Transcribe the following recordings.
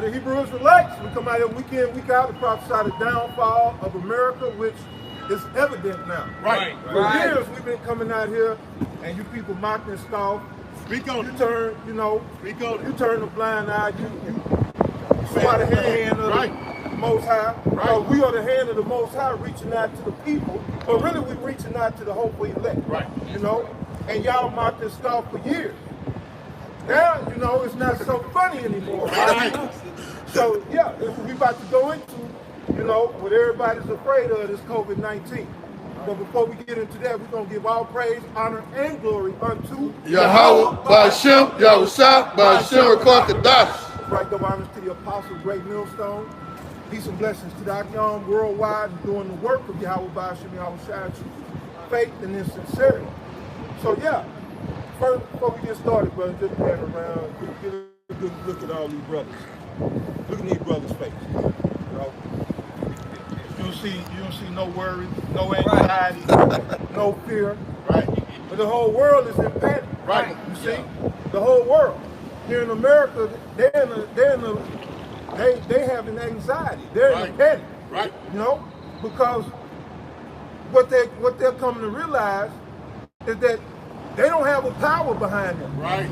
here, the Hebrew Israelites, we come out here week in, week out to prophesy the downfall of America, which is evident now. Right. For years we've been coming out here, and you people mock and scoff. Speak on You it. turn, you know, Speak on you it. turn the blind eye. You swat the hand of the Most High. We are the hand of the Most High, reaching out to the people, but really we're reaching out to the hopeful elect. Right. You know, and y'all mocked and scoffed for years. Now, you know, it's not so funny anymore. Right. So, yeah, we about to go into, you know, what everybody's afraid of, is COVID-19. But before we get into that, we're going to give all praise, honor, and glory unto Yahweh, Ba'Shem, Yahushua, Ba'Shem, Rakatadash. That's right, double honors to the apostle, great millstone. Peace and blessings to the Akyam worldwide and doing the work of Yahweh, Ba'Shem, Yahushua, faith and in sincerity. So, yeah. First, before we get started, brother, just pan around, get a good look at all these brothers. Look at these brothers' faces. You know? You don't see no worry, no anxiety, no fear. Right. But the whole world is in panic. Right. You see? The whole world. Here in America, they have an anxiety. They're in a panic. Right. You know? Because what they're coming to realize is that they don't have a power behind them. Right.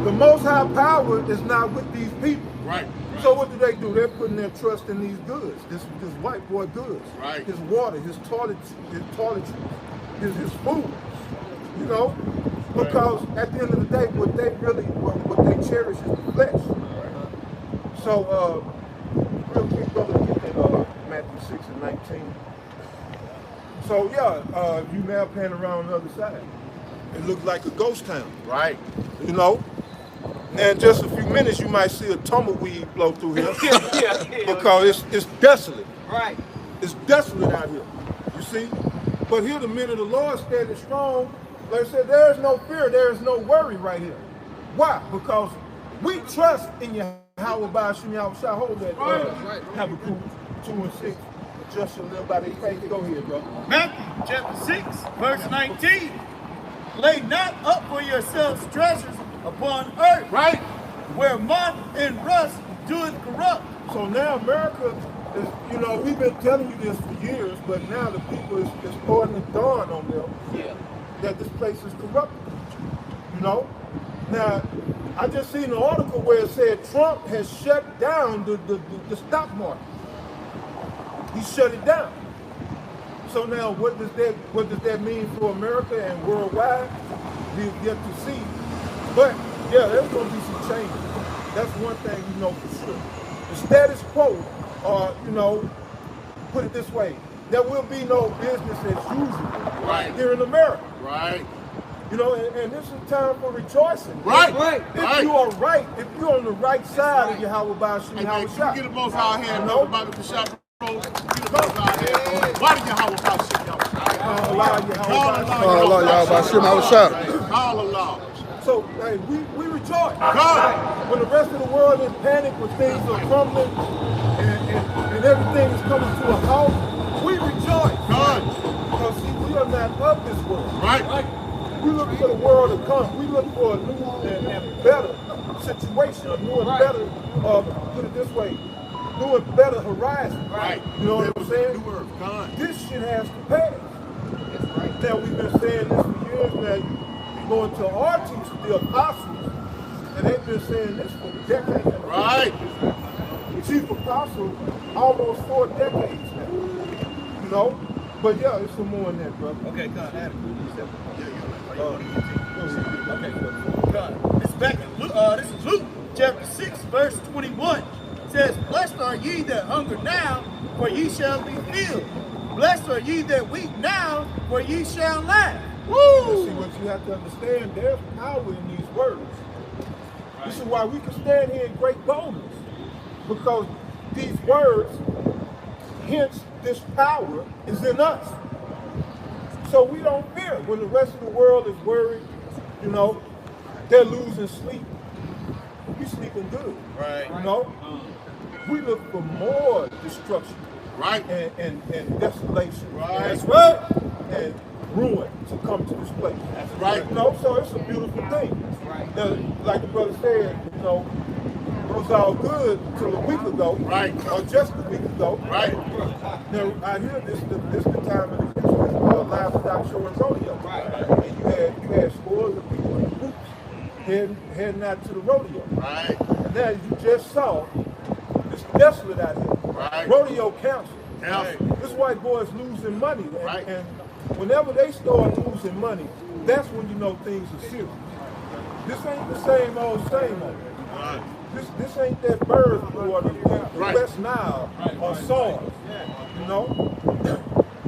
The Most High power is not with these people. Right. So what do? They're putting their trust in these goods, this white boy goods. Right. His water, his toiletries, his food. You know? Because at the end of the day, what they cherish is the flesh. So real quick, brother, get that Matthew 6 and 19. So yeah, you now pan around the other side. It looks like a ghost town. Right. You know? And in just a few minutes, you might see a tumbleweed blow through here. Because it's desolate. Right. It's desolate out here. You see? But here, the men of the Lord standing strong. Like I said, there is no fear, there is no worry right here. Why? Because we trust in Yahweh Ba'Shem Yahushua. Hold that. Habakkuk 2 and 6. Just shall live by their faith. Go ahead, bro. Matthew chapter 6, verse 19. Lay not up for yourselves treasures upon earth, Right. where moth and rust doeth corrupt. So now America is, you know, we've been telling you this for years, but now the people is starting to dawn on them that this place is corrupt. You know? Now, I just seen an article where it said Trump has shut down the stock market. He shut it down. So now what does that mean for America and worldwide? We've yet to see. But yeah, there's gonna be some changes. That's one thing we know for sure. The status quo, or you know, put it this way, there will be no business as usual here in America. Right. You know, and this is time for rejoicing. Right. If you are right, if you're on the right side of Yahweh Ba'Shem Yahushua. Get the most out here and know? about the shop. Get the most out here. Why did Yahweh Ba'Shem Allah, Yahweh Ba'Shem Yahushua. Allah. So, hey, we rejoice. God. When the rest of the world is panicked, when things are crumbling and everything is coming to a halt, we rejoice. God. Because see, we are not of this world. Right. We look for the world to come. We look for a new and better situation, a new and better, put it this way, new and better horizon. Right. You know what I'm saying? New earth. God. This shit has to pass. Now, we've been saying this for years now. You go into our teachers, the apostles, and they've been saying this for decades. Right. The chief apostle, almost 4 decades now. You know? But yeah, it's some more in that, brother. Okay, God, add it. Okay, God. It's back in Luke, this is Luke chapter 6, verse 21. It says, blessed are ye that hunger now, for ye shall be filled. Blessed are ye that weep now, for ye shall laugh. Woo! See, what you have to understand, there's power in these words. This is why we can stand here in great boldness. Because these words, hence this power, is in us. So we don't fear. When the rest of the world is worried, you know, they're losing sleep. We sleeping good. Right. You know? We look for more destruction. Right. And desolation. Right. That's right. And ruin to come to this place. That's right. You know, so it's a beautiful thing. Right. Now, like the brother said, you know, was all good till a week ago, Right. or just a week ago. Right. Now I hear this the time of the livestock show and rodeo. Right. And you had scores of people in groups heading out to the rodeo. Right. And now you just saw it's desolate out here. Right. Rodeo council. Yeah. This white boy is losing money, Right. and whenever they start losing money, that's when you know things are serious. This ain't the same old. Right. This ain't that bird flu or the Right. West Nile or SARS. You know?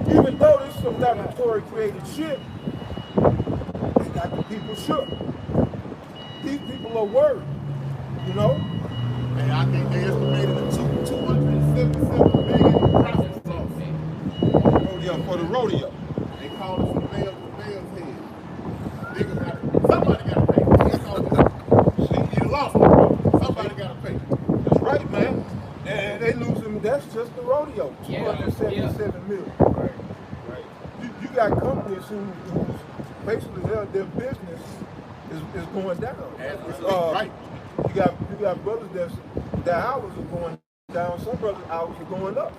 Even though this some laboratory created shit, they got the people shook. These people are worried. You know? And I think they estimated a 277 million profit loss. Rodeo for the rodeo. They call it from mayor's head. Niggas somebody got to pay. That's all this. See, you lost it, bro. Somebody got to pay. That's right, man. And they losing. That's just the rodeo. 277 million. Right. You got companies who's basically their business is going down. Right. You got brothers their hours are going down. Some brothers' hours are going up.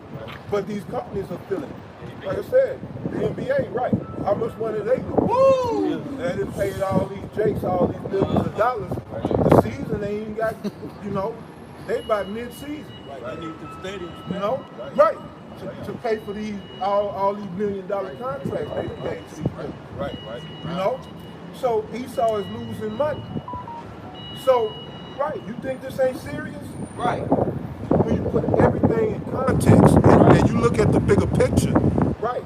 But these companies are feeling it. Like I said, the NBA, right? How much money they do? Woo! And they paid all these jakes all these millions of dollars. The season they ain't got. You know, they by mid-season. They need the stadiums. You know, right? To pay for these all these $1 million contracts they paid to these people. Right. You know, so Esau is losing money. So, right, you think this ain't serious? Right. When you put everything in context and you look at the bigger picture, right?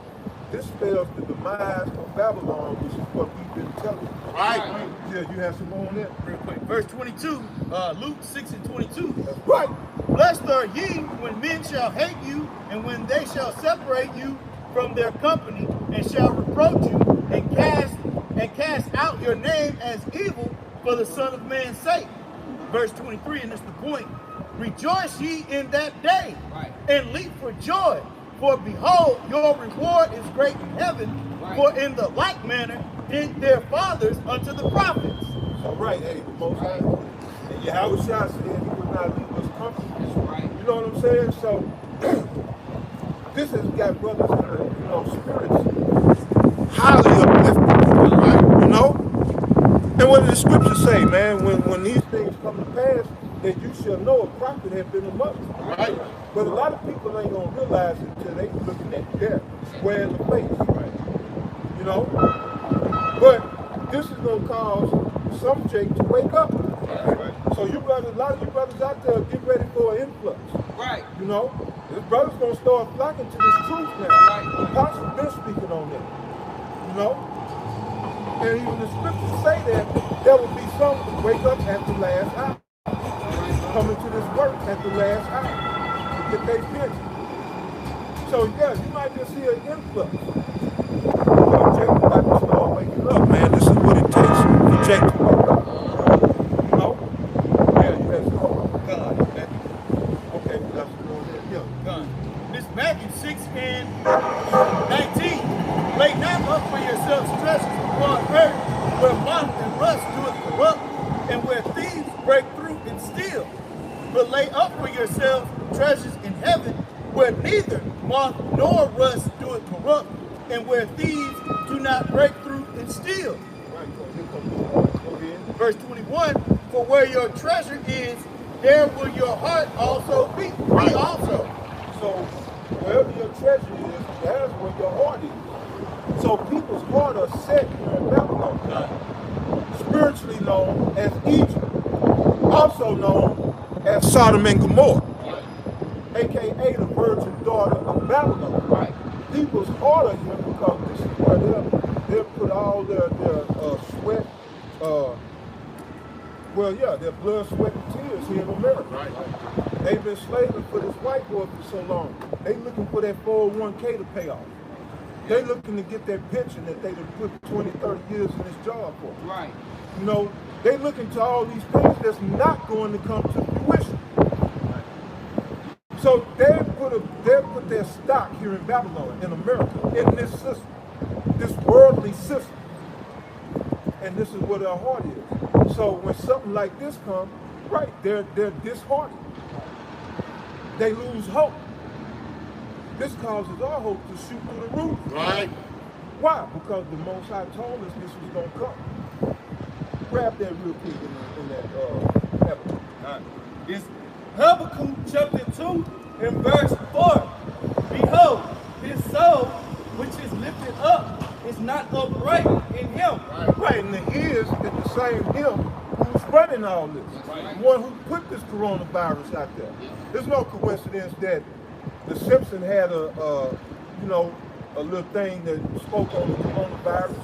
This spells the demise of Babylon, which is what we've been telling you. Right. Yeah, you have some more on that? Real quick. Verse 22, Luke 6:22. That's right. Blessed are ye when men shall hate you, and when they shall separate you from their company, and shall reproach you, and cast out your name as evil for the Son of Man's sake. Verse 23, and it's the point. Rejoice ye in that day, Right. and leap for joy, for behold, your reward is great in heaven. Right. For in the like manner did their fathers unto the prophets. So, right, hey, the Most High. And Yahweh Shah said he would not leave us comfortless. Right. You know what I'm saying? So, this has got brothers in the, spirits highly uplifted, right? You know? And what did the scriptures say, man? When these things come to pass, that you shall know a prophet had been among you. Right. But a lot of people ain't gonna realize it until they looking at death, square in the face. You know? But this is gonna cause some Jake to wake up. So you brothers, a lot of you brothers out there, get ready for an influx. Right. You know? This brother's gonna start flocking to this truth now. Right. The apostles been speaking on that. You know? And even the scriptures say that there will be some that wake up at the last hour. Coming to this work at the last hour to get their pension. So yeah, you might just see an influx. Jake about to start waking up, man. This is what it takes for Jake to wake up. You know? Yeah, you have to hold God. Okay, that's the yeah. Done. This Matthew 6 and 19. Lay not up for yourselves treasures upon earth, where moth and rust doeth corrupt, and where thieves break through and steal. But lay up for yourselves treasures in heaven, where neither moth nor rust doeth corrupt, and where thieves do not break through and steal. Verse 21, for where your treasure is, there will your heart also be. Be also. So wherever your treasure is, that's where your heart is. So people's heart are set here in Babylon, spiritually known as Egypt, also known as Sodom and Gomorrah, aka the virgin daughter of Babylon. Right. People's heart are here because this is where they'll put all their sweat, their blood, sweat, and tears here in America. Right. They've been slaving for this white boy for so long. They looking for that 401k to pay off. They looking to get that pension that they done put 20, 30 years in this job for. Right. You know, they looking to all these things that's not going to come to fruition. So they put their stock here in Babylon, in America, in this system, this worldly system. And this is where their heart is. So when something like this comes, Right, they're disheartened. They lose hope. This causes our hope to shoot through the roof. Right. Why? Because the Most High told us this was going to come. Grab that real quick in that Habakkuk. It's Habakkuk chapter 2 and verse 4. Behold, his soul, which is lifted up, is not upright in him. Right, and the is the same him who's running all this. The one who put this coronavirus out there. There's no coincidence that the Simpson had a little thing that spoke on the coronavirus,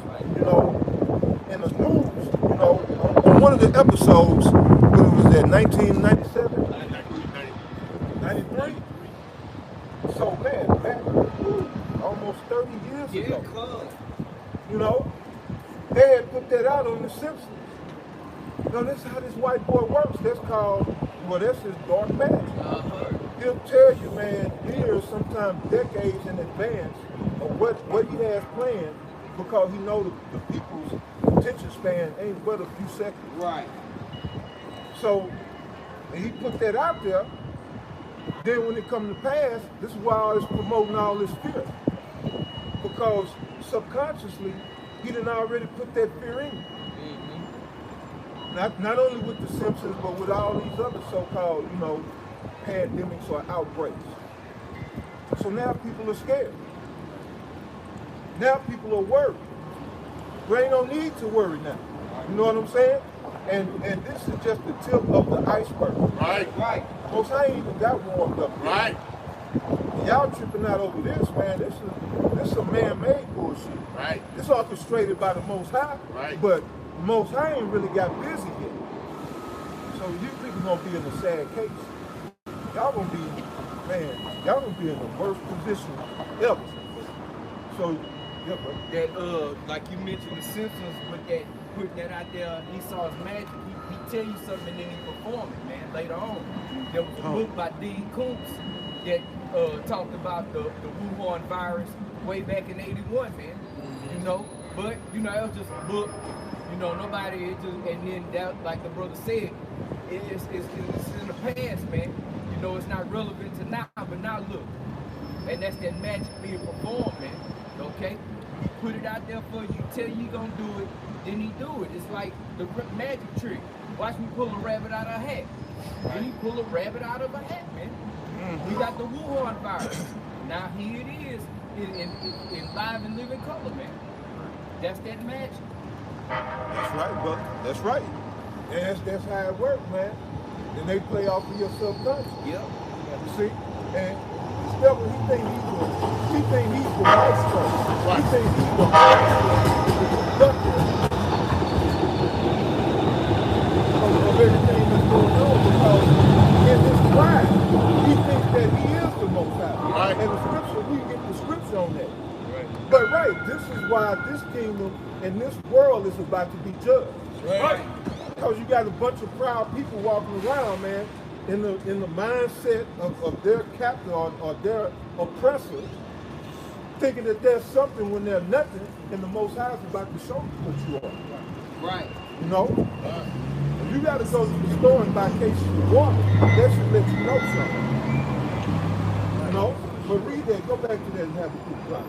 in the news, on one of the episodes, when it was that 1997? 93? So man, back almost 30 years ago. They had put that out on The Simpsons. That's how this white boy works. That's his dark magic. He'll tell you, man, years, sometimes decades in advance of what he has planned, because he knows the people's attention span ain't but a few seconds. Right. So he put that out there. Then when it comes to pass, this is why I was promoting all this fear. Because subconsciously, he done already put that fear in you. Not only with the Simpsons, but with all these other so-called, pandemics or outbreaks. So now people are scared. Now people are worried. We ain't no need to worry now. You know what I'm saying? And this is just the tip of the iceberg. Right. Most I ain't even got warmed up yet. Right. Y'all tripping out over this, man. This is a man-made bullshit. Right. It's orchestrated by the Most High. Right. But Most High ain't really got busy yet. So you people gonna be in a sad case. Y'all gonna be in the worst position ever. So, yeah, bro. That like you mentioned, the Simpsons with that putting that out there, Esau's magic. He tell you something and then he perform it, man. Later on, there was a book by Dean Koontz that talked about the Wuhan virus way back in '81, man. But it was just a book. Nobody. And then that, like the brother said, it's in the past, man. It's not relevant to now, but now look, and that's that magic being performed, man. Okay, he put it out there for you. Tell you gonna do it, then he do it. It's like the magic trick. Watch me pull a rabbit out of a hat. Then he pull a rabbit out of a hat, man. We got the Wuhan virus. Now here it is in live and living color, man. That's that magic. That's right, brother. That's right. And that's how it works, man. And they play off of your subconscious. Yep. You see? And the devil, he think he's the maestro. He think he's the conductor of everything that's going on, because in his pride, he thinks that he is the Most High. Right. And the scripture, we get the scripture on that. Right. But this is why this kingdom and this world is about to be judged. Right. Because you got a bunch of proud people walking around, man, in the mindset of their captor or their oppressor, thinking that there's something when they're nothing, and the Most High is about to show you what you are. Right. If you got to go to the store and buy cases of water, that should let you know something. But read that. Go back to that and have a quick drop.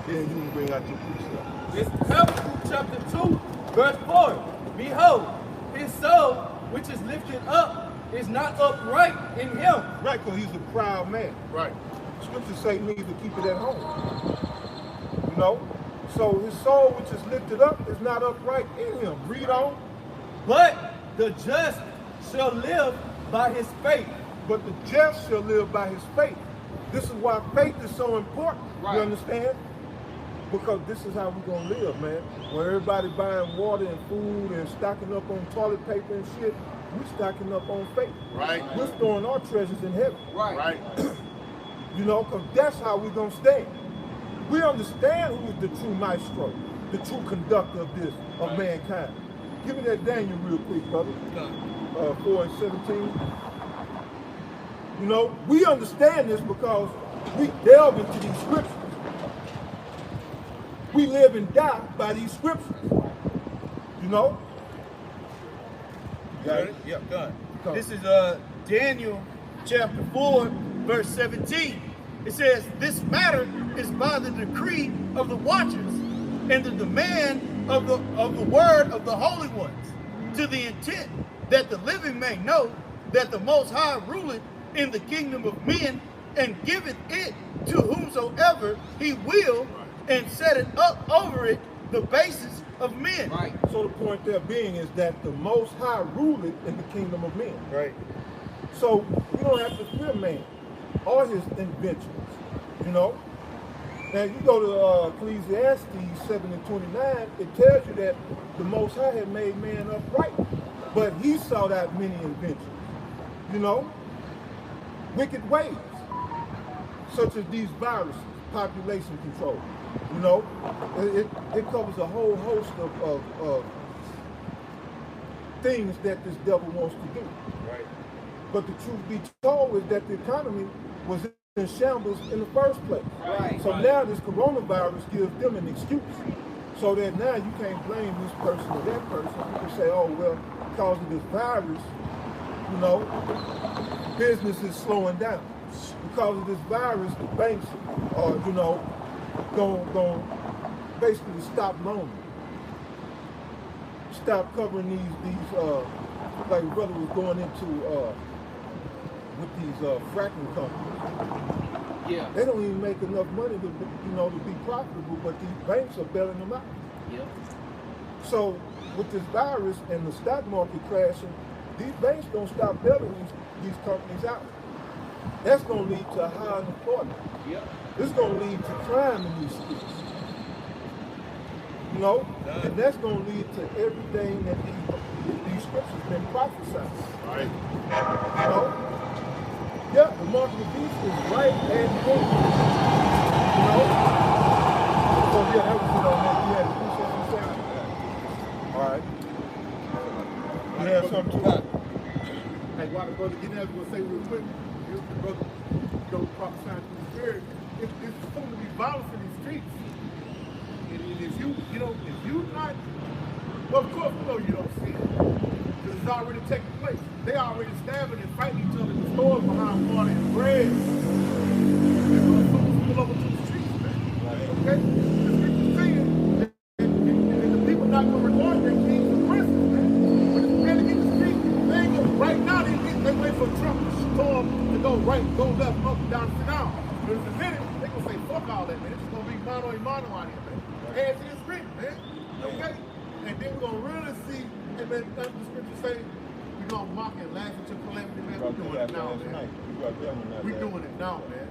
Then you can bring out your precept. It's Habakkuk chapter 2, verse 4. Behold, his soul, which is lifted up, is not upright in him. Right, because he's a proud man. Right. Scriptures say he needs to keep it at home. So his soul, which is lifted up, is not upright in him. Read on. But the just shall live by his faith. But the just shall live by his faith. This is why faith is so important. Right. You understand? Because this is how we're going to live, man. Where everybody buying water and food and stocking up on toilet paper and shit, we stocking up on faith. Right. We're storing our treasures in heaven. Right. Because that's how we're going to stand. We understand who is the true maestro, the true conductor of mankind. Give me that Daniel real quick, brother. 4:17. We understand this because we delve into these scriptures. We live and die by these scriptures. Got it? Yeah, done. come. This is Daniel chapter 4, verse 17. It says, this matter is by the decree of the watchers and the demand of the word of the holy ones, to the intent that the living may know that the Most High ruleth in the kingdom of men and giveth it to whomsoever he will, and setteth up over it the basis of men. Right. So the point there being is that the Most High ruleth in the kingdom of men. Right. So we don't have to fear man or his inventions, you know. Now you go to Ecclesiastes 7 and 29, it tells you that the Most High had made man upright, but he sought out many inventions, you know, wicked ways, such as these viruses, population control, you know. It covers a whole host of things that this devil wants to do. Right. But the truth be told is that the economy was in shambles in the first place. Right. So now this coronavirus gives them an excuse. So that now you can't blame this person or that person. You can say, oh, well, because of this virus, you know, business is slowing down. Because of this virus, the banks are, you know, going basically stop loaning. Stop covering these like brother was going into with these fracking companies. Yeah. They don't even make enough money to, you know, to be profitable, but these banks are bailing them out. Yep. So with this virus and the stock market crashing, these banks don't stop bailing these companies out. That's going to lead to high unemployment. Yep. It's going to lead to crime in these streets. You know, and that's going to lead to everything that these scriptures been prophesied. Right. You know? Yeah, the mark of the beast is right and wrong. You know? So yeah, that was it on that. You had to do something. All right. You have something too? Hey, why the brother get there, I was going to say real quick, the brother, you know, prophesying through the spirit, it's supposed to be violence in these streets. And if you know, if you not, well, of course, we know you don't see it, because it's already taking place. They already stabbing and fighting each other in the stores behind water and bread. They're going to pull over to the streets, man. Okay? The scripture's saying that and the people not going to reward their kings and princes, man. When it's ready to get the streets, they ain't going, right now they wait for Trump to storm to go right, go left, up, and down, sit down. But in a minute, they going to say, fuck all that, man. It's going to be mano a mano out here, man. As it is written, man. Okay? And then we're going to really see, and man, that's the scripture say, we're going to mock and laugh at your calamity, man. We're doing it now, man. We're doing it now, man.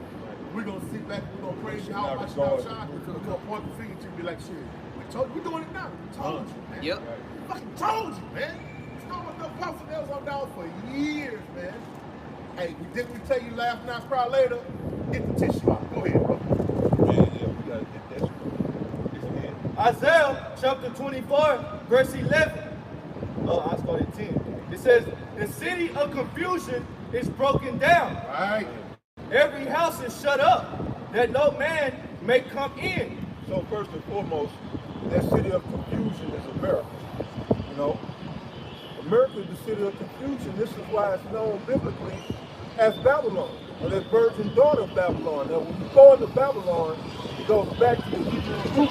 We're going to sit back, we're going to praise you, how much now, shine. We're going to point the finger to you and be like, shit, we're doing it now. We told you, man. Yep. We fucking told you, man. Storming the posting nails on down for years, man. Hey, didn't we tell you laugh now, cry later? Get the tissue out. Go ahead, bro. Yeah, we got to get that. Isaiah chapter 24, verse 11. Oh, I started 10. It says, the city of confusion is broken down. Right. Every house is shut up, that no man may come in. So first and foremost, that city of confusion is America. You know, America is the city of confusion. This is why it's known biblically as Babylon, or that virgin daughter of Babylon. Now, when you go into Babylon, it goes back to the Hebrew root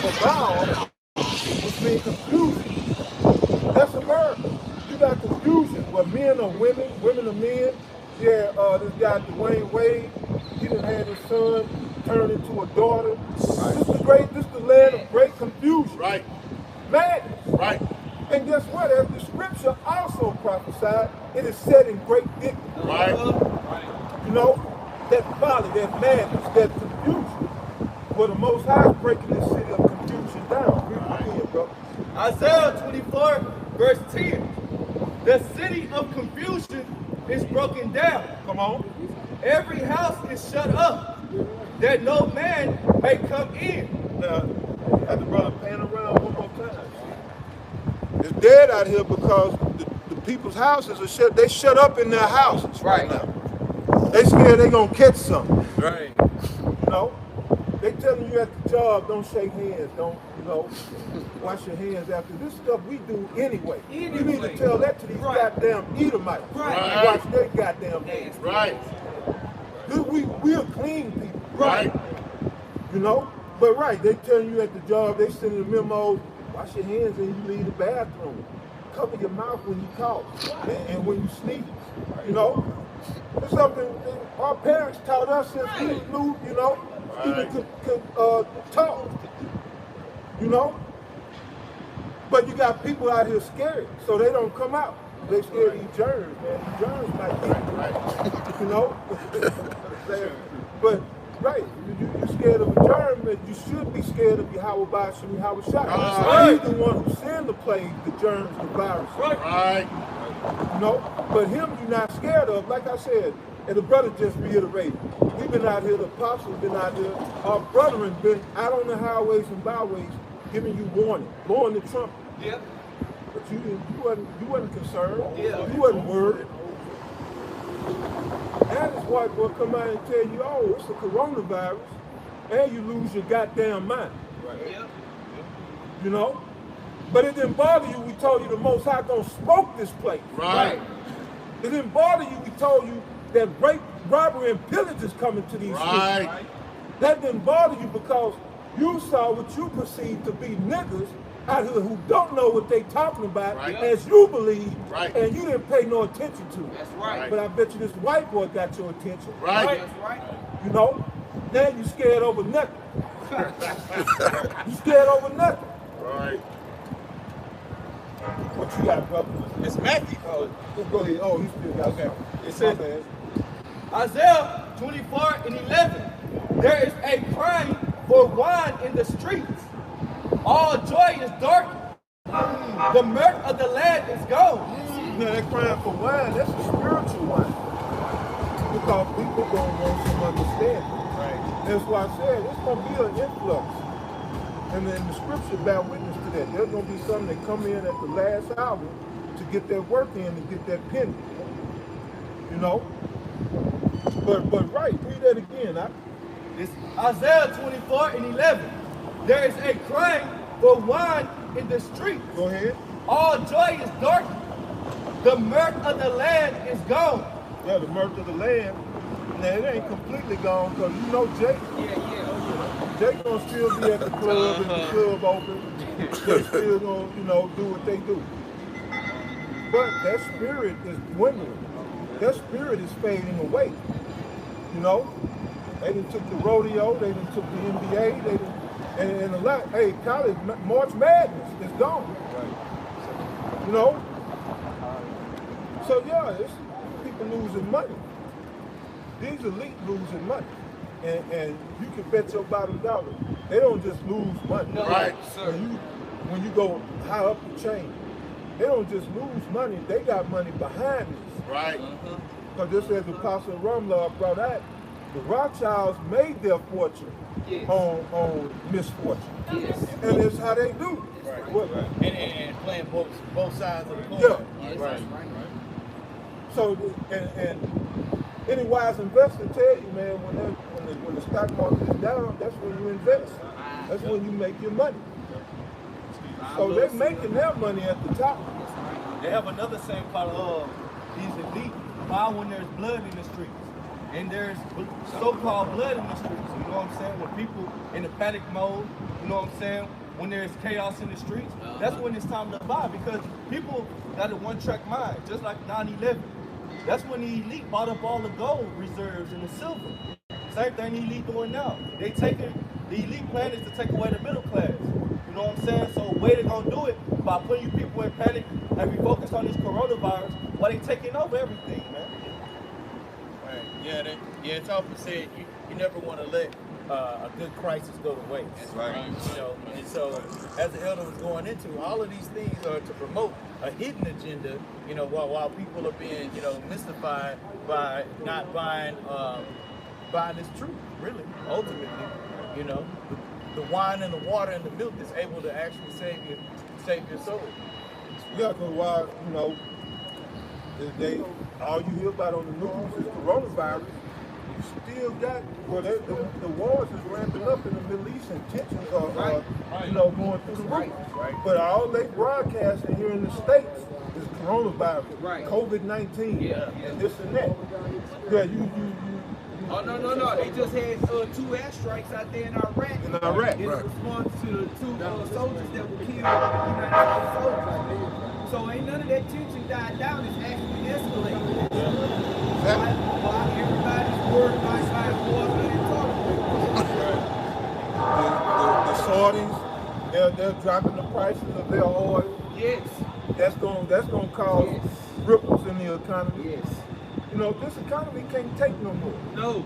for Baal, which means confusion. That's America. You got confusion where men are women, women are men. Yeah, this guy Dwayne Wade, he done had his son turned into a daughter. Right. This is the land of great confusion. Right. Madness. Right. And guess what? As the scripture also prophesied, it is set in great dignity. Right. You know, that folly, that madness, that confusion. Well, the Most High is breaking this city of confusion down. Read it again, bro. Isaiah 24, verse 10. The city of confusion is broken down. Come on. Every house is shut up, that no man may come in. Now, have the brother pan around one more time. It's dead out here because the people's houses are shut. They shut up in their houses right now. They scared they gonna catch something. Right. You know, they telling you at the job, don't shake hands, don't you know, wash your hands after this stuff we do anyway. You need to tell that to these goddamn Edomites. Right. Wash their goddamn hands. Right. We are clean people. Right. You know? But right, they telling you at the job, they send a memo, wash your hands and you leave the bathroom. Cover your mouth when you cough and when you sneeze. You know? It's something our parents taught us since we knew, you know, even could talk. You know? But you got people out here scared, so they don't come out. They scared of these germs, man. These germs might be, you know? But, right, you're scared of a germ, but you should be scared of Yahweh Shem Yahweh Shai. He's the one who sent the plague, the germs, the virus. Right. You know? But him you're not scared of, like I said, and the brother just reiterated. We've been out here, the apostles been out here, our brethren been out on the highways and byways giving you warning, blowing the trumpet. Yeah. But you wasn't concerned. Yeah. You wasn't worried. And this white boy come out and tell you, oh, it's a coronavirus, and you lose your goddamn mind. Right. Yeah. You know? But it didn't bother you, we told you the Most High gonna smoke this place. Right. It didn't bother you, we told you that rape, robbery, and pillage is coming to these streets. That didn't bother you because you saw what you perceived to be niggas out here who don't know what they talking about as you believe, and you didn't pay no attention to it. That's right. But I bet you this white boy got your attention. Right. That's right. You know? Now you scared over nothing. You scared over nothing. Right. What you got, brother? It's Matthew. Oh, go ahead. Oh, he still got something. It says, Isaiah 24:11. There is a crying for wine in the streets. All joy is darkened. The mirth of the land is gone. Now they're crying for wine, that's a spiritual wine. Because people don't want some understanding. right. That's why I said it's gonna be an influx. And then the scripture bear witness to that. There's gonna be some that come in at the last hour to get their work in and get that penny. You know? But right, read that again. It's Isaiah 24:11. There is a crying for wine in the streets. Go ahead. All joy is darkened. The mirth of the land is gone. Yeah, the mirth of the land. Now it ain't completely gone because you know Jake. Jake gonna still be at the club and the club open. They still gonna, you know, do what they do. But that spirit is dwindling. That spirit is fading away. You know? They done took the rodeo, they done took the NBA, they done, and a lot, hey, college, March Madness is gone. Right. You know? So yeah, it's people losing money. These elite losing money. And you can bet your bottom dollar, they don't just lose money. No, Right. sir. When you go high up the chain, they don't just lose money, they got money behind this. Right. Because just as Apostle Rumlaw brought out, the Rothschilds made their fortune on misfortune. Yes. And that's how they do. Right. What- And playing both sides of the coin. Yeah. Yes, Right. that's right. So, and any wise investor tell you, man, when the stock market is down, that's when you invest. That's when you make your money. So they're making their money at the top. They have another same part of these elite. Why when there's blood in the streets? And there's so-called blood in the streets, you know what I'm saying? When people in the panic mode, you know what I'm saying? When there's chaos in the streets, that's when it's time to buy because people got a one-track mind, just like 9/11. That's when the elite bought up all the gold reserves and the silver. Same thing the elite doing now. The elite plan is to take away the middle class. You know what I'm saying? So way they're gonna do it by putting you people in panic and be focused on this coronavirus while they taking over everything, man. Right. Yeah, it's often said you never want to let a good crisis go to waste. That's right. You know, and so as the elder was going into, all of these things are to promote a hidden agenda. You know, while people are being, you know, mystified by not buying this truth. Really, ultimately, you know, the wine and the water and the milk is able to actually save your soul. Yeah, because why, you know, all you hear about on the news is coronavirus, you still got, well, the wars is ramping up in the Middle East and tensions are you know, going through the roof. But all they broadcasting here in the States is coronavirus, COVID-19, and this and that. Yeah, Oh, no. They just had 2 airstrikes out there in Iraq. In response to the 2 soldiers that were killed, United States soldiers. So ain't none of that tension died down. It's actually escalating. Why everybody's worried about buying war the Saudis, they're dropping the prices of their oil. Yes. That's gonna cause ripples in the economy. Yes. You know, this economy can't take no more. No.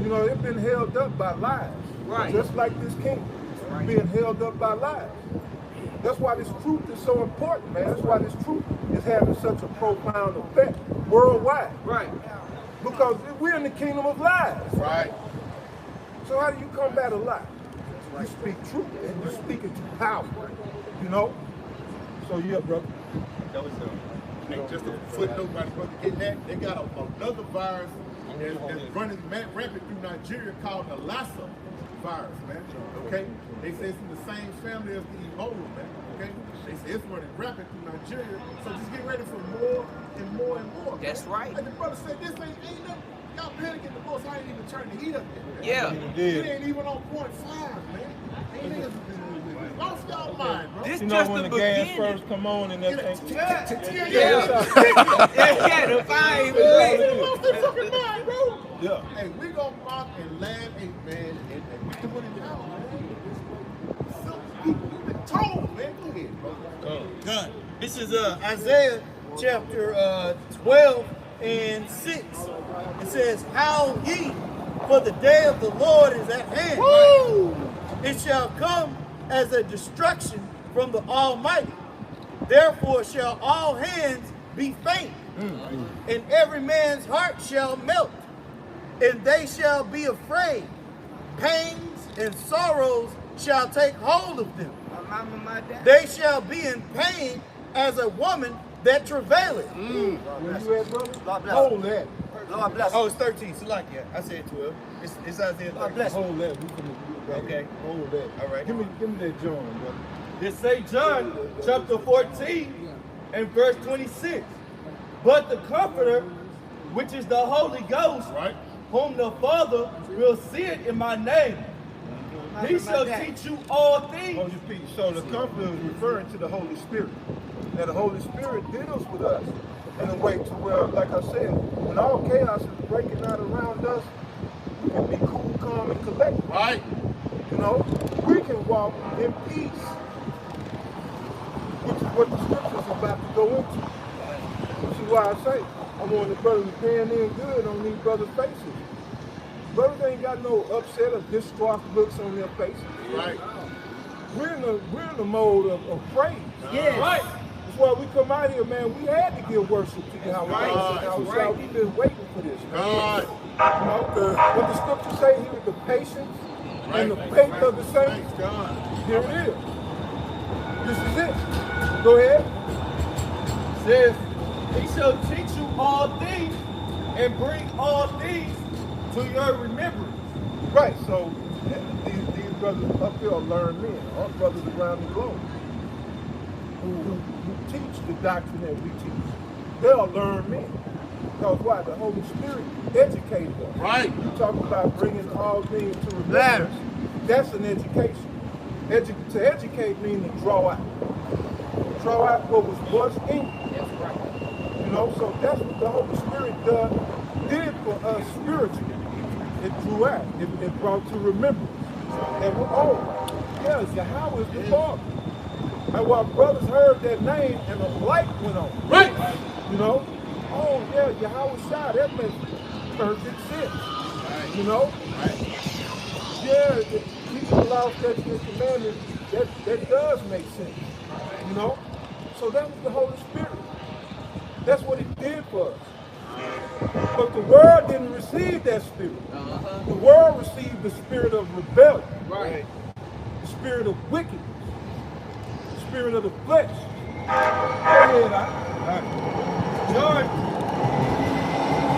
You know, it's been held up by lies. Right. Just like this kingdom. It's being held up by lies. That's why this truth is so important, man. That's why this truth is having such a profound effect worldwide. Right. Because we're in the kingdom of lies. Right. So how do you combat a lie? You speak truth and you speak it to power. You know? So yeah, brother. That was just a footnote by the brother getting that. They got another virus that's running rampant through Nigeria called the Lassa virus, man. Okay? They say it's in the same family as the Ebola, man. Okay? They say it's running rampant through Nigeria. So just get ready for more and more and more. That's right. Like the brother said, this ain't nothing. Y'all panicking the most. I ain't even turning the heat up there. Yeah. It ain't even on 0.5, man. Ain't niggas lost y'all mind, bro. This You just know when the the gas beginning. first come on and everything. Yeah, the fire They lost their fucking mind, bro. Yeah. Hey, we gonna mock and laugh, hey, man, and we doing it now, man. Some people been told, man. Go ahead, bro. Done. This is Isaiah chapter 12 and 6. It says, "Howl ye, for the day of the Lord is at hand. Woo! It shall come as a destruction from the Almighty. Therefore shall all hands be faint, and every man's heart shall melt, and they shall be afraid. Pains and sorrows shall take hold of them. They shall be in pain as a woman that travaileth." Where you at, brother? Lord bless. Hold that. Lord bless. Oh, it's 13. Salakia. I said 12. It's Isaiah 13. Hold that. We finna Okay. Hold that. All right. Give me that John, brother. This St. John chapter 14 and verse 26. "But the Comforter, which is the Holy Ghost, Right. whom the Father will send in my name, he shall teach you all things." Holy Spirit. So the Comforter is referring to the Holy Spirit. Now the Holy Spirit deals with us in a way to where, like I said, when all chaos is breaking out around us, we can be cool, calm, and collected. Right. You know, we can walk in peace, which is what the scriptures are about to go into. This is why I say I want the brothers paying in good on these brothers' faces. Brothers ain't got no upset or distraught looks on their faces. Right. We're in the mode of praise. Yes. Right. That's why we come out here, man. We had to give worship to you. How we've been waiting for this, man. Right. You know, what the scriptures say here, the patience and the faith of the saints. God. Here it is. This is it. Go ahead. Says, he shall teach you all things and bring all things to your remembrance. Right. So these brothers up here are learned men. Our brothers around the globe who teach the doctrine that we teach. They are learned men. Because why? The Holy Spirit educated us. Right. You talk about bringing all things to remembrance. That's an education. To educate means to draw out. Draw out what was once in you. That's right. You know, so that's what the Holy Spirit did for us spiritually. It drew out. It brought to remembrance. And yeah, Yahweh is the Father. And while brothers heard that name and a light went on. Right. You know? Oh yeah, Yahweh Shah, that makes perfect sense. Right. You know? Right. Yeah, keeping the law, statutes, and commandments, that does make sense. You know? So that was the Holy Spirit. That's what it did for us. But the world didn't receive that spirit. The world received the spirit of rebellion. Right. The spirit of wickedness. The spirit of the flesh. Go ahead,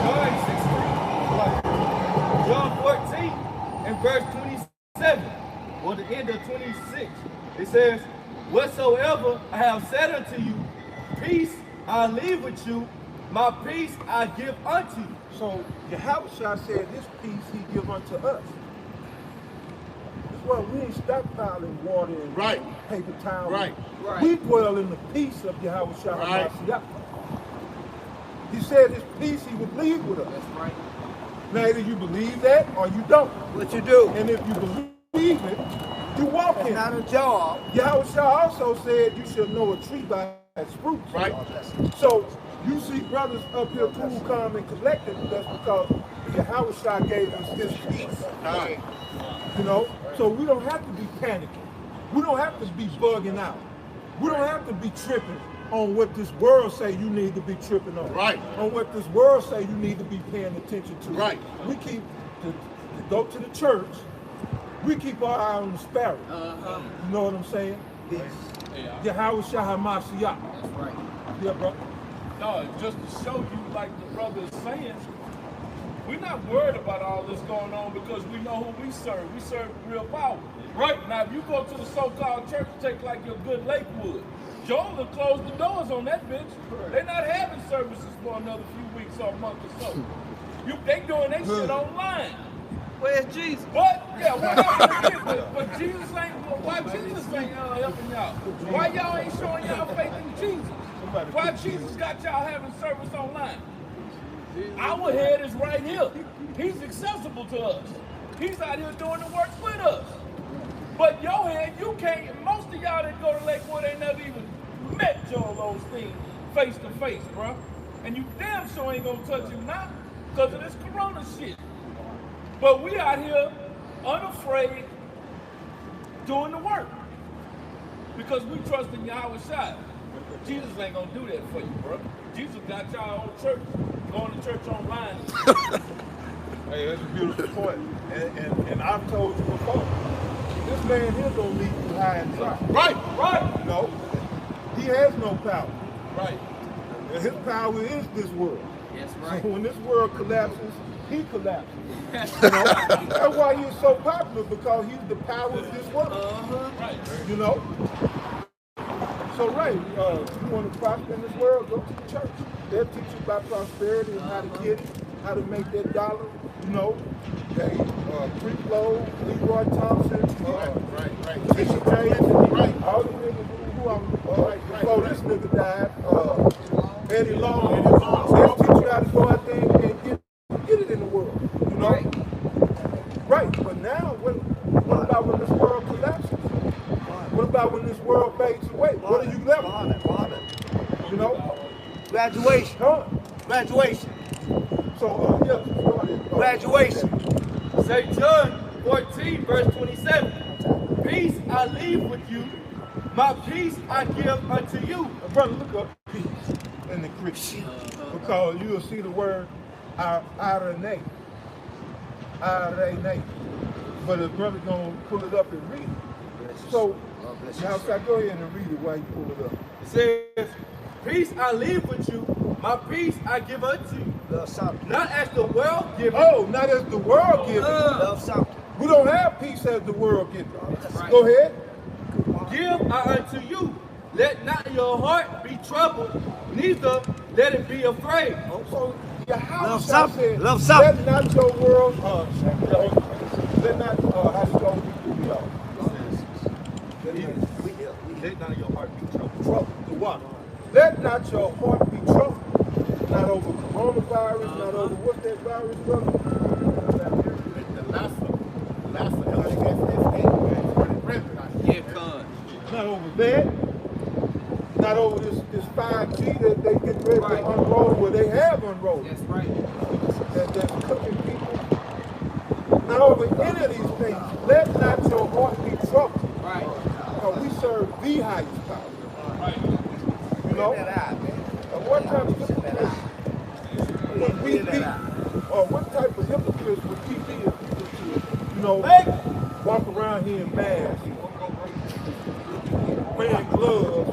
John 6:3. verse 27, or the end of 26, it says, whatsoever I have said unto you, peace I leave with you, my peace I give unto you. So Yahushua said this peace he give unto us. That's why we ain't stockpiling water and paper towels. Right. We dwell in the peace of Yahushua. Right. He said his peace he would leave with us. That's right. Now either you believe that or you don't. What you do? And if you believe it, you walk in it. Not a job. Yahushua also said you should know a tree by its fruits. Right. So you see brothers up here cool, calm, and collected. That's because Yahushua gave us his peace. Right. You know? So we don't have to be panicking. We don't have to be bugging out. We don't have to be tripping on what this world say you need to be tripping on. Right. On what this world say you need to be paying attention to. Right. We keep to go to the church. We keep our eye on the sparrow. You know what I'm saying? Yahushua HaMashiach. That's right. Yeah, bro. No, just to show you, like the brother is saying, we're not worried about all this going on because we know who we serve. We serve real power. Right. Now, if you go to the so-called church, take like your good Lakewood, Joel will close the doors on that bitch. They're not having services for another few weeks or a month or so. They doing that shit online. Where's Jesus? But yeah, but Jesus ain't. Why Jesus ain't helping y'all? Why y'all ain't showing y'all faith in Jesus? Why Jesus got y'all having service online? Our head is right here. He's accessible to us. He's out here doing the work with us. But your head, you can't. Most of y'all that go to Lakewood ain't never even met Joel Osteen face to face, bro. And you damn sure ain't gonna touch him now because of this corona shit. But we out here unafraid doing the work because we trust in Yahushua. Jesus ain't gonna do that for you, bro. Jesus got y'all on church, going to church online. Hey, that's a beautiful point. And I've told you before, this man here don't leave you high and dry. Right. No, he has no power. Right. And his power is this world. That's right. So when this world collapses, he collapses. You know? That's why he's so popular, because he's the power of this world. Right. You know? So you want to prosper in this world, go to the church. They'll teach you about prosperity and how to get it, how to make that dollar. You know, they Free Flow, Leroy Thompson, Bishop James, all the niggas who before this nigga died, Eddie Long, they'll teach you how to go out there and get it in the world. You know? Right. But now, what about when this world collapses? What about when this world fades away? What are you left with? You know? Graduation. Huh? Graduation. So, go ahead. Graduation. St. John 14, verse 27. Peace I leave with you, my peace I give unto you. Brother, look up peace in the Greek. Because you'll see the word irene. Irene. But the brother gonna pull it up and read it. So, now go ahead and read it while you pull it up. It says, peace I leave with you, my peace I give unto you. Not as the world gives. Oh, not as the world gives. We don't have peace as the world gives. Go ahead. Give I unto you. Let not your heart be troubled, neither let it be afraid. So Yahweh something. said, Love something. let not your world, let not, how to go, Let not your heart be troubled. trouble. The what? Let not your heart be troubled. Not over coronavirus, not over what's that virus, brother? Not over that. Not over this 5G that they get ready to unroll, where they have unrolled. That's right. That's cooking people. Not over any of these things. Let not your heart be troubled. Right. Because we serve the highest power. Right. You know? What type of hypocrites would we be? Or what type of hypocrites would we be if we were to, you know, walk around here in masks, wearing gloves,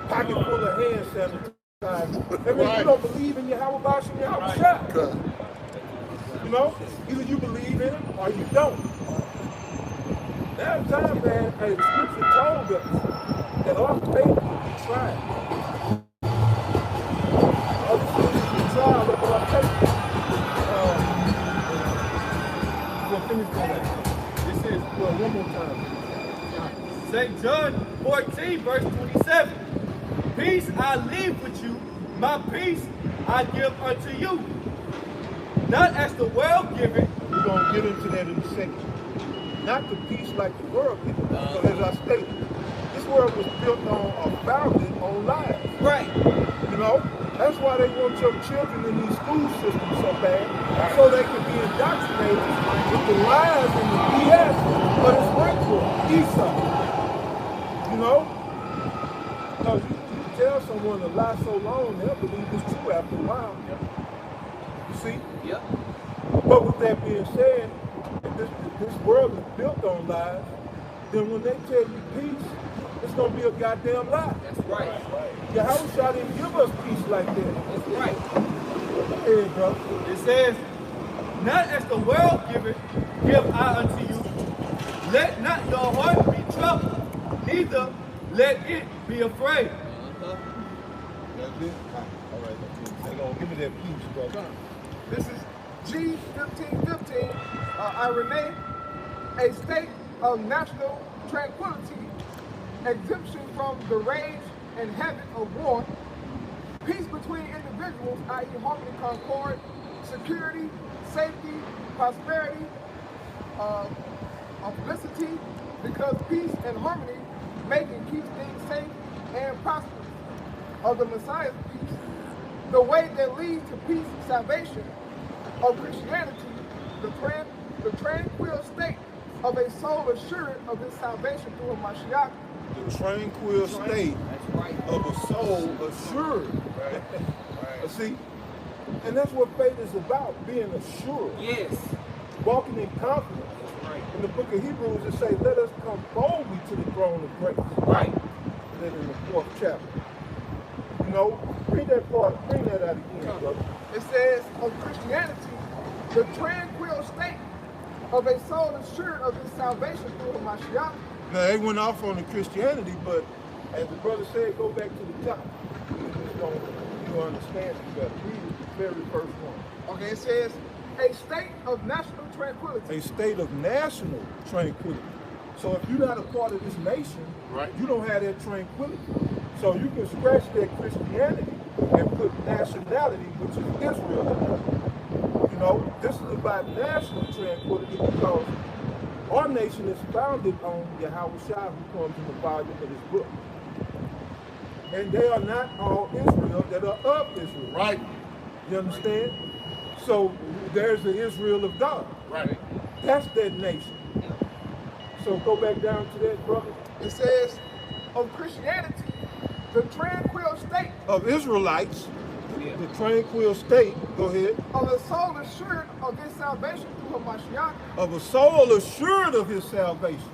pocket full of hand sanitizer. That means you don't believe in Yahweh Bashim Yahweh Shah. You know? Either you believe in him or or you don't. Now the time, man, the scripture told us that our faith will be tried. Other things will be tried with our faith. We'll finish that. This is, well, one more time. St. John 14, verse 27. Peace I leave with you, my peace I give unto you. Not as the world giveth. We're going to get into that in a second. Not the peace like the world gives. So as I stated, this world was built on or founded on lies. Right. You know? That's why they want your children in these school systems so bad, so they can be indoctrinated with the lies and the BS of this white world, Esau. You know? Because you tell someone a lie so long, they'll believe it's true after a while. You see? Yep. But with that being said, if this world is built on lies, then when they tell you peace, it's going to be a goddamn lie. That's right. Yahushua didn't give us peace like that. That's right. Hey, bro. It says, not as the world giveth, give I unto you. Let not your heart be troubled, neither let it be afraid. That's it? All right. Hang on. Give me that peace, brother. This is G1515. I remain a state of national tranquility, exemption from the rage and havoc of war, peace between individuals, i.e. harmony, concord, security, safety, prosperity, felicity, because peace and harmony make and keep things safe and prosperous. Of the Messiah's peace, the way that leads to peace and salvation of Christianity, the tranquil state of a soul assured of his salvation through a Mashiach. The tranquil state of a soul assured. See? And that's what faith is about, being assured. Yes. Walking in confidence. In the book of Hebrews, it says, let us come boldly to the throne of grace. Right. That in the 4th chapter. You know, read that part, bring that out again, brother. It says of Christianity, the tranquil state of a soul assured of his salvation through a Mashiach. Now, they went off on the Christianity, but as the brother said, go back to the top. You understand it better. Read the very first one. Okay, it says, a state of national tranquility. A state of national tranquility. So if you're not a part of this nation, you don't have that tranquility. So you can scratch that Christianity and put nationality, which is Israel. You know, this is about national tranquility because our nation is founded on Yahushua, who comes in the volume of his book. And they are not all Israel that are of Israel. Right. You understand? So there's the Israel of God. Right. That's that nation. So go back down to that, brother. It says of Christianity, the tranquil state of Israelites, the tranquil state, go ahead. Of a soul assured of his salvation through Hamashiach. Of a soul assured of his salvation.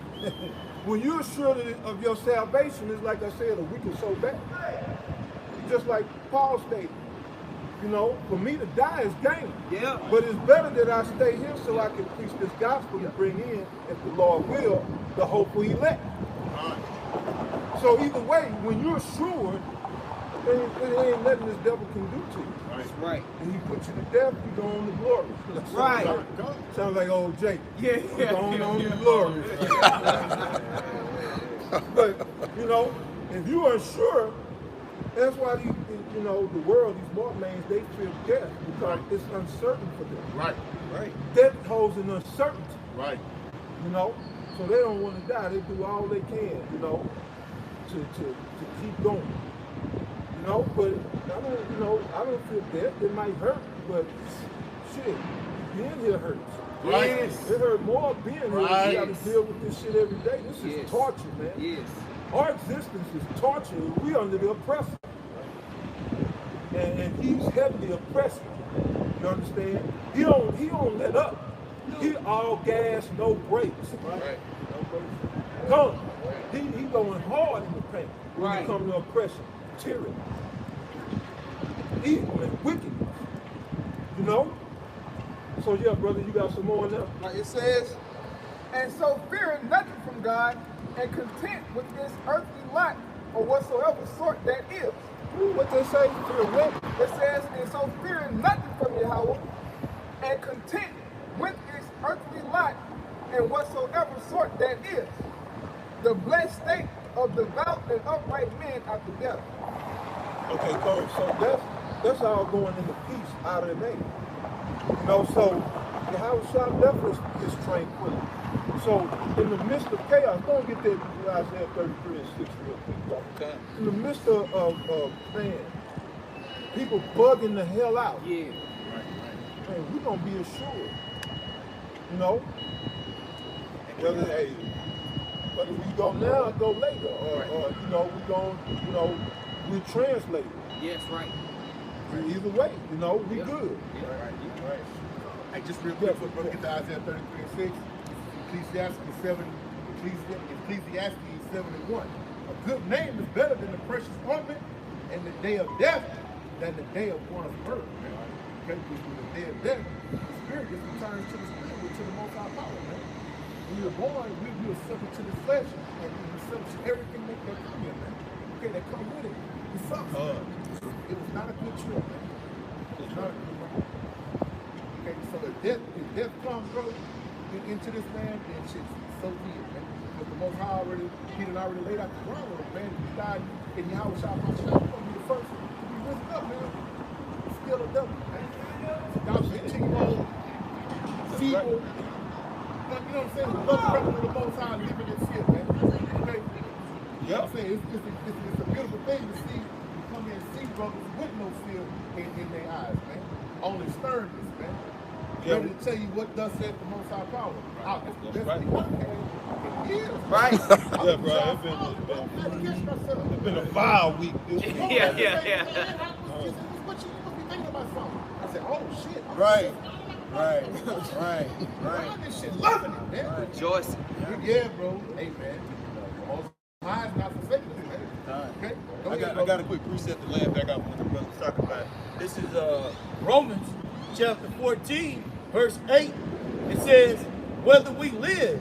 When you're assured of your salvation, it's like I said a week or so back. Just like Paul stated, you know, for me to die is gain. Yeah. But it's better that I stay here so I can preach this gospel to bring in, if the Lord will, the hopeful elect. So either way, when you're assured, it ain't nothing this devil can do to you. That's right. When he puts you to death, you go on to glory. Right. Sounds like old Jake. Yeah. You go on to glory. But, you know, if you are sure, that's why these, you know, the world, these mortal names, they fear death because it's uncertain for them. Right. Right. Death holds an uncertainty. Right. You know, so they don't want to die. They do all they can, you know, to keep going. You know, but I don't feel death. It might hurt, but shit, being here hurts. Right. Yes. It hurt more being here. Right. We got to deal with this shit every day. This is torture, man. Yes. Our existence is torture. We under the oppressor. And he's heavily oppressed. You understand? He don't let up. He all gas, no brakes. Right. No brakes. Come. He going hard in the paint when it comes to oppression, tyranny, evil and wickedness. You know? So yeah, brother, you got some more in there? Like it says, and so fearing nothing from God, and content with this earthly lot, or whatsoever sort that is. What they say? Fear what? It says, and so fearing nothing from Yahweh, and content with this earthly lot, and whatsoever sort that is. The blessed state of devout and upright men after death. Okay, cool. So that's all going into peace out of the name. You know, so the house shall never is tranquility. So in the midst of chaos, don't get that Isaiah 33 and 6 real quick, bro. Okay. In the midst of man, people bugging the hell out. Yeah. Man, we're gonna be assured. You know? Whether we go now or go later, or you know, we translate it. Yes, right. Either way, you know, we good. Yeah. Right. Hey, just real quick, before we get to Isaiah 33 and 6, Ecclesiastes 7 and 1. A good name is better than the precious ointment, and the day of death than the day of one's birth. Man. Okay, because with the day of death, the spirit just returns to the spirit, to the most high power, man. When we were born, we were subject to the flesh, and we were subject to everything that come in, man. Okay, that come with it. It sucks. It was not a good trip, man. It was not a good one. Okay, so if death comes, bro, into this man, then shit's so weird, man. Because the Most High he done already laid out the ground, man. If you died in Yahweh Shah, you're going to be the first to be risen up, man. Still a devil, man. So God continue on feeble. You know what I'm saying? Love record of the Most High living in sin, man. Okay? You know what I'm saying? It's a beautiful thing to see. You come here and see brothers with no fear in their eyes, man. Only sternness, man. Yeah. Ready to tell you what thus said the Most High power. That's right. Right. Yeah, bro, it's been a vile week. Yeah. What you must be thinking about something? I said, oh shit. Right. I'm this shit loving it, man. Rejoicing. Yeah, bro. Hey, man. Most High is not forsaken, man. Okay? I got a quick preset to land back out when the brother's talking about. This is Romans chapter 14, verse 8. It says, whether we live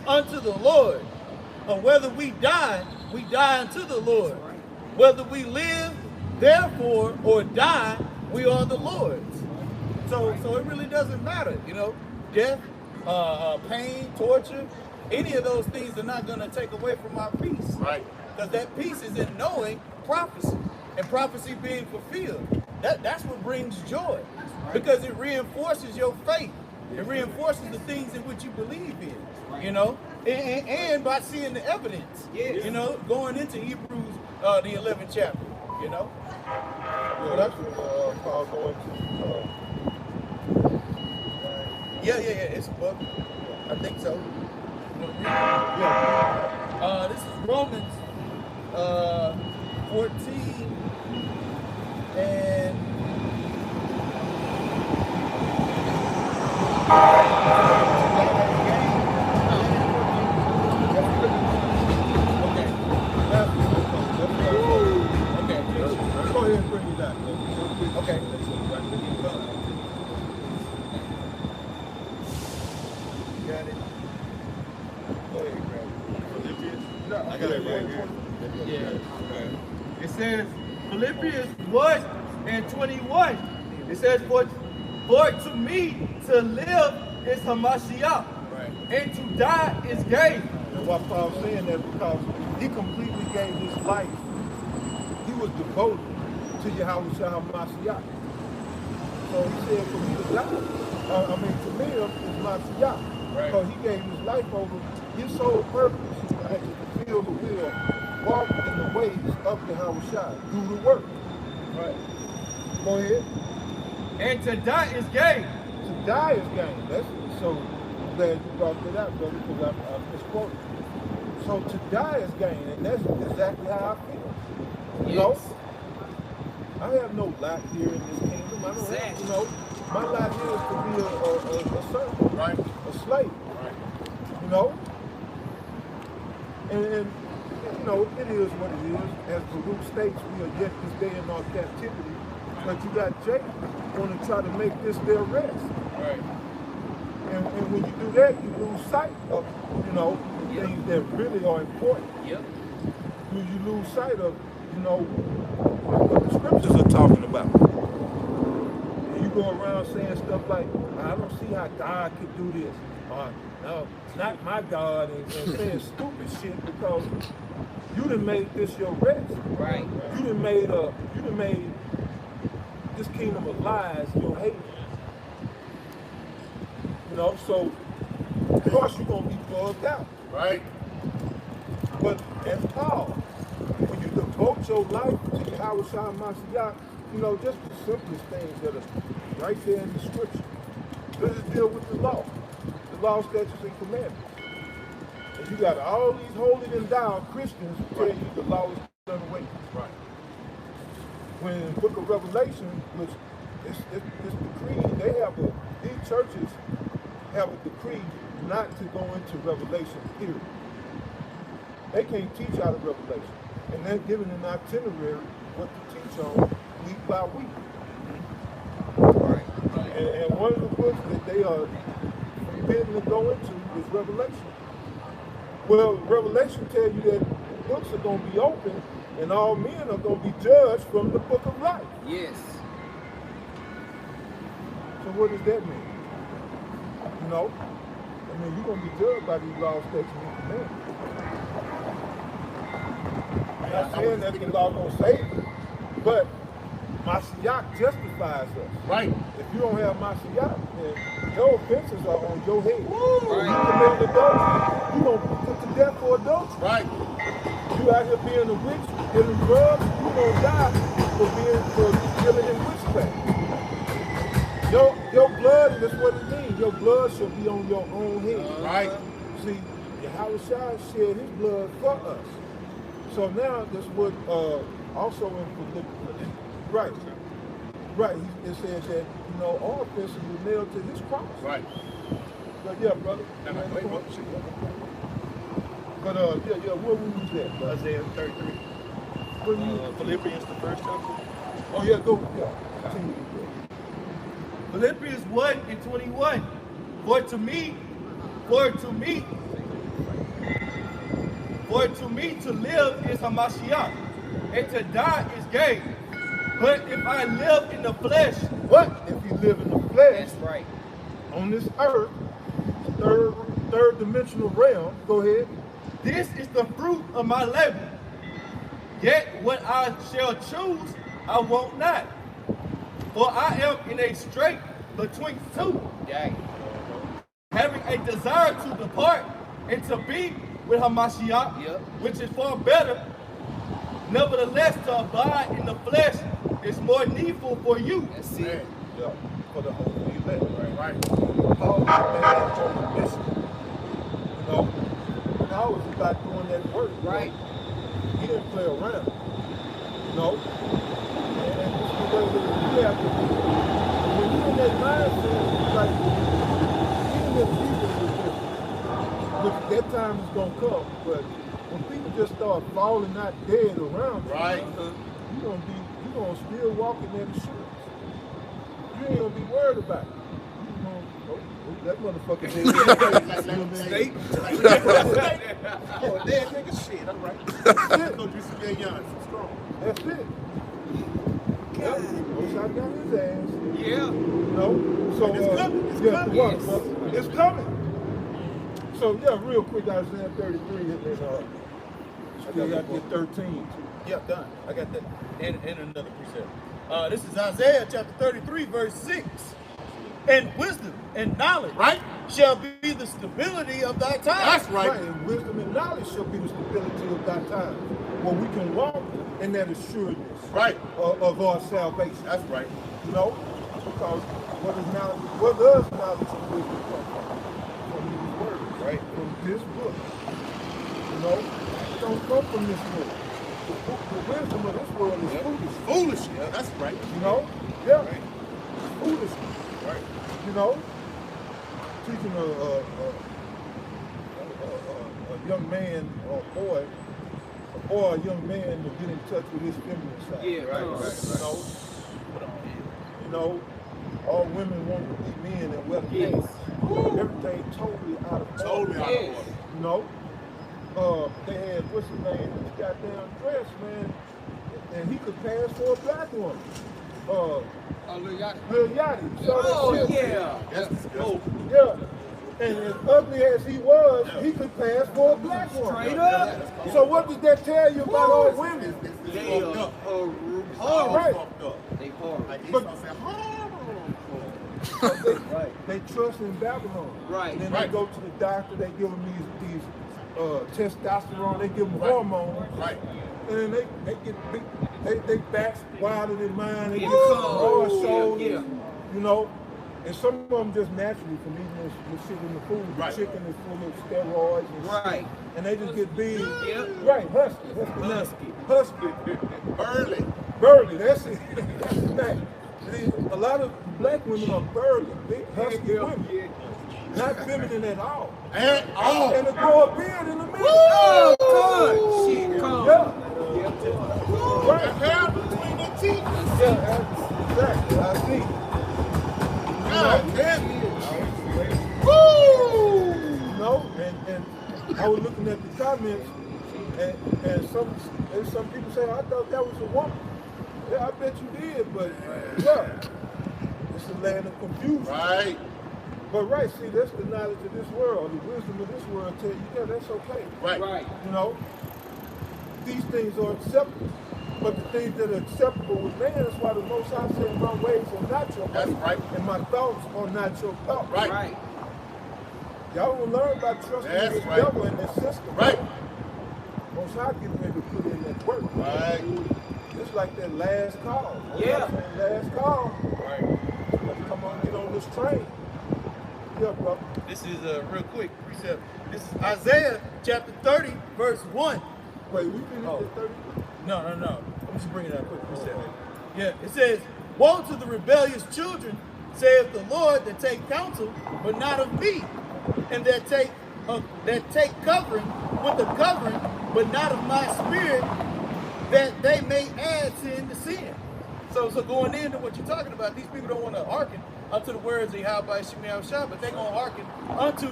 unto the Lord, or whether we die unto the Lord. Whether we live, therefore, or die, we are the Lord's. So it really doesn't matter, you know, death, pain, torture, any of those things are not going to take away from our peace. Right. Because that peace is in knowing prophecy, and prophecy being fulfilled. That's what brings joy, because it reinforces your faith. It reinforces the things in which you believe in, you know, and by seeing the evidence, you know, going into Hebrews, the 11th chapter, you know. Yeah, that's what Paul going to. Yeah, it's a book. I think so. This is Romans 14 and Go ahead and bring me that. okay. Got it. Go ahead, grab it. I got it right here. Yeah. It says Philippians 1 and 21. It says, for to me to live is Hamashiach, and to die is gain. And why Paul's saying that, because he completely gave his life. He was devoted to Yahweh Shah Mashiach. So he said, for me to die, to live is Mashiach. Because he gave his life over his sole purpose, that to fulfill the will, walk in the ways of Yahweh Shah, do the work. Right. Go ahead. And to die is gain. To die is gain. That's so glad you brought that up, brother, because I misquoted. So to die is gain, and that's exactly how I feel. You know? I have no lot here in this kingdom. I don't have, you know, my lot here is to be a servant, right? A slave, right? You know? And you know, it is what it is. As Baruch states, we are yet this day in our captivity. But you got Jake want to try to make this their rest. Right. And when you do that, you lose sight of, you know, things that really are important. Yep. You lose sight of, you know, what the scriptures are talking about. And you go around saying stuff like, I don't see how God could do this. Or, no, it's not my God, and saying stupid shit because you done made this your rest. Right. You done made this kingdom of lies your haven. You know, so of course you're gonna be bugged out. Right. But as Paul, when you devote your life to Yahweh Shah Mashiach, you know, just the simplest things that are right there in the scripture. Let's just deal with the law, statutes, and commandments. And you got all these holy and thou Christians who tell you the law is done away with. Right. When in the book of Revelation, which it's decreed, these churches have a decree not to go into Revelation, period. They can't teach out of Revelation. And they're given an itinerary what to teach on week by week. Right. And one of the books that they are forbidden to go into is Revelation. Well, Revelation tells you that books are going to be open and all men are going to be judged from the book of life. Yes. So what does that mean? You know? I mean, you're going to be judged by these laws, statutes, and commandments. I'm not saying that the law going to save you, but Mashiach justifies us. Right. If you don't have Mashiach, then your offenses are on your head. Right. You commit adultery, you're going to be put to death for adultery. Right. You out here being a witch, dealing drugs, you're going to die for dealing in witchcraft. Your blood, that's what it means. Your blood shall be on your own head. Right. See, Yahweh Shai shed his blood for us. So now that's what also in Philippians. Right. Right. It says that, you know, all offenses were nailed to his cross. Right. But yeah, brother. But where we was at? Isaiah 33. Philippians, the first chapter. Oh yeah, go. Yeah. Continue. Philippians 1 and 21. For to me to live is Hamashiach, and to die is gain. But if I live in the flesh, what? If you live in the flesh, That's right. on this earth, third dimensional realm, go ahead. this is the fruit of my labor. Yet what I shall choose, I won't not. For I am in a strait between two, having a desire to depart and to be with Hamashiach, which is far better. Nevertheless, to abide in the flesh is more needful for you. That's it. Yeah, for the whole elect, right? Paul was on a mission. You know, Paul was about doing that work, right? He didn't play around. You know? And this is the way that you have to be. When you're in that mindset, like, even if people was different, which that time is going to come, but when people just start falling out dead around you, Right. you're gonna still walk in that assurance. You ain't gonna be worried about it. You know, that motherfucker did. Oh, dead nigga shit. All right. That's it. Go do some gay yarns. It's strong. That's it. Yep. Wish I got his ass. Yeah. You know? So It's coming. It's yeah, coming. what, brother? It's coming. So yeah, real quick, Isaiah 33 and still got the 13. Yep, done. I got that. And another precept. This is Isaiah chapter 33, verse 6. And wisdom and knowledge, Right? shall be the stability of thy time. That's right. And wisdom and knowledge shall be the stability of that time, where we can walk in that assuredness Right. of our salvation. That's right. You know, because what does knowledge and wisdom come from? From these words, right? From this book. You know, it don't come from this book. The wisdom of this world is foolish. Foolish. Yeah, that's right. You know? Yeah. Right. Foolishness. Right. You know? Teaching a young man or a young man to get in touch with his feminine side. Yeah, right. You know? You know, all women want to be men and wear pants. Everything totally out of order. Totally out of order. You know, they had what's his name? This goddamn dress, man, and he could pass for a black woman. Lil Yachty. Lil Yachty. So Oh, yeah. That's dope. yeah. And as ugly as he was, he could pass for a black woman. Straight up. So what does that tell you about all women? They fucked up. are Right. Fucked up. They horrible. Like But- Esau said, Right. They trust in Babylon. Right. And then Right. they go to the doctor, they give them these testosterone, they give them hormones. right. And then they get big, they backs wilder than mine, they get Yeah. broad shoulders, Yeah. you know. And some of them just naturally from eating this shit in the food. The Right. chicken is full of steroids and Right. shit. And they just get big. Yep. Right, husky. Early. Burly, that's it. That's the name. See, a lot of black women are burly, big husky women. Not feminine at all. And all. And a grow a beard in the middle. Oh, God. Shit, come. Yeah. The Right. hair between the teeth. Yeah, exactly. I see. God damn it. You know, and I was looking at the comments, and some people say, I thought that was a woman. Yeah, I bet you did, but yeah, it's a land of confusion. Right. But right, see, that's the knowledge of this world. The wisdom of this world tell you, yeah, that's okay. Right. Right. You know, these things are acceptable. But the things that are acceptable with man, that's why the Most High said, my ways are not your That's ways, right. and my thoughts are not your thoughts. Right. Right. Y'all will learn about trusting That's this right. devil and this system. Right. Most High getting ready to put in that work. Right. It's like that last call. Yeah. Last call. Right. Let's come on, get on this train. Yeah, brother. This is real quick precept. This is Isaiah chapter 30, verse 1. Wait, we finished at 30? No. I'm just bringing that quick precept. Yeah, it says, woe to the rebellious children, saith the Lord, that take counsel, but not of me, and that take covering with a covering, but not of my spirit, that they may add sin to sin. So going into what you're talking about, these people don't want to hearken unto the words of Yahweh Shemel Shah, but they're going to hearken unto,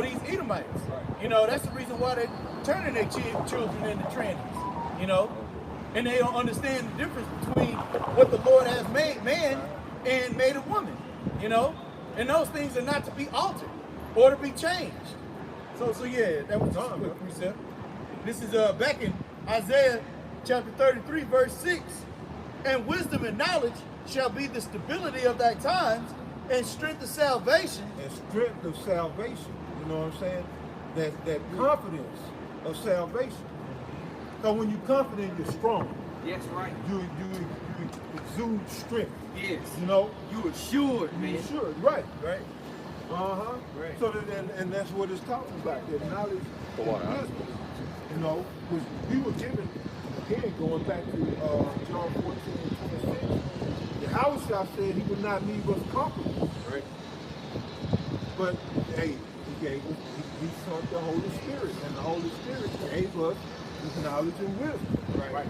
these Edomites. That's the reason why they're turning their children into trannies, and they don't understand the difference between what the Lord has made man and made a woman, and those things are not to be altered or to be changed. So yeah, that was just a quick precept. This is back in Isaiah chapter 33, verse 6. And wisdom and knowledge shall be the stability of thy times, and strength of salvation. And strength of salvation. You know what I'm saying? That confidence of salvation. So when you're confident, you're strong. Yes, right. You exude strength. Yes. You assured, man. You assured, right. Right. Right. So and that's what it's talking about. That knowledge and wisdom. Which we were given, again, going back to John 14:26. Yahushua said he would not leave us comfortable. Right. But hey, he gave us, he sent the Holy Spirit, and the Holy Spirit gave us this knowledge and wisdom. Right.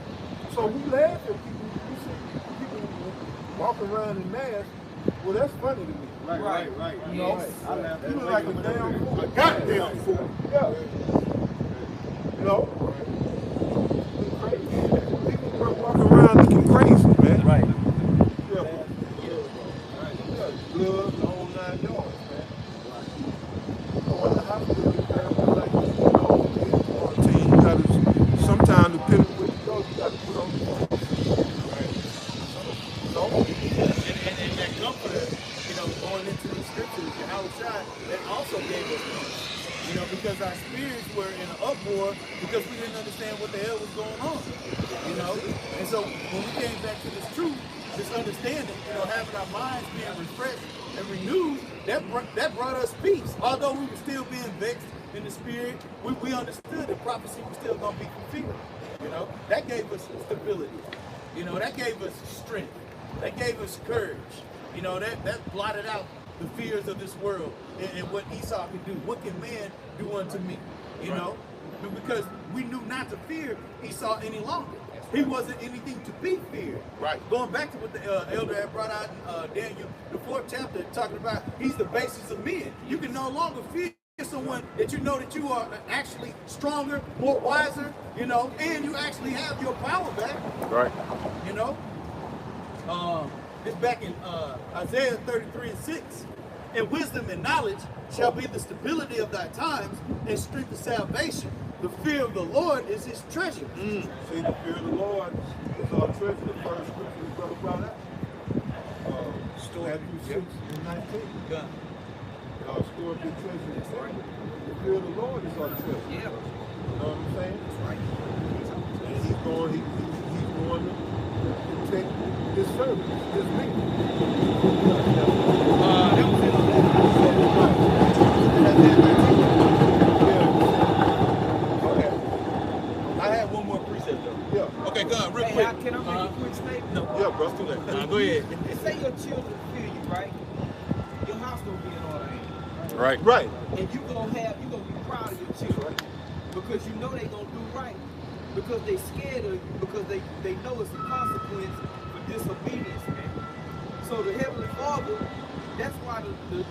So we laugh at people. We see people walking around in masks. Well, that's funny to me. Right. You know, Yes. I laugh you look like a damn fool. A goddamn fool. Yeah. You know? Crazy. People walking around looking crazy, man. Right. Yeah. Yeah. Blood, the whole 9 yards, man. So in the hospital, you gotta, sometimes depending on where you go, you gotta put on the And that comforter, going into these scriptures, Yahushua, that also gave us peace. Because our spirits were in an uproar because we didn't understand what the hell was going on. And so when we came back to this truth, this understanding, having our minds being refreshed and renewed, that brought us peace. Although we were still being vexed in the spirit, we understood that prophecy was still going to be fulfilled. That gave us stability. That gave us strength. That gave us courage. That blotted out the fears of this world and what Esau can do. What can man do unto me? because we knew not to fear Esau any longer. He wasn't anything to be feared. Right. Going back to what the elder had brought out in Daniel, the 4th chapter, talking about he's the basis of men. You can no longer fear someone that you know that you are actually stronger, more wiser, you know, and you actually have your power back. Right. You know? It's back in Isaiah 33:6. And wisdom and knowledge shall be the stability of thy times, and strength of salvation. The fear of the Lord is his treasure. See, the fear of the Lord is our treasure. The first scripture we brother brought out. Matthew 6 and 19. Yeah. Our store of your treasure is right. The fear of the Lord is our treasure. Yeah. You know what I'm saying? That's right. And he's going to protect his servants, his people. I had one more precept though. Yeah. Okay, go real Hey, quick. can I make a quick statement? No. Yeah, bro. Do that. Go ahead. Say your children fear you, right? Your house gonna be in order, ain't it? Right. Right. And you gonna be proud of your children because you know they gonna do right. Because they scared of you, because they know it's a consequence for disobedience, man. So the Heavenly Father, that's why the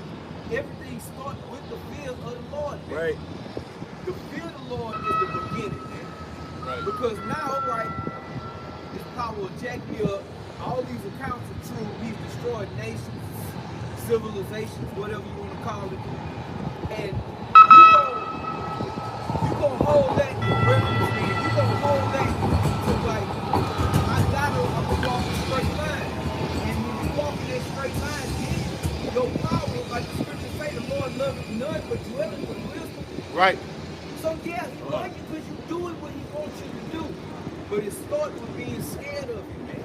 everything starts with the fear of the Lord, man. Right. The fear of the Lord is the beginning, man. Right. Because now, right, this power will jack me up. All these accounts are true. He's destroyed nations, civilizations, whatever you want to call it. And you gonna hold that in reference, man. You gonna hold that to like, I'm gonna walk a straight line. And when you walk in that straight line, then your power, like the scriptures say, the Lord loves none but dwelling with wisdom. Right. So yeah, he loves you because you're doing what he wants you to do. But it starts with being scared of you, man.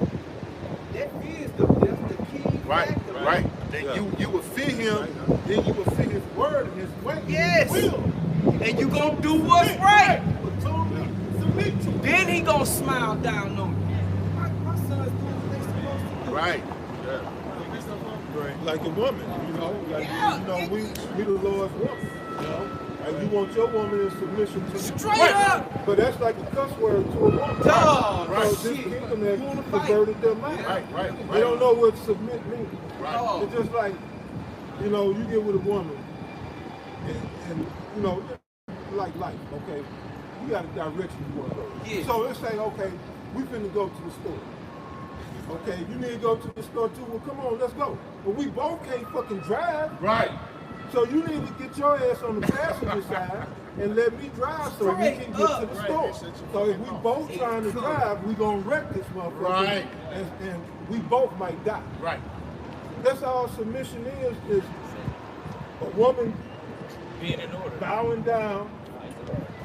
That is that's the key factor. Right. Then you will fear him, then you will fear his word and his way. Yes. His will. And you gonna do what's right. But totally submit to him. Then he gonna smile down on you. My son's doing what they're supposed to do. Right. Like a woman, you know, like we the Lord's woman, you know. And you want your woman in submission to you. Straight up. But that's like a cuss word to a woman. Dog. So this kingdom has perverted their mind. Right. They don't know what submit means. Right. It's just like, you know, you get with a woman and you know, like life, okay? You got a direction you want to go. Yeah. So let's say, okay, we finna go to the store. Okay, you need to go to the store too. Well, come on, let's go. But we both can't fucking drive. Right. So you need to get your ass on the passenger side and let me drive so we can get to the store. So if we both trying to drive, we gonna wreck this motherfucker. Right. And we both might die. Right. That's all submission is a woman Being in order. bowing down.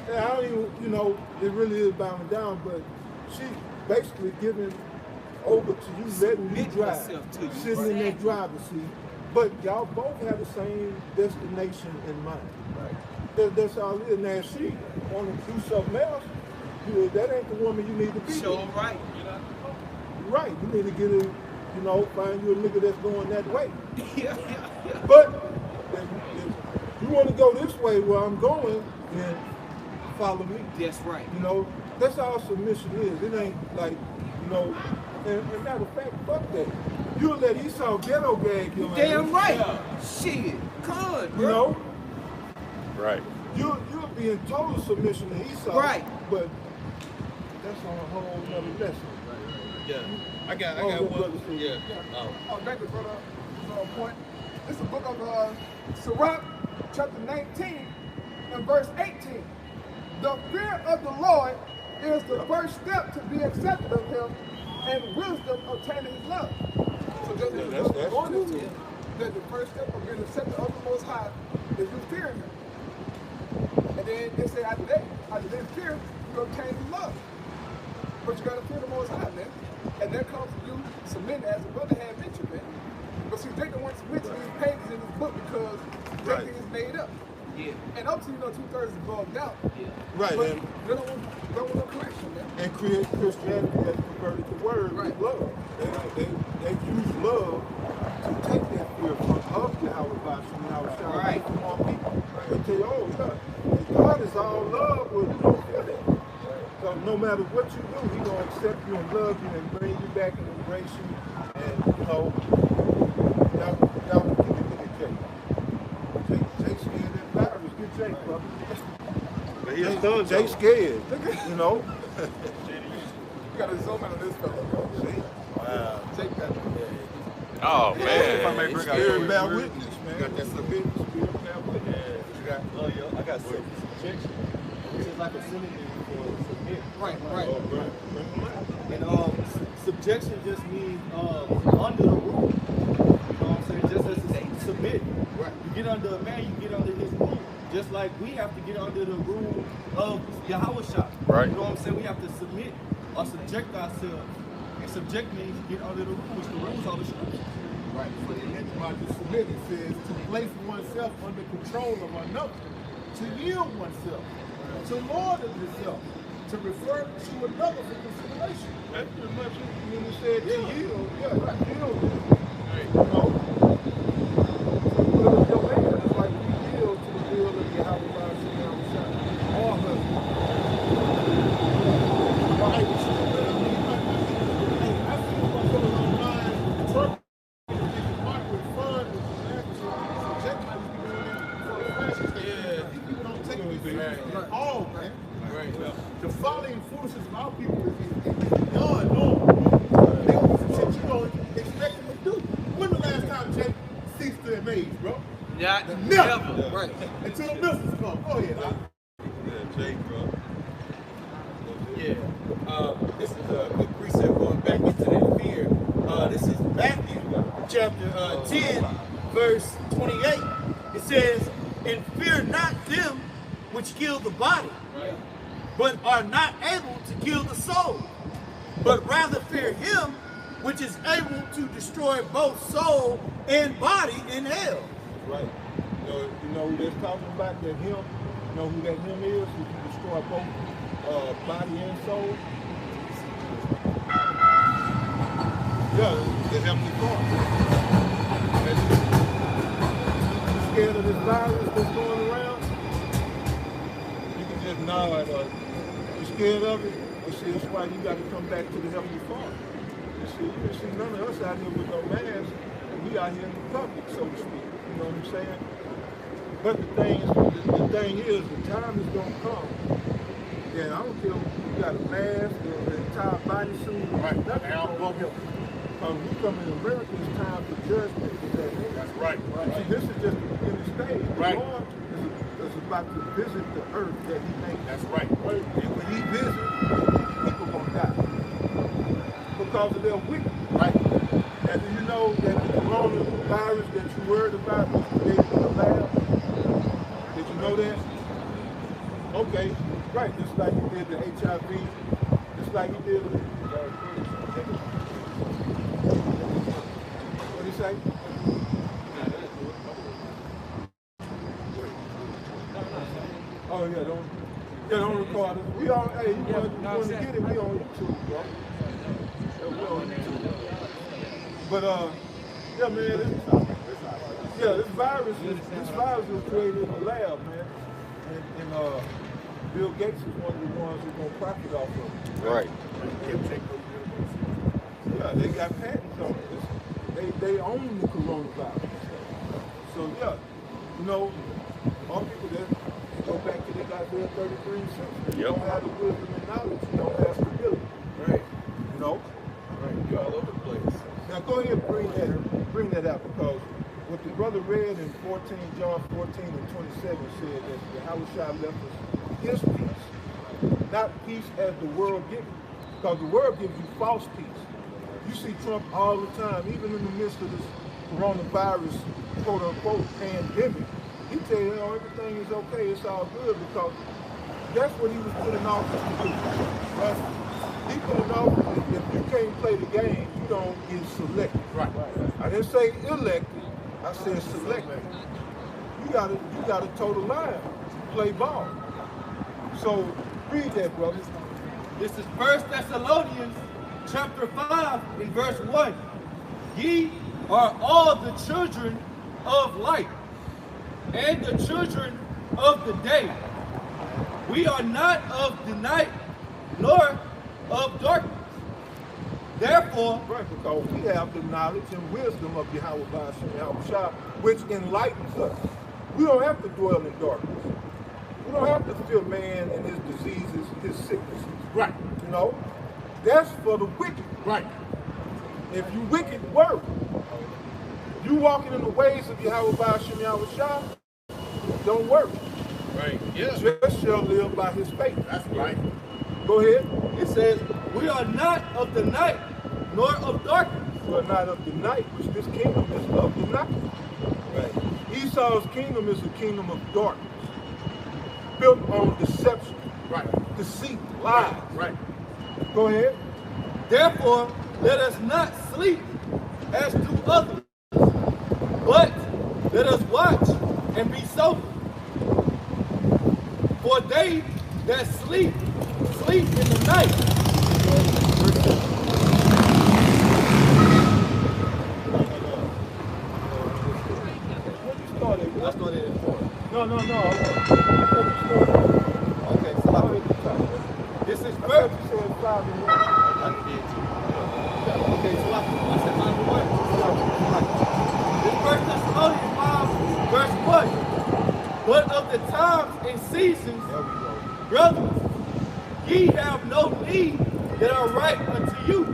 And I don't even, you know, it really is bowing down, but she's basically giving over to you, letting you drive, herself to you. sitting in that driver's seat. But y'all both have the same destination in mind. Right. That's all it is. Now, if she want to do something else, that ain't the woman you need to be Show with. right. Right. You need to get a, you know, find you a nigga that's going that way. Yeah. But if you want to go this way where I'm going, then follow me. That's right. You know, that's all submission is. It ain't like, you know, and matter of fact, fuck that. You'll let Esau ghetto gag your Damn ass. right. Yeah. Shit. Good, bro. You know? Right. You'll be in total submission to Esau. Right. But that's on a whole nother lesson. Yeah. I got one. Yeah. Oh, thank you, brother. Point. This is the book of Sirach, chapter 19, and verse 18. The fear of the Lord is the first step to be accepted of him, and wisdom obtaining his love. So that's going into that the first step of being accepted of the Most High is you fearing him. And then they say after this fear, you obtain his love. But you gotta fear the Most High, man. And that comes from you submitting, as the brother had mentioned, man. But see, they don't want to submit to these pages in this book because they think it's made up. Yeah. And obviously, you know, 2/3 is bugged out. Yeah. Right. But And, they don't want no correction, man. and create Christianity that's converted the word Right. with love. They use love to take that fear from of Yahweh Basham and Yahweh Shah Right. from all people. They tell you, oh, yeah, God is all love, well, you don't feel that. So no matter what you do, He gonna accept you and love you and bring you back and embrace you. And you know, now look at Jake. Jake scared that virus. Get Jake, brother. But he's done. Jake scared. You know. You gotta zoom in on this fella, bro. See? Wow. Take that. Oh If I man. may bring out Spirit your bear word, witness, man. you got that Spirit bear witness. you got, I got subjection, which is like a synonym for submit. Right. And subjection just means under the rule. You know what I'm saying? Just as it's submit. Right. You get under a man, you get under his rule. Just like we have to get under the rule of Yahweh Shah. Right. You know what I'm saying? We have to submit or subject ourselves. And subject means get under the rules. The rules are the scriptures. Right. And about to submit, it says to place oneself under control of another, to yield oneself, to lord of yourself, to refer to another for consideration. That's pretty much when you said to yield. Yeah, right. Yield. You know, so your man is like we yield to the will of Yahweh by Shah. All husbands. Right. I see motherfuckers online twerking. All, man. Right. The folly and foolishness of our people is beyond normal. They do some shit you don't expect them to do. When the last time Jake ceased to amaze, bro? Never. Right. Until the missiles come. Go ahead, Doc. Yeah, Jake, bro. Yeah. This is a good precept going back into that fear. This is Matthew chapter 10, verse 28. It says, "And fear not them which kill the body, but are not able to kill the soul, but rather fear him which is able to destroy both soul and body in hell." Right. You know who they're talking about? That him. You know who that him is? Who can destroy both body and soul? Yeah, the Heavenly Father. You scared of this virus that's going around? You can just nod or you scared of it? You see, that's why you got to come back to the Heavenly Father. You see, none of us out here with no masks, and we out here in the public, so to speak. You know what I'm saying? But the thing is, the time is going to come. Yeah, I don't care if you got a mask or an entire bodysuit. Right. Nothing going to help. Because we come in America, it's time for judgment. That's right. See, this is just the beginning stage. Right. The Lord is about to visit the earth that He made. That's right. And when He visits, people going to die. Because of their wickedness. Right. And do you know that the coronavirus that you worried about was created in the lab? Did you know that? Okay, right. Just like He did the HIV, just like He did the what did He say? Oh yeah, don't record it. We on, hey, you want to get it? We on YouTube, bro. Yeah, we on YouTube. But yeah, man, this virus was created in the lab, man, and Bill Gates is one of the ones who's gonna profit off of it. Right. Yeah, they got patents on it. They own the coronavirus. So yeah, you know, all people that go back to the goddamn 33 cents. You don't have the wisdom and knowledge. You don't have stability. Right. You know. Right. You're all over the place. Now go ahead and bring that out, because what the brother read in John 14 and 27 said that Yahweh Shah left us His peace, not peace as the world gives you, because the world gives you false peace. You see Trump all the time, even in the midst of this coronavirus, quote unquote, pandemic. He tell you, everything is okay, it's all good, because that's what he was put in office to do. Right? He put in office, if you can't play the game, you don't get selected. Right. I didn't say elected, I said selected. You gotta toe the line, play ball. So read that, brothers. This is 1 Thessalonians chapter 5 in verse 1. Ye are all the children of light and the children of the day. We are not of the night, nor of darkness. Therefore, Right, because we have the knowledge and wisdom of Yahweh Shah, which enlightens us. We don't have to dwell in darkness. We don't have to fear man and his diseases, his sicknesses. Right. You know? That's for the wicked. Right. If you wicked, work. You walking in the ways of Yahweh Shah, don't work. Right. Yeah. Just shall live by his faith. That's right. Go ahead. it says, we are not of the night, nor of darkness. We are not of the night, which this kingdom is of the night. Right. Esau's kingdom is a kingdom of darkness, built on deception, Right. deceit, lies. Right. Go ahead. Therefore, let us not sleep as do others, but let us watch and be sober. For they that sleep, sleep in the night. What you started with? I started at 4. No. Okay, so this is I thought first. you said 5 and 1. I did too. Okay, so I said 5 and 1. This 1 Thessalonians 5, verse 1. But of the times and seasons, brothers, ye have no need that are right unto you.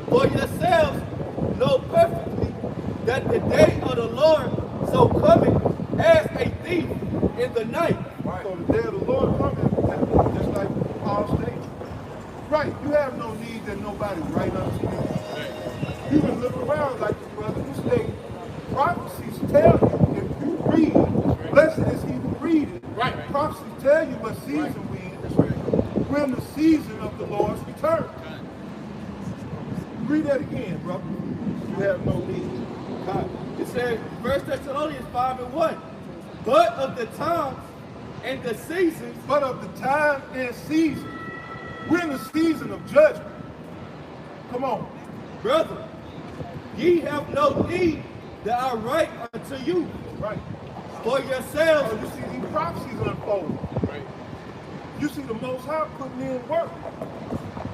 For yourselves know perfectly that the day of the Lord so cometh as a thief in the night. Right. So the day of the Lord coming, just like Paul stated. Right. You have no need that nobody right unto you. You can look around like the brother who stated, prophecies tell you, if you read, blessed is he who read it. Right. Prophecies tell you what season we in. We're in the season of the Lord's return. Read that again, brother. You have no need. It says, 1 Thessalonians 5 and 1. But of the times and the seasons, But of the time and season, we're in the season of judgment. Come on. brother, ye have no need that I write unto you. Right. For yourselves, Oh, you see these prophecies unfolding. Right. You see the Most High putting in work.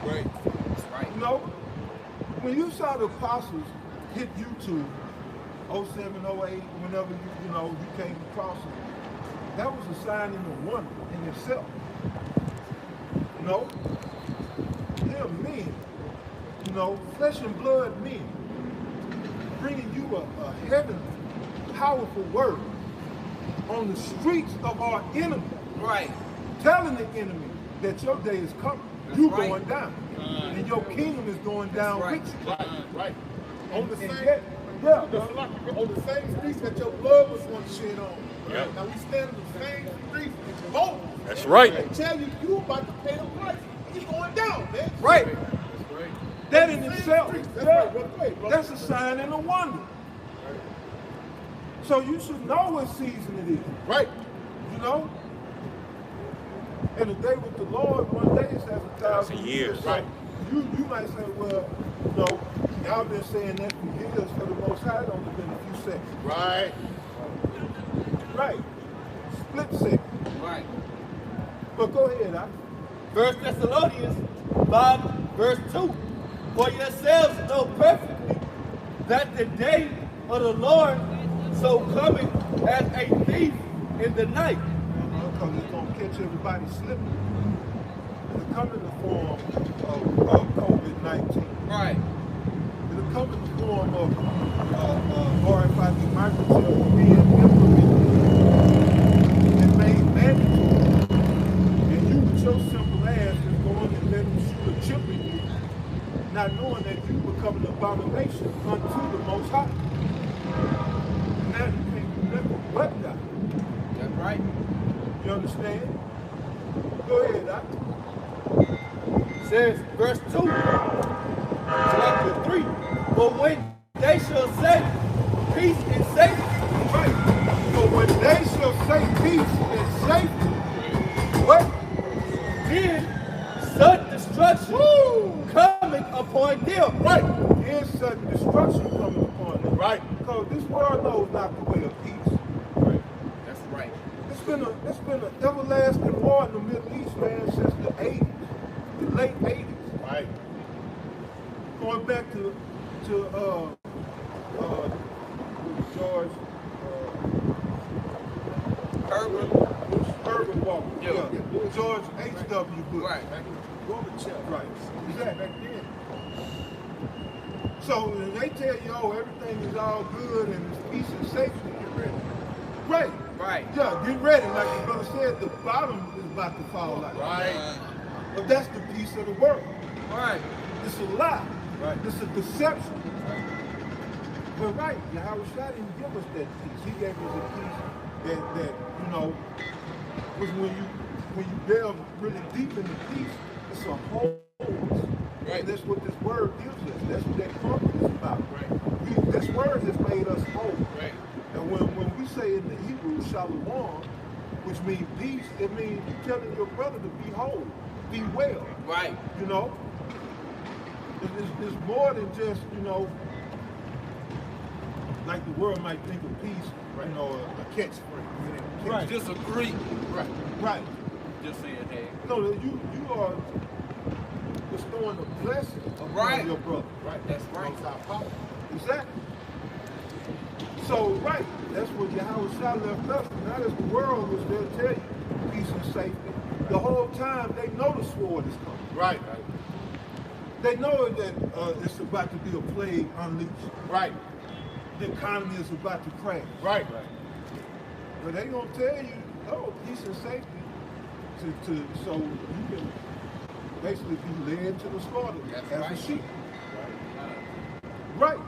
Right. You know, when you saw the apostles hit YouTube, 07, 08, whenever you came across it, that was a sign and a wonder in itself. You know, they're men, flesh and blood men, bringing you a heavenly, powerful word on the streets of our enemy. Right. Telling the enemy that your day is coming. That's You right. going down. And your kingdom is going down right. with you. Right. Right. On the And same. yet, yeah, On the same streets that your blood was once shed on. Yep. Now we stand on the same streets in both. That's right. They tell you about to pay the price. You going down, man. right. That's right. That in itself, That's yeah, right. That's right, bro. that's a sign and a wonder. So you should know what season it is, Right. you know? And a day with the Lord, one day is as 1,000 years. Right. You might say, well, y'all been saying that for years. For the Most High, it only been a few seconds. Right. Right. Split second. Right. But go ahead, 1 Thessalonians 5, verse 2. For yourselves know perfectly that the day of the Lord so cometh as a thief in the night. because it's going to catch everybody slipping. It'll come in the form of COVID-19. Right. It'll come in the form of RFID microchips being implemented and made mandatory. And you with your simple ass is going and letting them shoot a chip in you, not knowing that you become an abomination unto the Most High. Now you can't do nothing but die. That's right. You understand? Go ahead, Doc. Says verse 2, chapter 3. For when they shall say peace and safety, Right. So when they shall say peace and safety, what? then sudden destruction coming upon them. Right. Here's sudden destruction coming upon them. Right. Because this world knows not the way of peace. That's right. This been an everlasting war in the Middle East, man, since the 80s, the late 80s. Right. Going back to George Urban Walker. Yeah. George H.W. Bush. Right. Gorbachev. Right. Exactly. Back then. So when they tell you, oh, everything is all good and it's peace and safety, get ready. Right. Right. Yeah, get ready. Like the brother said, the bottom is about to fall out. Right. But that's the peace of the world. Right. It's a lie. Right. It's a deception. But right, Yahweh Shai didn't give us that peace. He gave us a peace that you know, was when you delve really deep into peace, it's a wholeness. Right. And that's what this word gives us. That's what that comfort is about. Right. This word has made us whole. Right. And when we say in the Hebrew, shalom, which means peace, it means you're telling your brother to be whole, be well. Right. You know? It's more than just, you know, like the world might think of peace, you know, a catchphrase. Right. Just agree. Right. Right. Just saying, hey. No, you are bestowing a blessing upon your brother. Right. That's right. Exactly. So, right, that's what Yahweh Shai left us. Not as the world was there to tell you peace and safety. The whole time they know the sword is coming. Right. They know that it's about to be a plague unleashed. Right. The economy is about to crash. Right. But they gonna tell you, oh, peace and safety, so you can basically be led to the slaughter as a sheep. Right.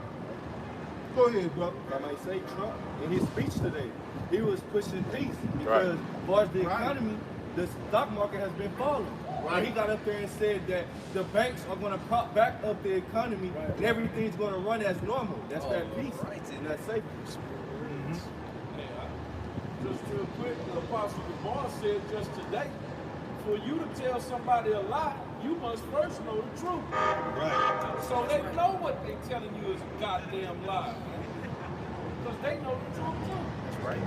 Go ahead, brother. I might say Trump in his speech today, he was pushing peace because as far as the economy, the stock market has been falling. Right. And he got up there and said that the banks are going to prop back up the economy and everything's going to run as normal. That's that peace and that safety. Just real quick, the Apostle Gabar said just today, for you to tell somebody a lie, you must first know the truth. Right. So they know what they're telling you is a goddamn lie. Because they know the truth too. That's right.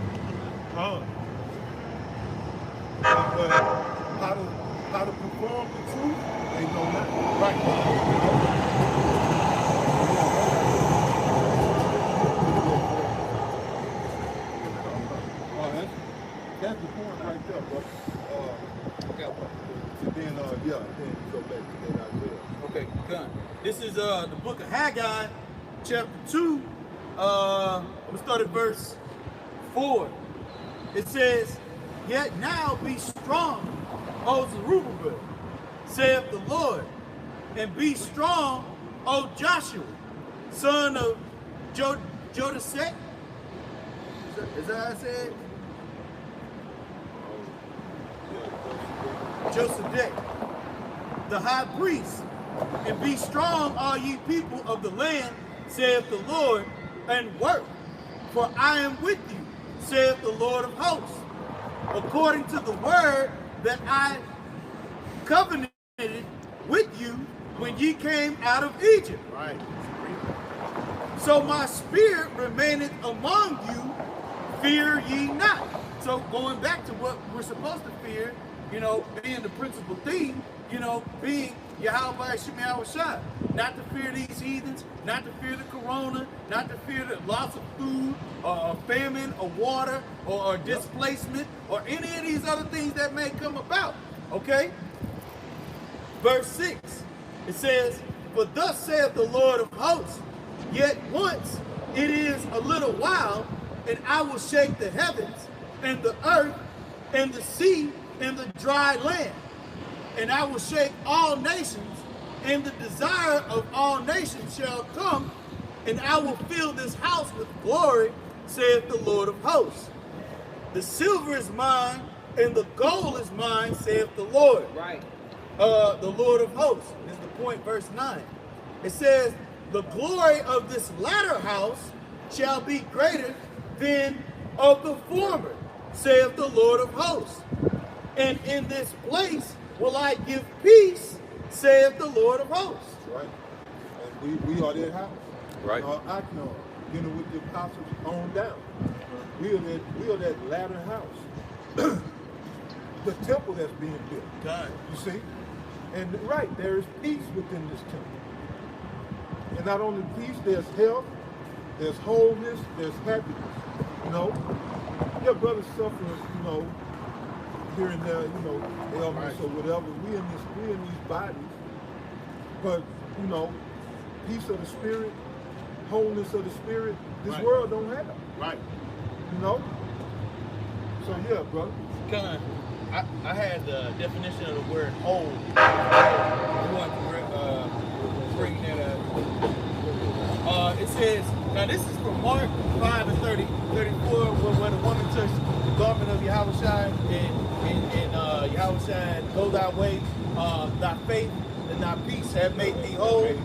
How to perform the truth, they know not. Right. That's the point right there, bro. Then go back to that Isaiah. Okay, done. This is the book of Haggai, chapter 2. I'm going to start at verse 4. It says, "Yet now be strong, O Zerubbabel, saith the Lord, and be strong, O Joshua, son of Jodasek." Is that how I said? Josedek, the high priest, and be strong, all ye people of the land, saith the Lord, and work, for I am with you, saith the Lord of hosts, according to the word that I covenanted with you when ye came out of Egypt. Right. So my spirit remaineth among you, fear ye not. So going back to what we're supposed to fear, you know, being the principal theme, you know, being Yahweh Shai. Not to fear these heathens, not to fear the corona, not to fear the loss of food, or famine, or water, or displacement, or any of these other things that may come about. Okay? Verse 6, it says, "For thus saith the Lord of hosts, yet once it is a little while, and I will shake the heavens, and the earth, and the sea, and the dry land. And I will shake all nations, and the desire of all nations shall come, and I will fill this house with glory, saith the Lord of hosts. The silver is mine, and the gold is mine, saith the Lord." Right. The Lord of hosts is the point, verse 9. It says, "The glory of this latter house shall be greater than of the former, saith the Lord of hosts. And in this place will I give peace, saith the Lord of hosts." Right. And we are that house. Right. Dealing with the apostles on down. We are that latter house. the temple that's being built. God. You see? And right, there is peace within this temple. And not only peace, there's health, there's wholeness, there's happiness. You know? Your brother's suffering, you know, here and there, you know, ailments or whatever. We in these bodies. But, you know, peace of the spirit, wholeness of the spirit, this world don't have. Right. You know? So yeah, brother. God. I had the definition of the word whole. You want to bring that up. It says, now this is from Mark 5:34, where the woman touched the garment of Yahushua and Yahushua, go thy way, thy faith and thy peace have made thee whole.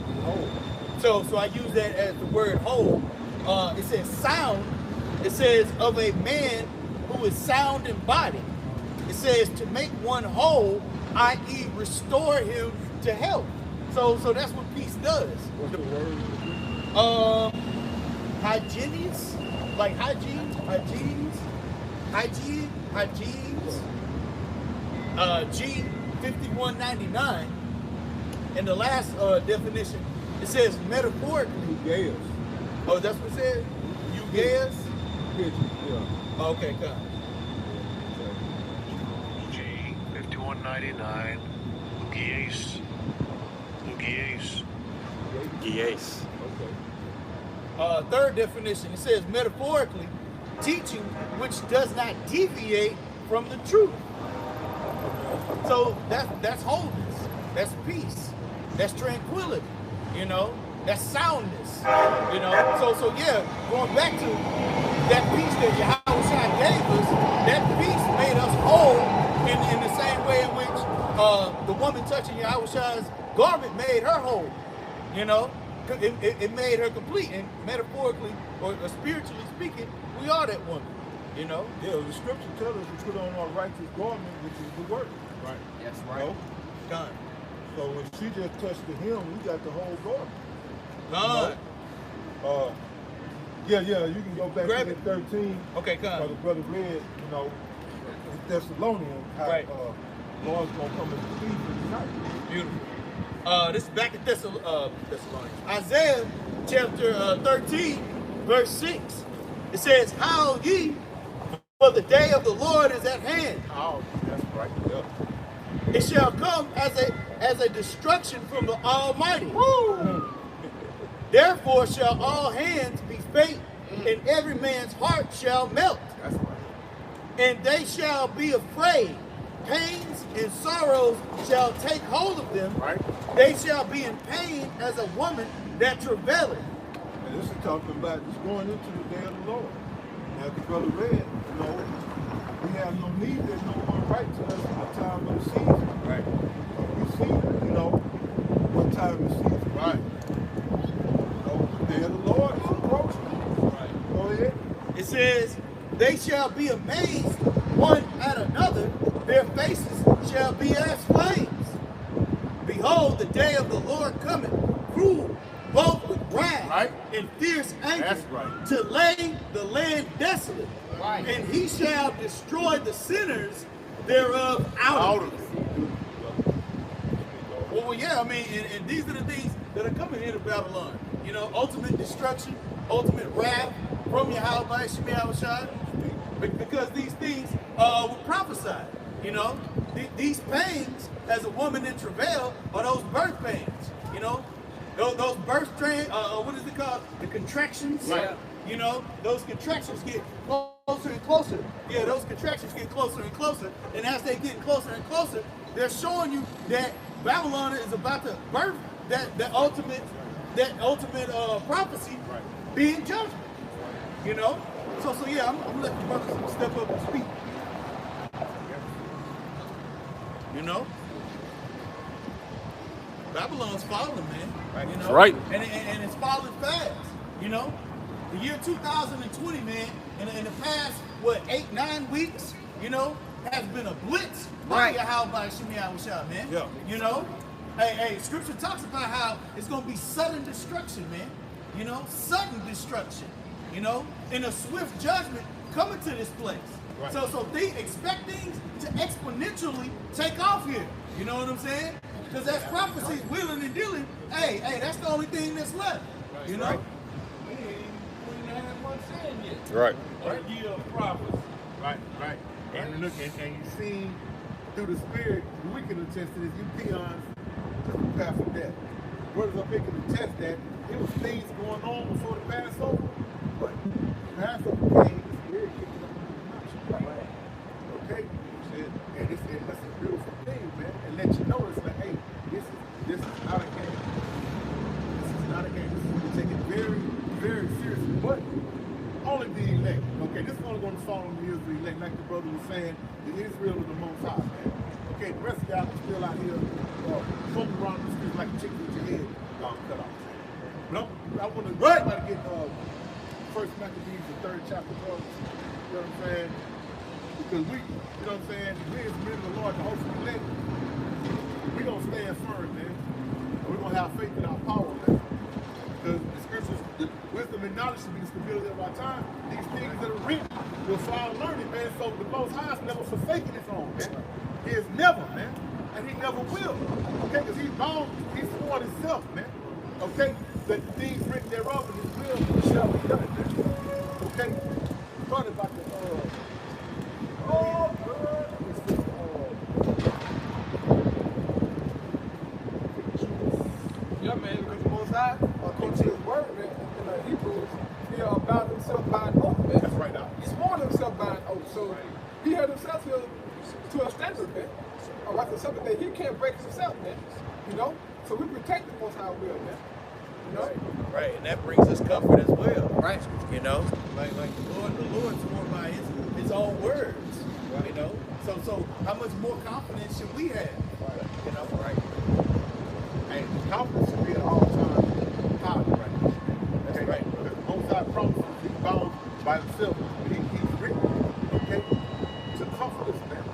So I use that as the word whole. It says sound. It says of a man who is sound in body. It says to make one whole, i.e. restore him to health. So that's what peace does. What's the word? Hygienes, like hygienes, G5199. And the last definition, it says metaphorically. Yes. Oh, that's what it says? Eugeas? Yeah. Okay, come. G5199, Lugies. Okay. Third definition, it says metaphorically, teaching which does not deviate from the truth. So that's wholeness, that's peace, that's tranquility, you know, that's soundness, you know. So yeah, going back to that peace that Yahushua gave us, that peace made us whole in the same way in which the woman touching Yahushua's garment made her whole, you know. It made her complete, and metaphorically or spiritually speaking, we are that woman, you know. Yeah, the scripture tells us to put on our righteous garment, which is the word. Right. That's You right. know? Done. So when she just touched the hem, we got the whole garment. Done. Yeah, you can go back Grab to it. that 13. Okay, come. The brother read, you know, Thessalonians, how Right. Lord's gonna come as a thief in the night. Beautiful. This is back at Thessalonians. Isaiah chapter 13, verse 6. It says, "Howl ye, for the day of the Lord is at hand. Oh, that's right. Yeah. It shall come as a destruction from the Almighty. Therefore shall all hands be faint, and every man's heart shall melt. That's right. And they shall be afraid. Pains and sorrows shall take hold of them. Right. They shall be in pain as a woman that travaileth." And this is talking about just going into the day of the Lord. As the brother read, you know, we have no need, there's no one right to us in the time of the season. Right. We see, you know, what time the season. Right. You know, the day of the Lord is approaching. Right. Go ahead. It says, "They shall be amazed one at another, their faces shall be as flames. Behold, the day of the Lord cometh, cruel, both with wrath and fierce anger, That's right. to lay the land desolate. Right. And he shall destroy the sinners thereof out of it." Well, yeah, I mean, and these are the things that are coming into Babylon. You know, ultimate destruction, ultimate wrath from Yahweh Shemi, because these things were prophesied. You know, these pains as a woman in travail are those birth pains. You know, those birth what is it called? The contractions. Right. You know, those contractions get closer and closer. Yeah, those contractions get closer and closer. And as they get closer and closer, they're showing you that Babylon is about to birth that ultimate prophecy being judgment. You know? So yeah, I'm gonna let the brothers step up and speak. You know? Babylon's falling, man. You know? Right. And it's falling fast. You know? The year 2020, man, in the past, 8-9 weeks, you know, has been a blitz by Yahweh Shemi, man. Yeah. You know? Hey, scripture talks about how it's gonna be sudden destruction, man. You know, sudden destruction. You know, and a swift judgment coming to this place. Right. So expect things to exponentially take off here. You know what I'm saying? Because that prophecy, willing and dealing, hey, that's the only thing that's left. Right. You know? Right. We ain't had one sin yet. Right. A year of prophecy. Right. And look, and you see through the spirit, we can attest to this. You peons just prepare for death. Brothers up here can attest that there was things going on before the Passover, but Passover came, the spirit kicked up in the notch. Okay? And that's a beautiful thing, man. And let you know it's like, hey, this is not a game. This is not a game. We take it very, very seriously. But only the elect. Okay, this is only going to fall on the Israel elect, like the brother was saying, the Israel of the Most High, man. Okay, the rest of y'all are still out here floating around the streets like a chicken with your head cut off. But I want to get First Maccabees, the 3rd chapter, bro. You know what I'm saying? Because we, you know what I'm saying, we as men of the Lord, the host of the elect, we're going to stand firm, man. And we're going to have faith in our power, man. Because the scriptures, wisdom and knowledge should be the stability of our time. These things that are written will fall learning, man. So the Most High is never forsaken his own, man. He is never, man. And he never will. Okay? Because he's bound, he's sworn himself, man. Okay? That the things written thereof in his will shall be done, man. Okay? Thought about the, Yeah, man. Because the Most High, according to his word, man, in Hebrews, he bound himself by an oath, man. That's right now. He sworn himself by an oath. So he held himself to a standard, man. All right, so something that he can't break himself, man. You know? So we protect the Most High will, man. You know? Right, and that brings us comfort as well. Right. You know? Like the Lord swore by his own words. Right. You know? So how much more confidence should we have? Right. You know, right? And confidence should be at all times high, right? That's right. Because the Most High promises he's bound by himself. He's written, okay, to comfort us, man.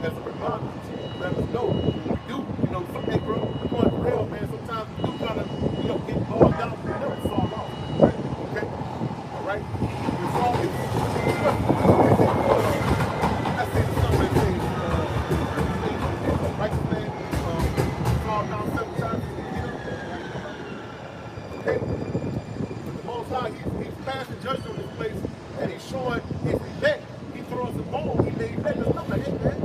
As a reminder, to let us know what we do. You know, hey, bro, we're going to hell, man. Sometimes we do kind of, get bogged down, but we never fall off. Right? Okay? All right? We fall I say something that says, righteous man fall down 7 times, okay? But the Most High, he's passing judgment on this place, and he's showing his elect. He throws a bone, he let us know, like, hey, man,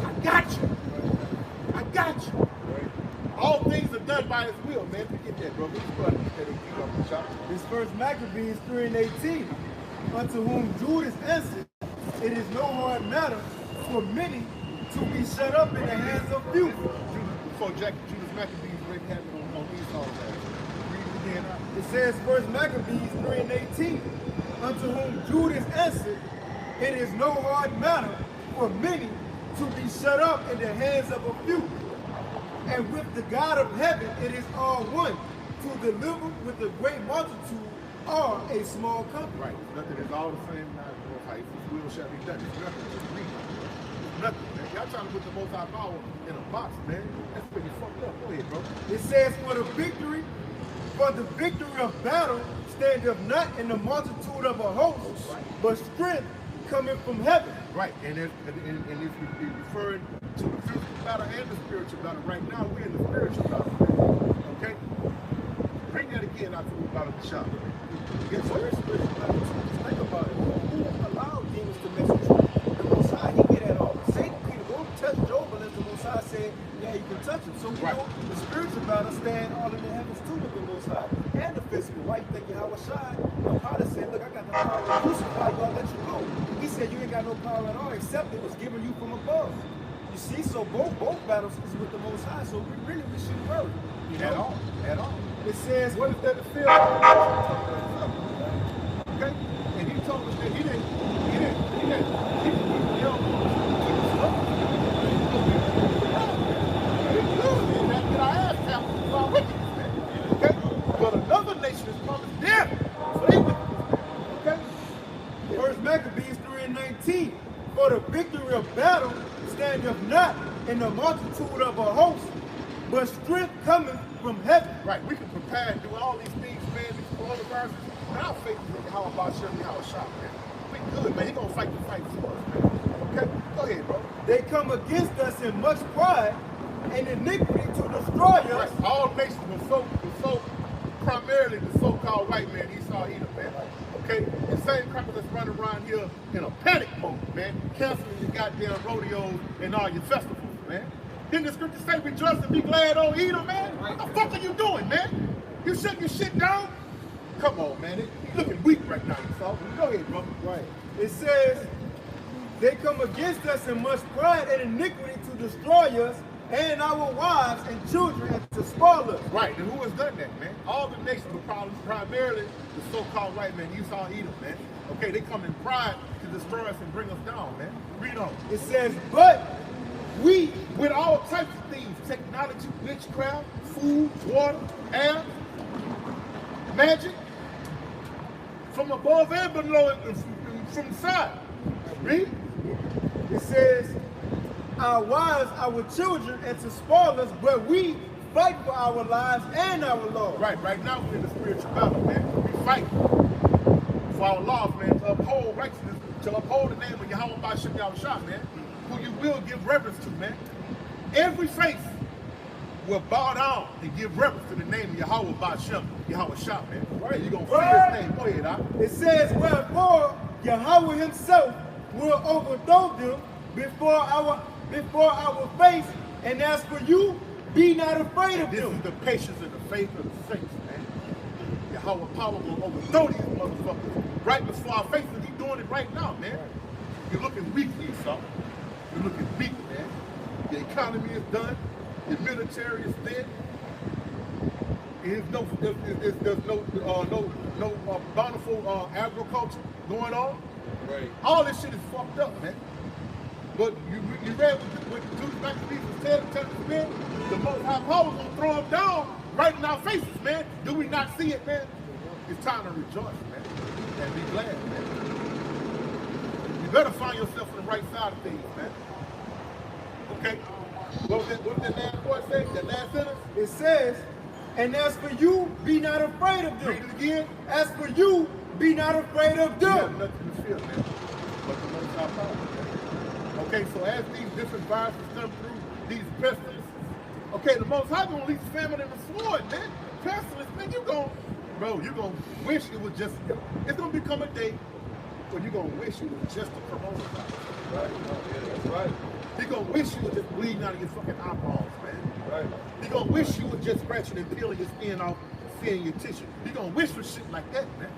I got you. I got you. All things are done by his will, man. Forget that, bro. This first Maccabees 3:18. Unto whom Judas answered, it is no hard matter for many to be shut up in the hands of few. Before Judas Maccabees read having on Esau. Read it again. It says first Maccabees 3:18. Unto whom Judas answered, it is no hard matter for many to be shut up in the hands of a few. And with the God of heaven, it is all one, to deliver with a great multitude or a small company. Right. Nothing is all the same now. His will shall be done. It's nothing. Just read. It's nothing, man. Y'all trying to put the Most High power in a box, man. That's pretty fucked up. Go ahead, bro. It says, for the victory of battle standeth not in the multitude of a host, but strength coming from heaven. Right, and if you're referring to the physical battle and the spiritual battle, right now we're in the spiritual battle. Okay? Bring that again after we battle the shop. Yes, we're spiritual battle. Just think about it. Who allowed demons to mess with you? The Most High, he get at all. Satan, Peter, go touch Job unless the Most High said, yeah, you can touch him. So we know the spiritual battle stand all in the heavens too with the Most High. And the physical. Why you think Yahweh Shai? Pilate said, look, I got the power to crucify you, I'll let you go. He said you ain't got no power at all except it was given you from above. You see, so both battles is with the Most High, so we shouldn't worry. At all. It says, what is that to feel? Okay? And he told us that he didn't, get our ass tapped for our wickedness, man. Okay? But another nation is coming there for their wickedness, man. Okay? First Maccabees 3:19. For the victory of battle standeth not in the multitude of a host, but strength coming from heaven. Right, we can prepare and do all these things, man, these coronaviruses. And our faith is in how about Shem, how shop, man. we good, man. He gonna fight the fight for us, man. Okay? Go ahead, bro. They come against us in much pride and iniquity to destroy us. Right. All nations were so primarily the so-called white man, Esau, Edom, man. Okay? The same crackers that's running around here in a panic mode, man. Canceling your goddamn rodeos and all your festivals, man. Didn't the scripture say rejoice and be glad, oh Edom, man? What the fuck are you doing, man? You shutting your shit down? Come on, man. You looking weak right now, Esau. Go ahead, bro. Right. It says, they come against us in much pride and iniquity to destroy us and our wives and children and to spoil us. Right, and who has done that, man? All the nations were primarily the so-called white man, Esau, Edom, man. Okay, they come in pride to destroy us and bring us down, man. Read on. It says, but we, with all types of things, technology, witchcraft, food, water, air, magic, from above and below, and from the side. Read. It says, our wives, our children, and to spoil us, but we fight for our lives and our laws. Right now we're in the spiritual battle, man. We fight for our laws, man, to uphold righteousness, to uphold the name of Yahweh Ba'Shem Yahushua, man, who you will give reverence to, man. Every face will bow down and give reverence to the name of Yahweh Ba'Shem Yahushua, man. Right, you're going to fear his name. Go ahead, Doc. It says, wherefore Yahweh himself will overthrow them before our face, and as for you, be not afraid of them. This is the patience and the faith of the saints, man. Yahweh power will overthrow these motherfuckers right before our faces. He's doing it right now, man. You're looking weak, Esau. You're looking weak, man. The economy is done. The military is thin. There's no bountiful agriculture going on. Right. All this shit is fucked up, man. But you read what Judas Maccabees was telling us, man? The Most High Power is going to throw them down right in our faces, man. Do we not see it, man? It's time to rejoice, man, and be glad, man. You better find yourself on the right side of things, man. Okay? What did that last word say? That last sentence? It says, and as for you, be not afraid of them. Read it again. As for you, be not afraid of You have them. nothing to fear, man, but the Most High Power, man. Okay, so as these different viruses come through, these pestilences, okay, the Most High gonna release famine and the sword, man. Pestilence, man, you're gonna wish it was just, it's gonna become a day when you're gonna wish it was just a coronavirus. Right. Oh, yeah, that's right. You're gonna wish you was just bleeding out of your fucking eyeballs, man. Right. You're gonna wish you was just scratching and peeling your skin off, seeing your tissue. You're gonna wish for shit like that, man.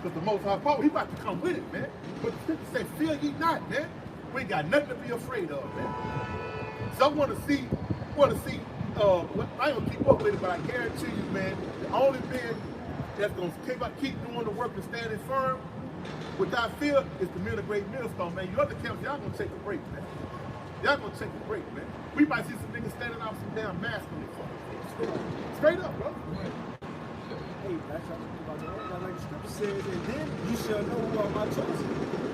Because the Most High Power, he about to come with it, man. But the scripture say, fear ye not, man. We ain't got nothing to be afraid of, man. So I want to see, I ain't gonna keep up with it, but I guarantee you, man, the only man that's gonna keep doing the work and standing firm without fear is the men of great millstone, man. You other camps, y'all gonna take a break, man. Y'all gonna take a break, man. We might see some niggas standing out with some damn masks on their fucking face. Straight up, bro. Hey, that's about that. Like the scripture says, and then you shall know who are my chosen.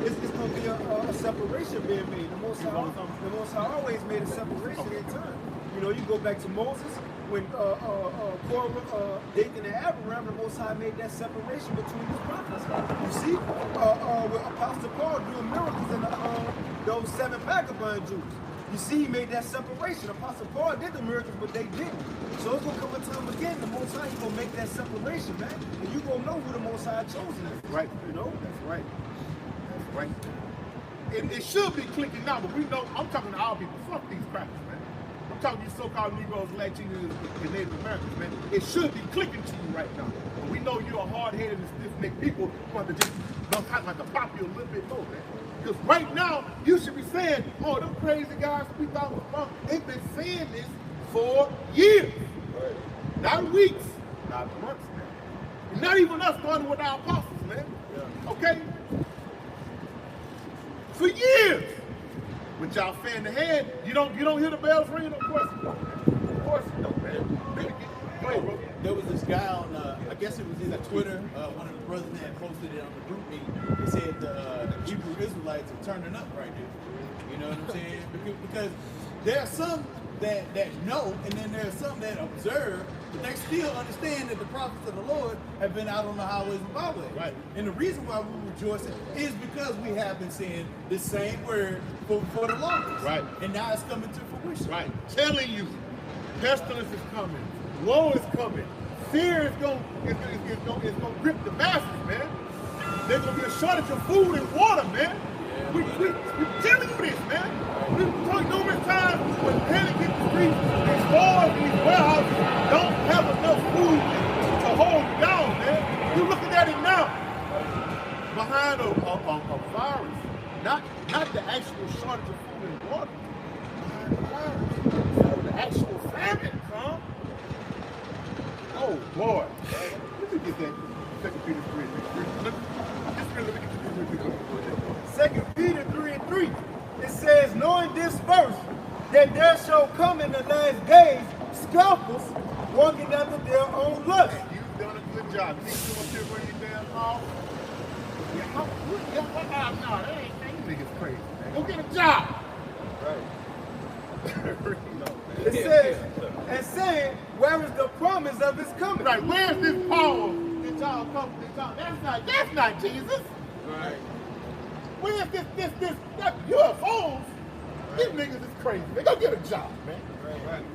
It's going to be a separation being made. The Most High always made a separation in time. You know, you go back to Moses, when Korah, Dathan, and Abraham, the Most High made that separation between his prophets. You see, with Apostle Paul doing miracles in those 7 vagabond Jews. You see, he made that separation. Apostle Paul did the miracles, but they didn't. So it's going to come a time again, the Most High, he's going to make that separation, man. And you're going to know who the Most High chosen is. Right. You know? That's right. That's right. It should be clicking now, but we know, I'm talking to our people, fuck these crackers, man. I'm talking to you so-called Negroes, Latinos, and Native Americans, man. It should be clicking to you right now. But we know you're a hard-headed and stiff-necked people who want to just like to pop you a little bit more, man. Because right now, you should be saying, oh, them crazy guys we thought was fun, they've been saying this for years. Right. Not weeks, not months, man. And not even us starting with our apostles, man. Yeah. Okay? For years. With y'all fan the head, you don't hear the bells ringing, of course you don't. Of course you don't, man. Go ahead, bro. There was this guy on, I guess it was either Twitter, one of the brothers that posted it on the group meeting. He said the Hebrew Israelites are turning up right now. You know what I'm saying? Because there are some that know, and then there's some that observe, but they still understand that the prophets of the Lord have been out on the highways and byways. Right. And the reason why we're rejoicing is because we have been saying the same word for the longest. Right. And now it's coming to fruition. Right. Telling you, pestilence is coming, woe is coming, fear is going to grip the masses, man. There's going to be a shortage of food and water, man. We're telling you this, man. We've talked numerous times when panic hit the streets, these stores and these warehouses don't have enough food to hold you down, man. You're looking at it now. Behind a virus, not the actual shortage of food and water, behind the virus, the actual famine, huh? Oh boy. Let me get that 2 Peter 3. 2 Peter 3:3. It says, knowing this verse, that there shall come in the last days scoffers walking after their own lust. You've done a good job. You come up here running your damn mouth. No, that ain't you niggas crazy, man. Go get a job. Right. It says, and saying, where is the promise of his coming? Right, where's this power that y'all come to y'all? That's not Jesus. Right. Where's this UFOs? These niggas is crazy. They go get a job, man. Right.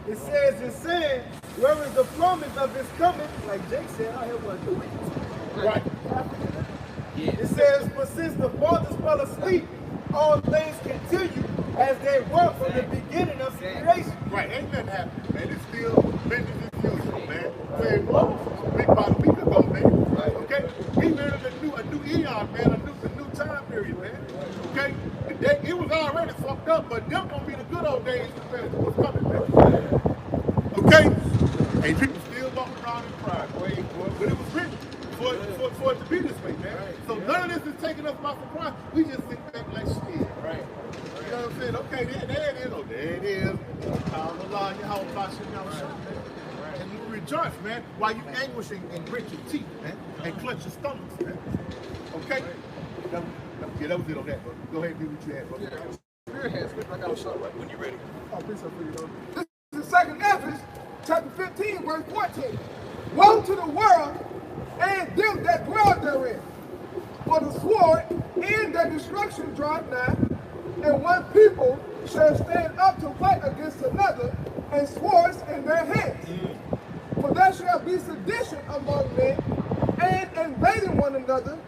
It says, and saying, where is the promise of his coming? Like Jake said, I have one doing. Right. It says, but since the fathers fell asleep, all things continue as they were from the beginning of creation. Right, ain't nothing happening, man. It's still business as usual, man. Where it was about a week ago, man. Right. Okay? We entered a new eon, man, a new time period, man. Okay? It was already fucked up, but them gonna be the good old days compared to what's coming, man. Okay? And people still walking around in pride, but it was written for it to be this way, man. So none of this is taking us by surprise. We just sit back like shit. Right. You know what I'm saying? Okay, there it is. Oh, there it is. Allah, Yahweh, man. And you rejoice, man, while you anguishing and grit your teeth, man, and clench your stomachs, man. Okay? That was it on that, bro. Go ahead and do what you had, bro. Spirit has slipped. I got a shot right When you're ready. Oh, please, for you, though. This is 2 Ezra, chapter 15, verse 14. Woe to the world and them that dwell therein. For the sword and their destruction draweth nigh, and one people shall stand up to fight against another, and swords in their hands. For there shall be sedition among men, and invading one another.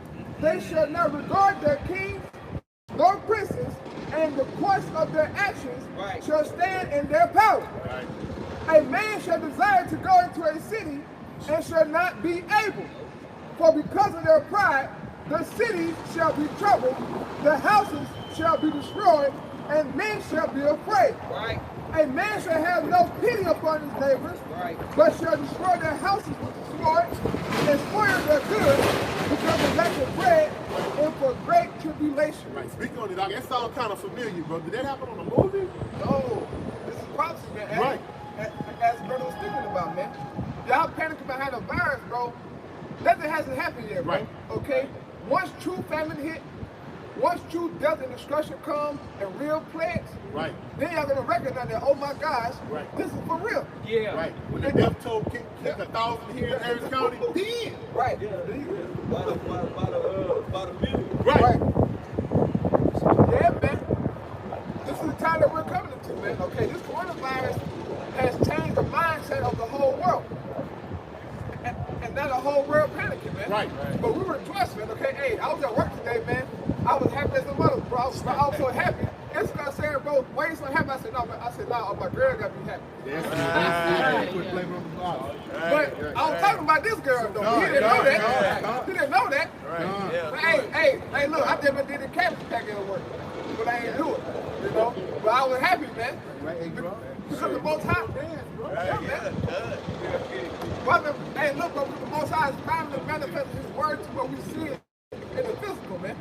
They shall not regard their kings nor princes, and the course of their actions shall stand in their power. A man shall desire to go into a city, and shall not be able. For because of their pride, the cities shall be troubled, the houses shall be destroyed, and men shall be afraid. A man shall have no pity upon his neighbors, but shall destroy their houses with the sword, and spoil their goods, because of lack of bread, and for great tribulation. Right, speak on it, dog. That sounds kind of familiar, bro. Did that happen on a movie? No, this is prophecy, man. Right. As brother was thinking about, man. Y'all panicking behind a virus, bro. Nothing hasn't happened yet, bro. Right. Okay? Once true famine hit, once true death and destruction come, and real plagues, right, then y'all gonna recognize that, oh my gosh, right, this is for real. Yeah. Right. When the death toll kicked 1,000 here in Harris County, then. Right. By the million. Right. Yeah, man. This is the time that we're coming into, man. Okay, this coronavirus has changed the mindset of the whole world. And now the whole world panicking, man. Right. But we rejoice, man. Okay, hey, I was at work today, man. I was happy as a mother, bro. I was so happy. And so I said, bro, why are you so happy? I said, no, man. I said, no, my girl got me happy. But I was talking about this girl, though. He didn't know that. He didn't know that. But hey, look, I never did the cabbage pack at work. But I ain't do it, you know? But I was happy, man. Because the Most High, yeah, man. Hey, look, bro, the Most High is finally manifesting His word to what we see in the physical, man.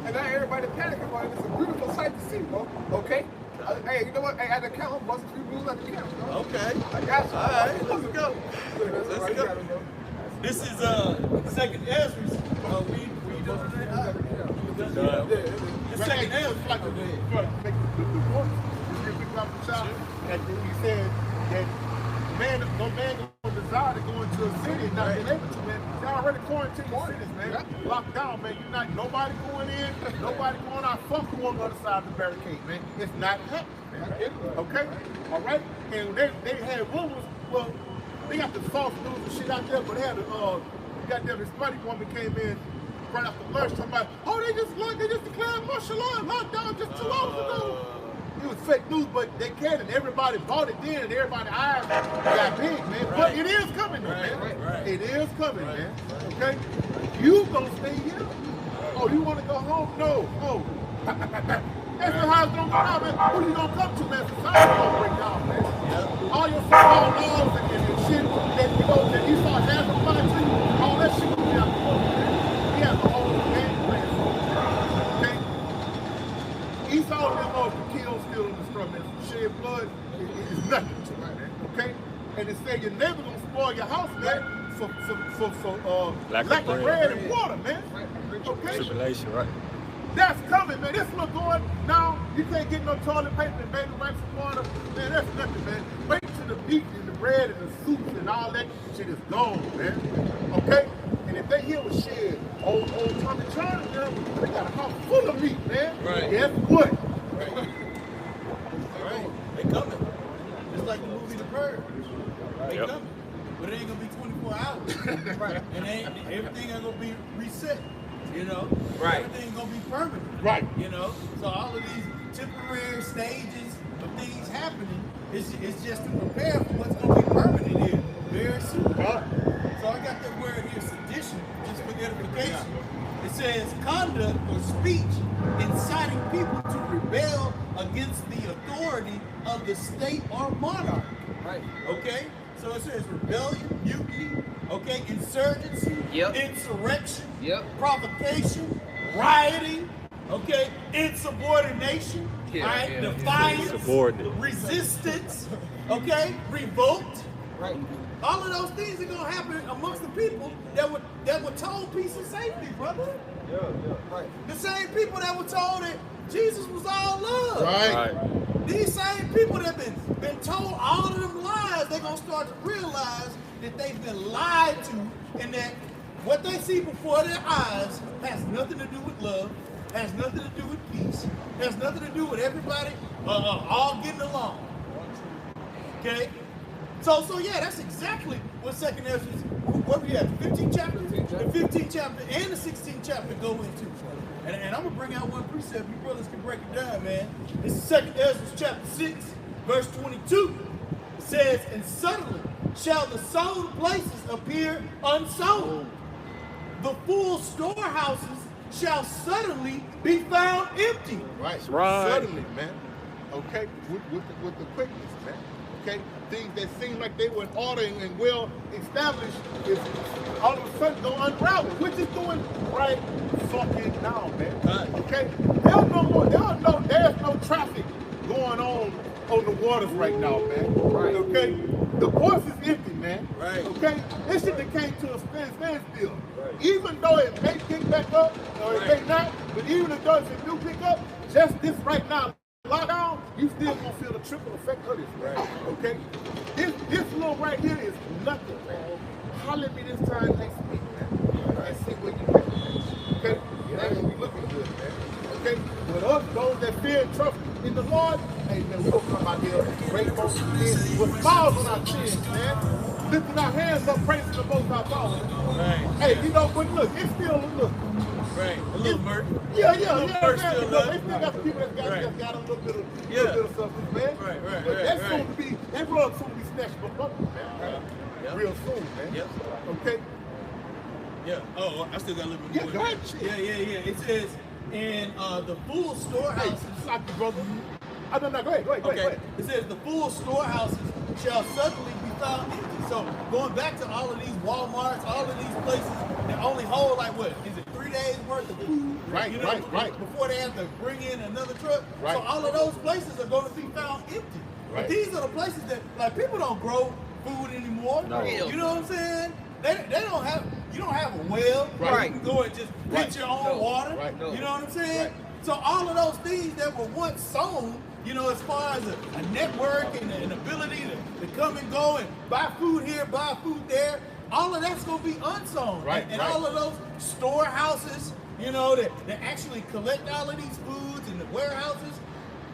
And now everybody panicking about it. It's a beautiful sight to see, bro. Okay? Hey, you know what? Hey, at the count, I'm busting a few moves at the count, bro. Okay. I got you. All right, let's go. Let's go. This is second Ezra. This second Ezra. Like the point. You pick up the child, and he said that no man gonna desire to go into a city and not be able to, man. They already quarantined the cities, man. Locked down, man. You're not nobody going in, nobody going out. Fuck who on the other side of the barricade, man. It's not happening, man. Okay? All right? And they had rumors, well, they got the false news and shit out there, but they had goddamn this buddy woman came in right after lunch talking about, oh, they just declared martial law and lockdown just 2 hours ago. It was fake news, but they cared, and everybody bought it then, and everybody's eyes got big, man. Right. But it is coming, though, man. Right. It is coming, man. Okay? You gonna stay here? Oh, you wanna go home? No. Oh. That's how it's gonna go down, man. Who you gonna come to, man? Society gonna break down, man. Yep. All your football laws and shit that Esau has applied to you, all that shit will be out the window, man. He has a whole game plan for you. Okay? Esau didn't know if the kill, steal, and destroy, man. Shed blood is nothing to it, man. Okay? And they say your neighbor gonna spoil your house, man, for lack of bread and water, man. Okay? Tribulation, right? That's coming, man. This look going now. You can't get no toilet paper and baby wipes and water. Man, that's nothing, man. Wait till the meat and the bread and the soups and all that shit is gone, man. Okay? And if they hear with shit, old Tommy John, they got a house full of meat, man. Right. Guess what? Right. They coming. Just like the movie The Purge. They coming. But it ain't gonna be 24 hours. Right. And everything ain't gonna be reset. You know, everything gonna be permanent. Right. You know, so all of these temporary stages of things happening is just to prepare for what's gonna be permanent here very soon. So I got that word here, sedition, just for edification. It says conduct or speech inciting people to rebel against the authority of the state or monarch. Right. Okay. So it says rebellion, mutiny, okay, insurgency, insurrection, provocation, rioting, okay, insubordination, right, defiance, resistance, okay, revolt. Right. All of those things are gonna happen amongst the people that were told peace and safety, brother. Right. The same people that were told that Jesus was all love. Right. These same people that have been told all of them lies, they're going to start to realize that they've been lied to and that what they see before their eyes has nothing to do with love, has nothing to do with peace, has nothing to do with everybody all getting along. Okay? So yeah, that's exactly what 2nd Ezra is. What we have, the 15th chapter? The 15th chapter and the 16th chapter go into. And I'm going to bring out one precept. You brothers can break it down, man. This is 2nd Ezra chapter 6, verse 22. It says, and suddenly shall the sown places appear unsown. The full storehouses shall suddenly be found empty. Right. Suddenly, man. Okay? With the quickness, man. Okay? Things that seem like they were in order and well established is all of a sudden go unravel, which is doing right fucking now, man. Okay? There's no traffic going on the waters right now, man. Right. Okay? The ports is empty, man. Right. Okay? This shit that came to a standstill. Right. Even though it may pick back up, or it may not, but even though if it do pick up, just this right now, lockdown, you still gonna feel the triple effect of this, right? Okay? This little right here is nothing, man. Holler at me this time next week, man. And see where you at, man. Okay? That's gonna be looking good, man. Okay? But us, those that fear and trust in the Lord, hey man, we'll come out here, grateful, with smiles on our chins, man. Lifting our hands up, praising the Most High God. Right. Hey, you know, but look, it's still look. Right, a little murk. Yeah. They still got people that got a little bit of substance, man. Right. But that's soon to be, that rug soon to be snatched from us, man. Real soon, man. Yep. Okay? Yeah. Oh, I still got a little bit more. Go ahead. Yeah. It says, in the full storehouses. Stop you, brother. No, go ahead. It says, the full storehouses shall suddenly be found empty. So, going back to all of these Walmarts, all of these places that only hold, like, what? Is it 3 days worth of food? Right. Before they have to bring in another truck. Right. So, all of those places are going to be found empty. Right. But these are the places that, like, people don't grow food anymore. No. You know what I'm saying? They don't have, you don't have a well where you can go and just get your own water. Right. You know what I'm saying? Right. So all of those things that were once sown, you know, as far as a network and an ability to come and go and buy food here, buy food there, all of that's going to be unsown. Right, and right. all of those storehouses, you know, that actually collect all of these foods in the warehouses,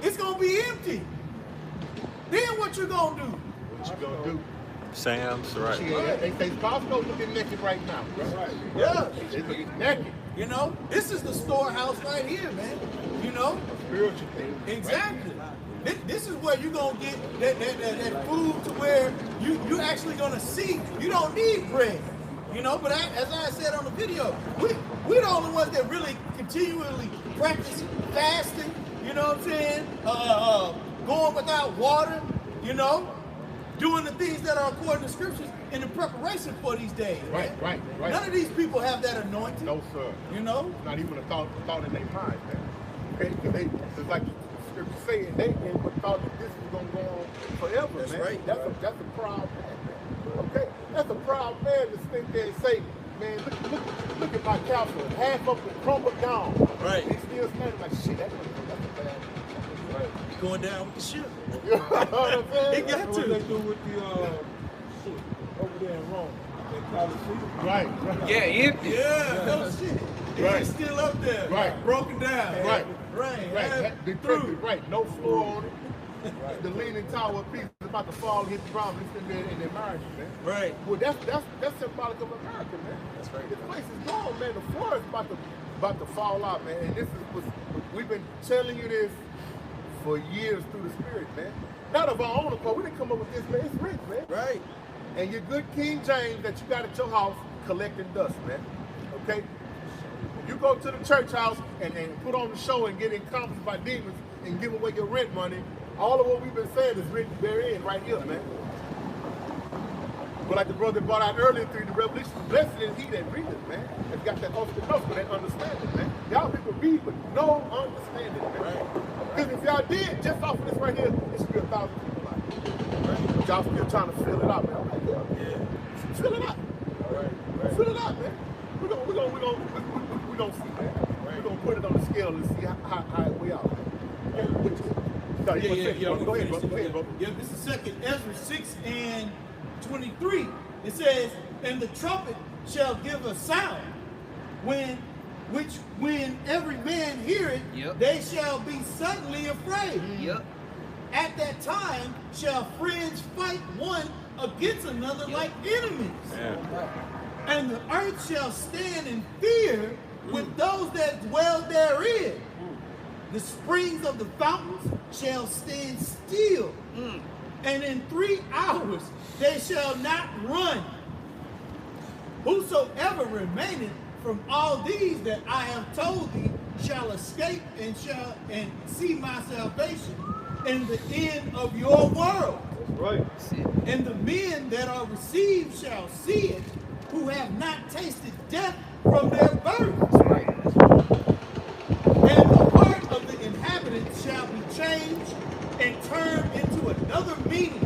it's going to be empty. Then what you going to do? What you gonna do? Sam's, right. They say Costco's looking naked right now. Right. Yeah. They looking naked. You know, this is the storehouse right here, man. You know? Spiritual thing. Exactly. This is where you're going to get that food to where you actually going to see you don't need bread. You know, but as I said on the video, we're the only ones that really continually practice fasting, you know what I'm saying? Going without water, you know? Doing the things that are according to scriptures in the preparation for these days. Right. None of these people have that anointing. No, sir. You know? Not even a thought in their mind, man. Okay? Because it's like the scripture saying, they thought that this was going to go on forever, That's man. right. That's a proud man. Okay? That's a proud man to sit there and say, man, look at my castle. Half of it crumbled down. Right. He's still standing like, shit, that's a bad. Right. Going down with the ship. You know what I'm saying? They got What to. they do with the over there in Rome? They call it Right. Yeah, empty. Yeah, no shit. Right. It's still up there. Right. Broken down. Right. Right. Decrepit, right. No floor on it. Right. The leaning tower piece is about to fall and hit the ground. It's in there in their marriage, man. Right. Well, that's symbolic of America, man. That's right. This place is gone, man. The floor is about to fall out, man. And this is what we've been telling you this for years through the Spirit, man. Not of our own accord. We didn't come up with this, man. It's rich, man. Right. And your good King James that you got at your house collecting dust, man. Okay? You go to the church house and put on the show and get encompassed by demons and give away your rent money. All of what we've been saying is written therein right here, man. But like the brother brought out earlier through the Revelation, blessed is he that readeth, man. That's got that off the nose, but that understanding, man. Y'all people read, but no understanding, man. Because if y'all did, just off of this right here, it should be 1,000 people out. Right? But y'all still trying to fill it out, man. Okay, yeah. Fill it out. Right. Fill it out, man. We're gonna see, man. Right. We're gonna put it on the scale and see how it way out, man. Go ahead, bro. Yeah, this is 2nd Ezra 6:23. It says, and the trumpet shall give a sound, when every man hear it, they shall be suddenly afraid. At that time shall friends fight one against another like enemies. And the earth shall stand in fear with those that dwell therein. The springs of the fountains shall stand still, and in 3 hours they shall not run. Whosoever remaineth from all these that I have told thee shall escape and see my salvation in the end of your world. That's right. And the men that are received shall see it, who have not tasted death from their birth. And the heart of the inhabitants shall be changed and turned into another meaning.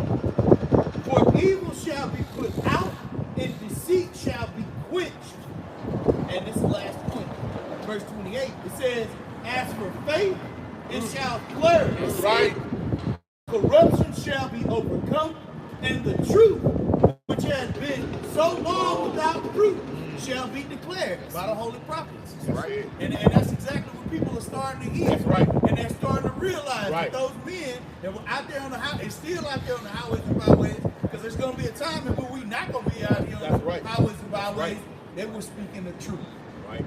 For evil shall be put out, and deceit shall be quenched. And this last point, verse 28, it says, as for faith, it shall flourish. Right. Corruption shall be overcome, and the truth, which has been so long without fruit, shall be declared by the holy prophets. Right. And that's exactly what people are starting to hear. That's right. And they're starting to realize that those men that were out there on the highway, and still out there on the highways and byways, because there's going to be a time when we're not going to be out here on the highways and byways, they were speaking the truth. Right.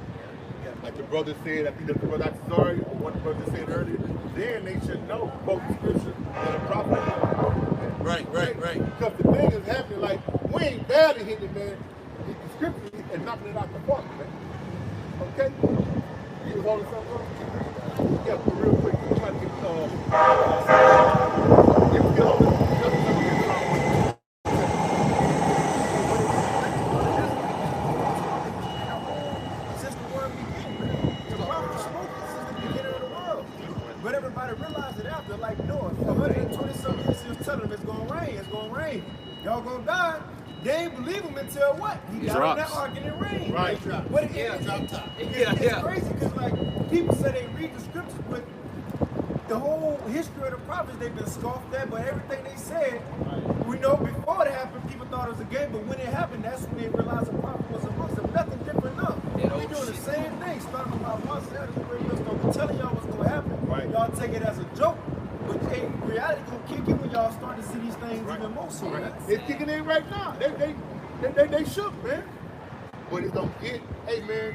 Like the brother said, I think that the brother, sorry, what the brother said earlier, then they should know both the scripture and the prophet. Right. Because the thing is happening, like, we ain't barely hitting it, man. The scripture and knocking it out the park, man. Okay? You was holding something up? Yeah, but real quick, we're trying to get, Since the world began, the prophet spoke since the beginning of the world. But everybody realized it after, like Noah, 120-something years, he was telling them it's going to rain. Y'all going to die. They ain't believe him until what? He got on that ark and it rained. Right. But it's crazy because, like, people say they read the scriptures, but the whole history of the prophets, they've been scoffed at, but everything they said, we know before it happened, people thought it was a game, but when it happened, that's when they realized the prophet was amongst them. Nothing different now. We're doing the same thing, starting about months ago. We're telling y'all what's going to happen. Right. Y'all take it as a joke, but hey, reality going to kick in when y'all start to see these things even more so. Right. It's kicking in right now. They shook, man. But it's going to get, hey, man,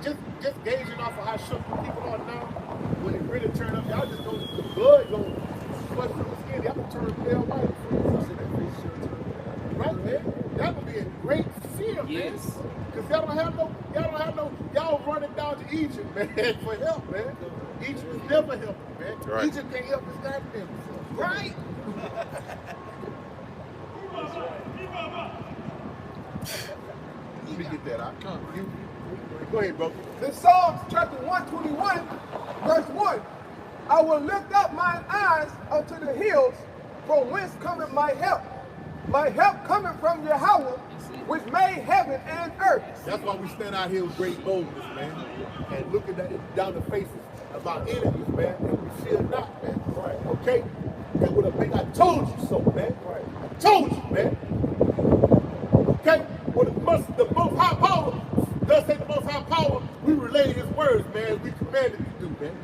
just gauging off of how shook the people are now, when it really turn up, y'all just going to, the blood going to flush through the skin. Y'all going to turn pale white. Right, man? That would be a great film, man. Because y'all don't have no, y'all running down to Egypt, man, for help, man. Egypt was never helping, man. Right. Egypt can't help his goddamn self. Right. Let me get that out. Go ahead, bro. In Psalms chapter 121, verse 1, I will lift up mine eyes unto the hills, from whence cometh my help. My help cometh from Yahweh, which made heaven and earth. That's why we stand out here with great boldness, man, and looking down the faces of our enemies, man, and we fear not, man. Right. Okay? And with a big, I told you so, man. Right. I told you, man. Okay? With the most high power, thus say the most high power, we relay his words, man. We commanded you to do, man.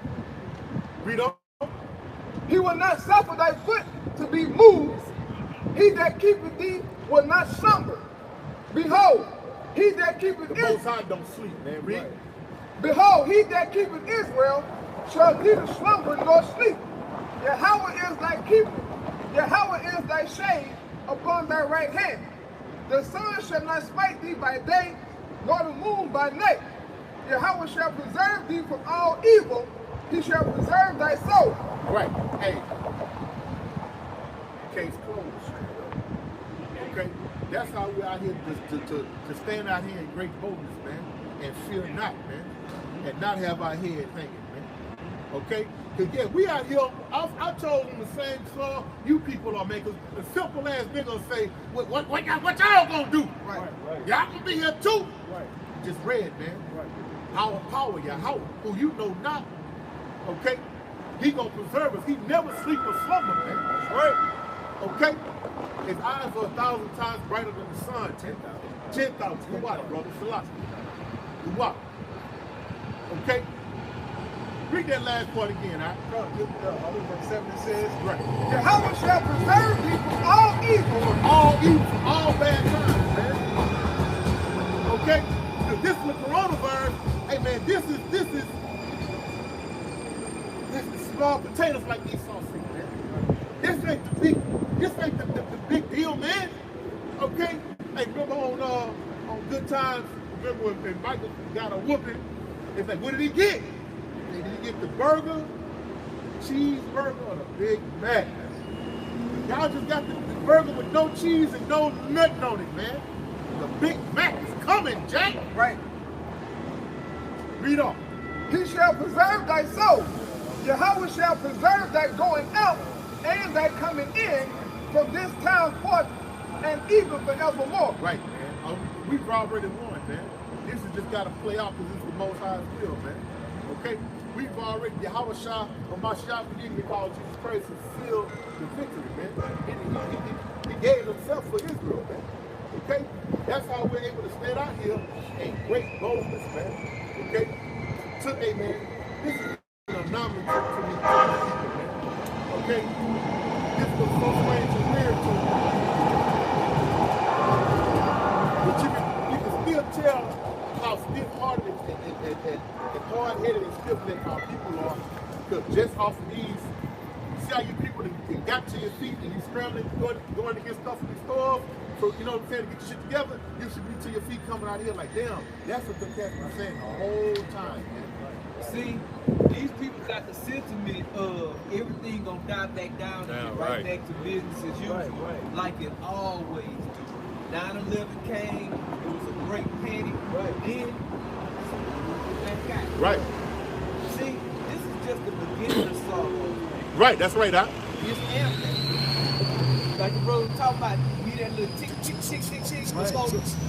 Read on. He will not suffer thy foot to be moved. He that keepeth thee will not slumber. Behold, he that keepeth the Most High don't sleep, man. Read. Behold, he that keepeth Israel shall neither slumber nor sleep. Yahweh is thy keeper. Yahweh is thy shade upon thy right hand. The sun shall not smite thee by day, nor the moon by night. Yahweh shall preserve thee from all evil. He shall preserve thy soul. Right. Hey. Case closed. Okay? That's how we're out here to stand out here in great boldness, man, and fear not, man, and not have our head hanging, man. Okay? Because, yeah, we out here, I told them the same song you people are making. The simple ass nigga say, what y'all gonna do? Right. Y'all gonna be here too? Right. Just read, man. Right. Our power, Yahweh, who you know not. Okay? He gonna preserve us. He never sleep or slumber, man. That's right. Okay? His eyes are 1,000 times brighter than the sun. 10,000. 10,000. Come on, brother. Philosophy. Come on. Okay? Read that last part again, all right? Verse 7 says, right. Yahweh shall preserve thee from all evil. From all evil, from all bad times, man. Okay? Because this is the coronavirus. Hey, man, this is small potatoes like Esau said, man. This ain't the big deal, man. Okay? Hey, remember on Good Times, remember when Michael got a whooping? It's like, what did he get? Did he get the burger, cheeseburger, or the Big Mac? Y'all just got the burger with no cheese and no nothing on it, man. The Big Mac is coming, Jack. Right. Read on. He shall preserve thy soul. Yahweh shall preserve thy going out and thy coming in from this time forth and even forevermore. Right, man. We've already won, man. This has just got to play out because it's the Most High's will, man. Okay? We've already, Yahweh Shah, or Mashiach, we call Jesus Christ, to seal the victory, man. He gave himself for Israel, man. Okay? That's how we're able to stand out here in great boldness, man. Okay? Today, man, this is an anomaly to me, man. Okay? This was so strange and weird to me. But you can still tell how stiff-hearted and hard-headed and stiff-necked our people are, because just off of these, you see how you people that got to your feet and you scrambling, going to get stuff from the store, so you know what I'm saying, to get your shit together, you should be to your feet coming out here like, damn, that's what the cats been saying the whole time, man. See, these people got the sentiment of everything gonna die back down and get right back to business as usual, like it always do. 9/11 came, it was a great panic, then right. See, this is just the beginning of sorrow. Right, that's right, huh? It's empty. Like the brother talking about, we that little tick, tick, tick, tick, tick. Right.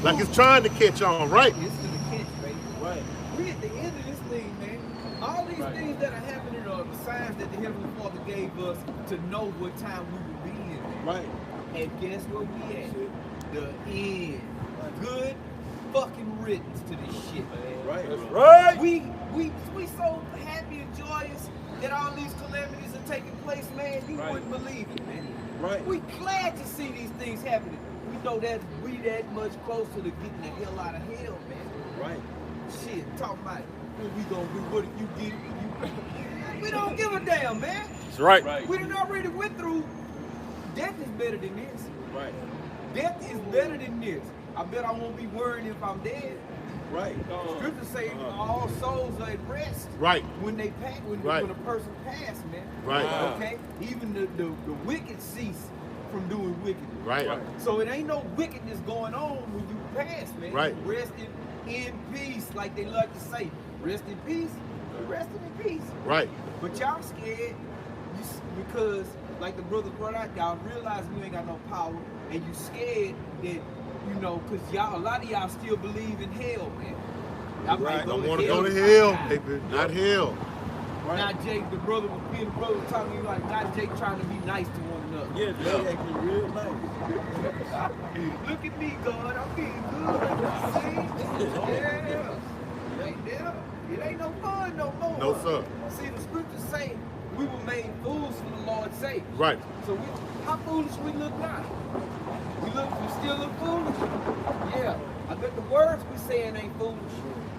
Like it's trying to catch on, right? It's gonna catch, baby. Right. We at the end of this thing, man. All these things that are happening are the signs that the Heavenly Father gave us to know what time we will be in. Right. And guess where we at? The end. Good fucking riddance to this shit, man. Right. Right. We so happy and joyous that all these calamities are taking place, man. You wouldn't believe it, man. Right. We glad to see these things happening. We know that we that much closer to getting the hell out of hell, man. Right. Shit, talk about it. What we gonna do? What if you get it? We don't give a damn, man. That's right. We done already went through. Death is better than this. Right. Death is better than this. I bet I won't be worried if I'm dead. Right. Scripture say all souls are at rest. Right. When they pass, when a person pass, man. Right. Okay. Even the wicked cease from doing wickedness. Right. So it ain't no wickedness going on when you pass, man. Right. You resting in peace, like they like to say. Rest in peace. You resting in peace. Right. But y'all scared because, like the brother brought out, y'all realize you ain't got no power, and you scared that, you know, because y'all, a lot of y'all still believe in hell, man. Y'all might Don't want to go to hell, baby. Not hell. Right. Not Jake, the brother was being the brother was talking to you like, not Jake trying to be nice to one another. Yeah, they acting real nice. Look at me, God, I'm being good. See? Yeah. It ain't there. It ain't no fun no more. No, sir. See, the scriptures say we were made fools for the Lord's sake. Right. So how foolish we look now? We still look foolish? Yeah. I bet the words we saying ain't foolish.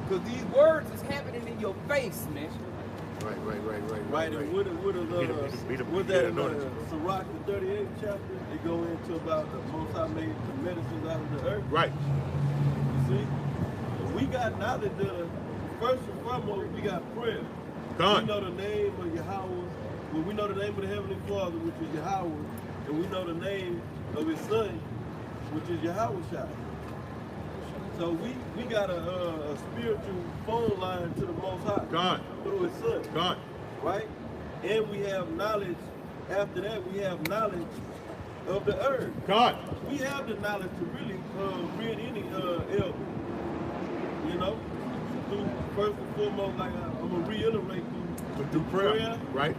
Because these words is happening in your face, man. Right. Right, and what that Sirach, the 38th chapter, it go into about the Most High made the medicines out of the earth. Right. You see? We got now that first and foremost, we got prayer. Done. We know the name of Yahweh. Well, we know the name of the Heavenly Father, which is Yahweh, and we know the name of His Son, which is Yahweh. So we got a spiritual phone line to the Most High. God. Through His Son. God. Right? And we have knowledge. After that, we have knowledge of the earth. God. We have the knowledge to really rid any elder. You know? Through, first and foremost, like I'm going to reiterate through prayer. Right.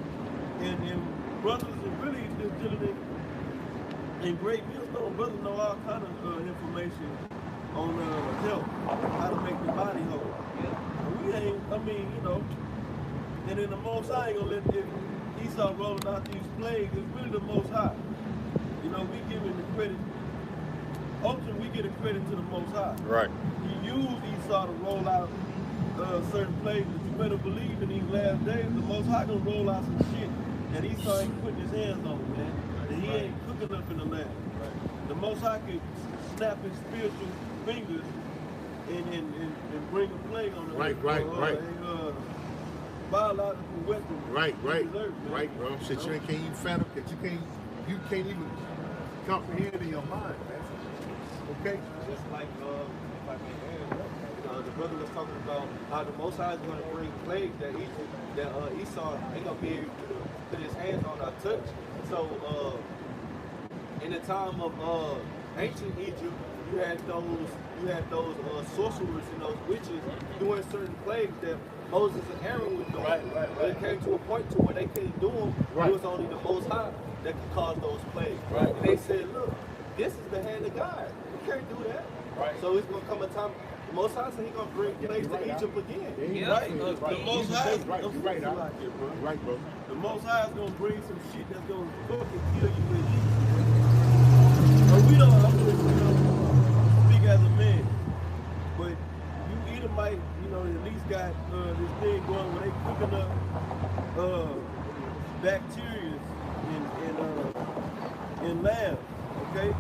And brothers are really just dealing in great wisdom. Brothers know all kind of information on health, how to make the body whole. And we ain't, I mean, you know, and then the Most High ain't gonna let Esau rolling out these plagues. It's really the Most High. You know, we giving the credit. Ultimately, we get the credit to the Most High. Right. He used Esau to roll out certain plagues, but you better believe in these last days, the Most High gonna roll out some shit that Esau ain't putting his hands on, man. That he ain't cooking up in the land. The Most High can snap his spiritual fingers and bring a plague on them. Right. Biological weapon. Right, bro. Shit, you can't even fathom that. You can't even comprehend in your mind, man. Okay? Just like if I can add, the brother was talking about how the Most High is going to bring plagues that Esau ain't going to be able to put his hands on or touch. So in the time of ancient Egypt, you had those sorcerers and those witches doing certain plagues that Moses and Aaron was doing. Right. But it came to a point to where they couldn't do them. Right. It was only the Most High that could cause those plagues. Right. And they said, look, this is the hand of God. We can't do that. Right. So it's going to come a time. The Most High said He's going to bring plagues to Egypt again. Yeah. Right. The Most High is right, bro. The Most High is going to bring some shit that's going to fucking kill you with Egypt. But we don't, speak as a man. But you Edomite, you know, at least got this thing going where they cooking up bacteria in labs, okay?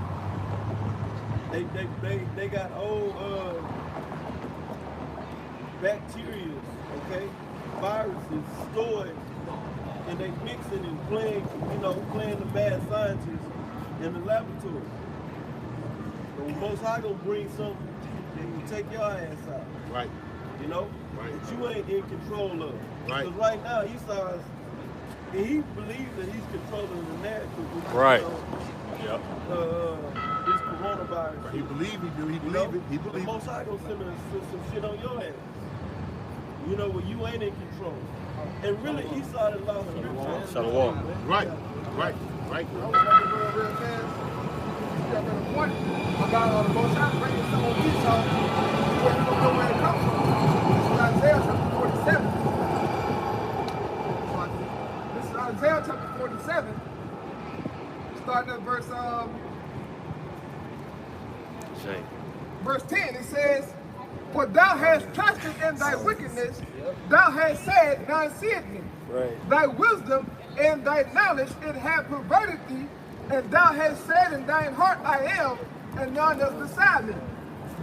They got old bacteria, okay? Viruses stored, and they mixing and playing the bad scientists in the laboratory. So Most High gonna bring something that will take your ass out. Right. You know? Right. That you ain't in control of. Right. Because right now Esau he believes that he's controlling the narrative. Right. Yep. This coronavirus. He believe he do. He believe it. He believe it. The Most High gonna send some shit on your ass. You know, when you ain't in control. And really, Esau had lost scripture. Shalom. Right. I was about to go real fast. You got a point about the Most High bringing some of Esau. You don't know where it comes from. This is Isaiah chapter 47. This is Isaiah chapter 47. Starting at verse 10. It says, "For thou hast trusted in thy wickedness, thou hast said, none seeth me. Right. Thy wisdom and thy knowledge it hath perverted thee, and thou hast said in thine heart, I am, and none is beside me.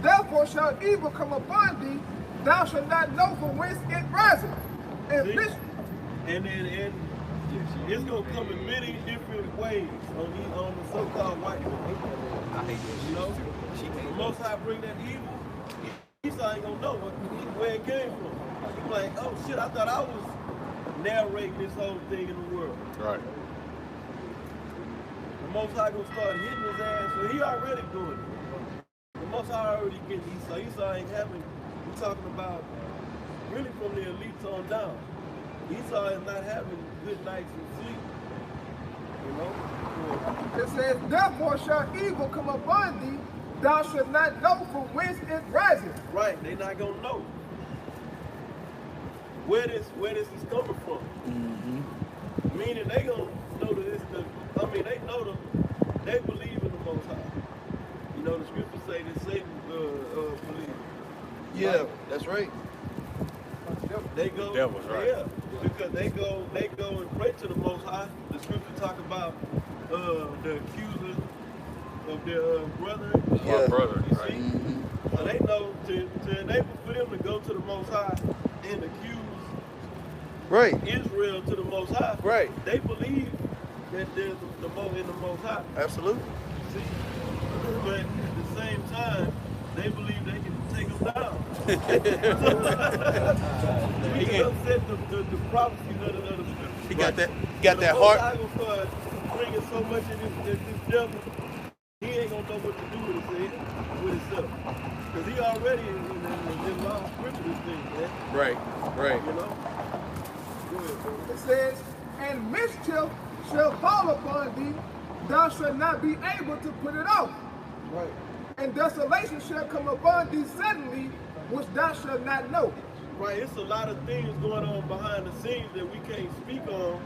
Therefore shall evil come upon thee, thou shalt not know from whence it riseth." And this, and it's gonna come in many different ways on the so-called white man. You know, the Most High bring that evil. Esau ain't gonna know where it came from. He's like, oh shit, I thought I was narrating this whole thing in the world. Right. The Most High gonna start hitting his ass, so he already doing it. The Most High already getting Esau. Esau ain't having, we're talking about really from the elites on down. Esau is not having good nights and sleep. You know? it says, "Therefore shall evil come upon thee, thou shalt not know from whence it riseth." Right, they not gonna know where this is coming from. Meaning they gonna know that it's they know they believe in the Most High. You know, the scriptures say that Satan believes. Yeah, that's right. They go, Devil's right. Yeah, because they go and pray to the Most High. The scripture talk about the accuser of their brother. Yeah. Brother, You right? see? So they know to enable for them to go to the Most High and accuse Right. Israel to the Most High. Right. They believe that there's the Most High. Absolutely. See? But at the same time, they believe they can take them down. We can upset the prophecies of the scripture. He got that. He got that The Most High heart. gonna start bringing so much of this devil, he ain't gonna know what to do with himself. Because he already in law scripture this thing, man. Right. Right. You know? Go ahead, bro. It says, "And mischief shall fall upon thee, thou shalt not be able to put it off. Right. And desolation shall come upon thee suddenly, which thou shalt not know." Right, it's a lot of things going on behind the scenes that we can't speak on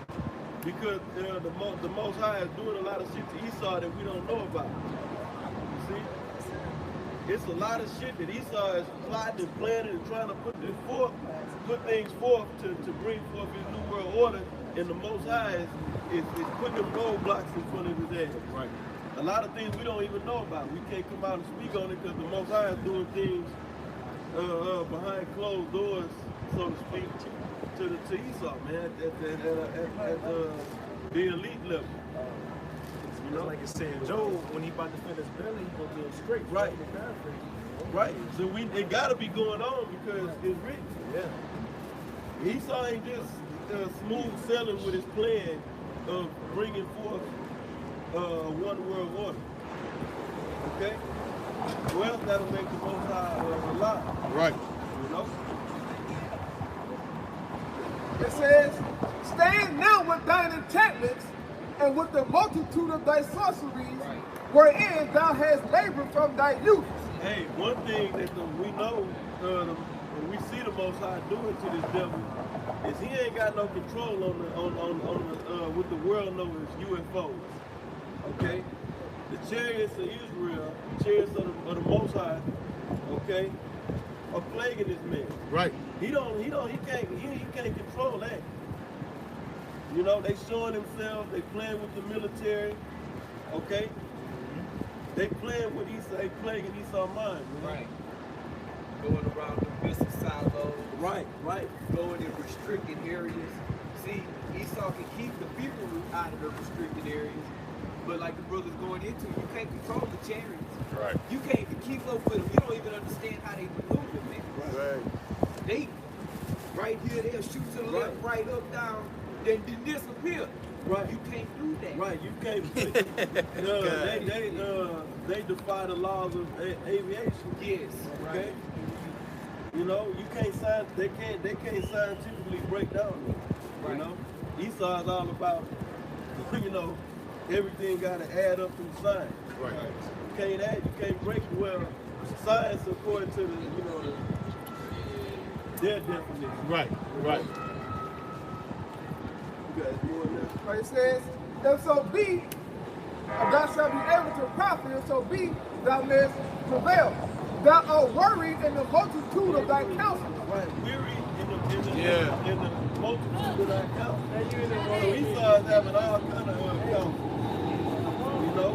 because the Most High is doing a lot of shit to Esau that we don't know about. You see? It's a lot of shit that Esau is plotting and planning and trying to put things forth to bring forth his new world order, and the Most High is putting them roadblocks in front of his ass. Right. A lot of things we don't even know about. We can't come out and speak on it because the Most High is doing things behind closed doors, so to speak, to Esau, man, at the elite level. You know? Like it's saying, Job, when he about to finish belly, he gonna do it straight. Right. Right. So it gotta be going on because it's written. Yeah. Esau ain't just smooth sailing with his plan of bringing forth one world order. Okay? Well, that'll make the Most High a lot. Right. You know? It says, "Stand now with thine enchantments, and with the multitude of thy sorceries, wherein thou hast labored from thy youth." Hey, one thing that we know, and we see the Most High doing to this devil, is he ain't got no control on what the world knows as UFOs. Okay, the chariots of Israel, the chariots of the Most High, okay, are plaguing this man. Right. He can't control that. You know, they showing themselves, they playing with the military, okay. They playing with Esau, they plaguing Esau's mind. Right. Going around the business silos. Right, right. Going in restricted areas. See, Esau can keep the people out of the restricted areas, but like the brother's going into, you can't control the chariots. Right. You can't even keep up with them. You don't even understand how they maneuver, man. Right. They, right here, they'll shoot to the left, right, up, down, then disappear. Right. You can't do that. Right, you can't. They defy the laws of aviation. Yes. Okay. You know, you can't sign. They can't scientifically break down. You know, Esau is all about. You know, everything got to add up through science. Right. You can't break it. Well, science according to the their definition. Right. Right. You guys more than that? But it says, if so be, thou shalt be able to profit, if so be, thou mayest prevail. Thou art worried in the multitude of thy counsels. Right, weary in the multitude of thy counsels. So Esau is having all kind of counsels. You know?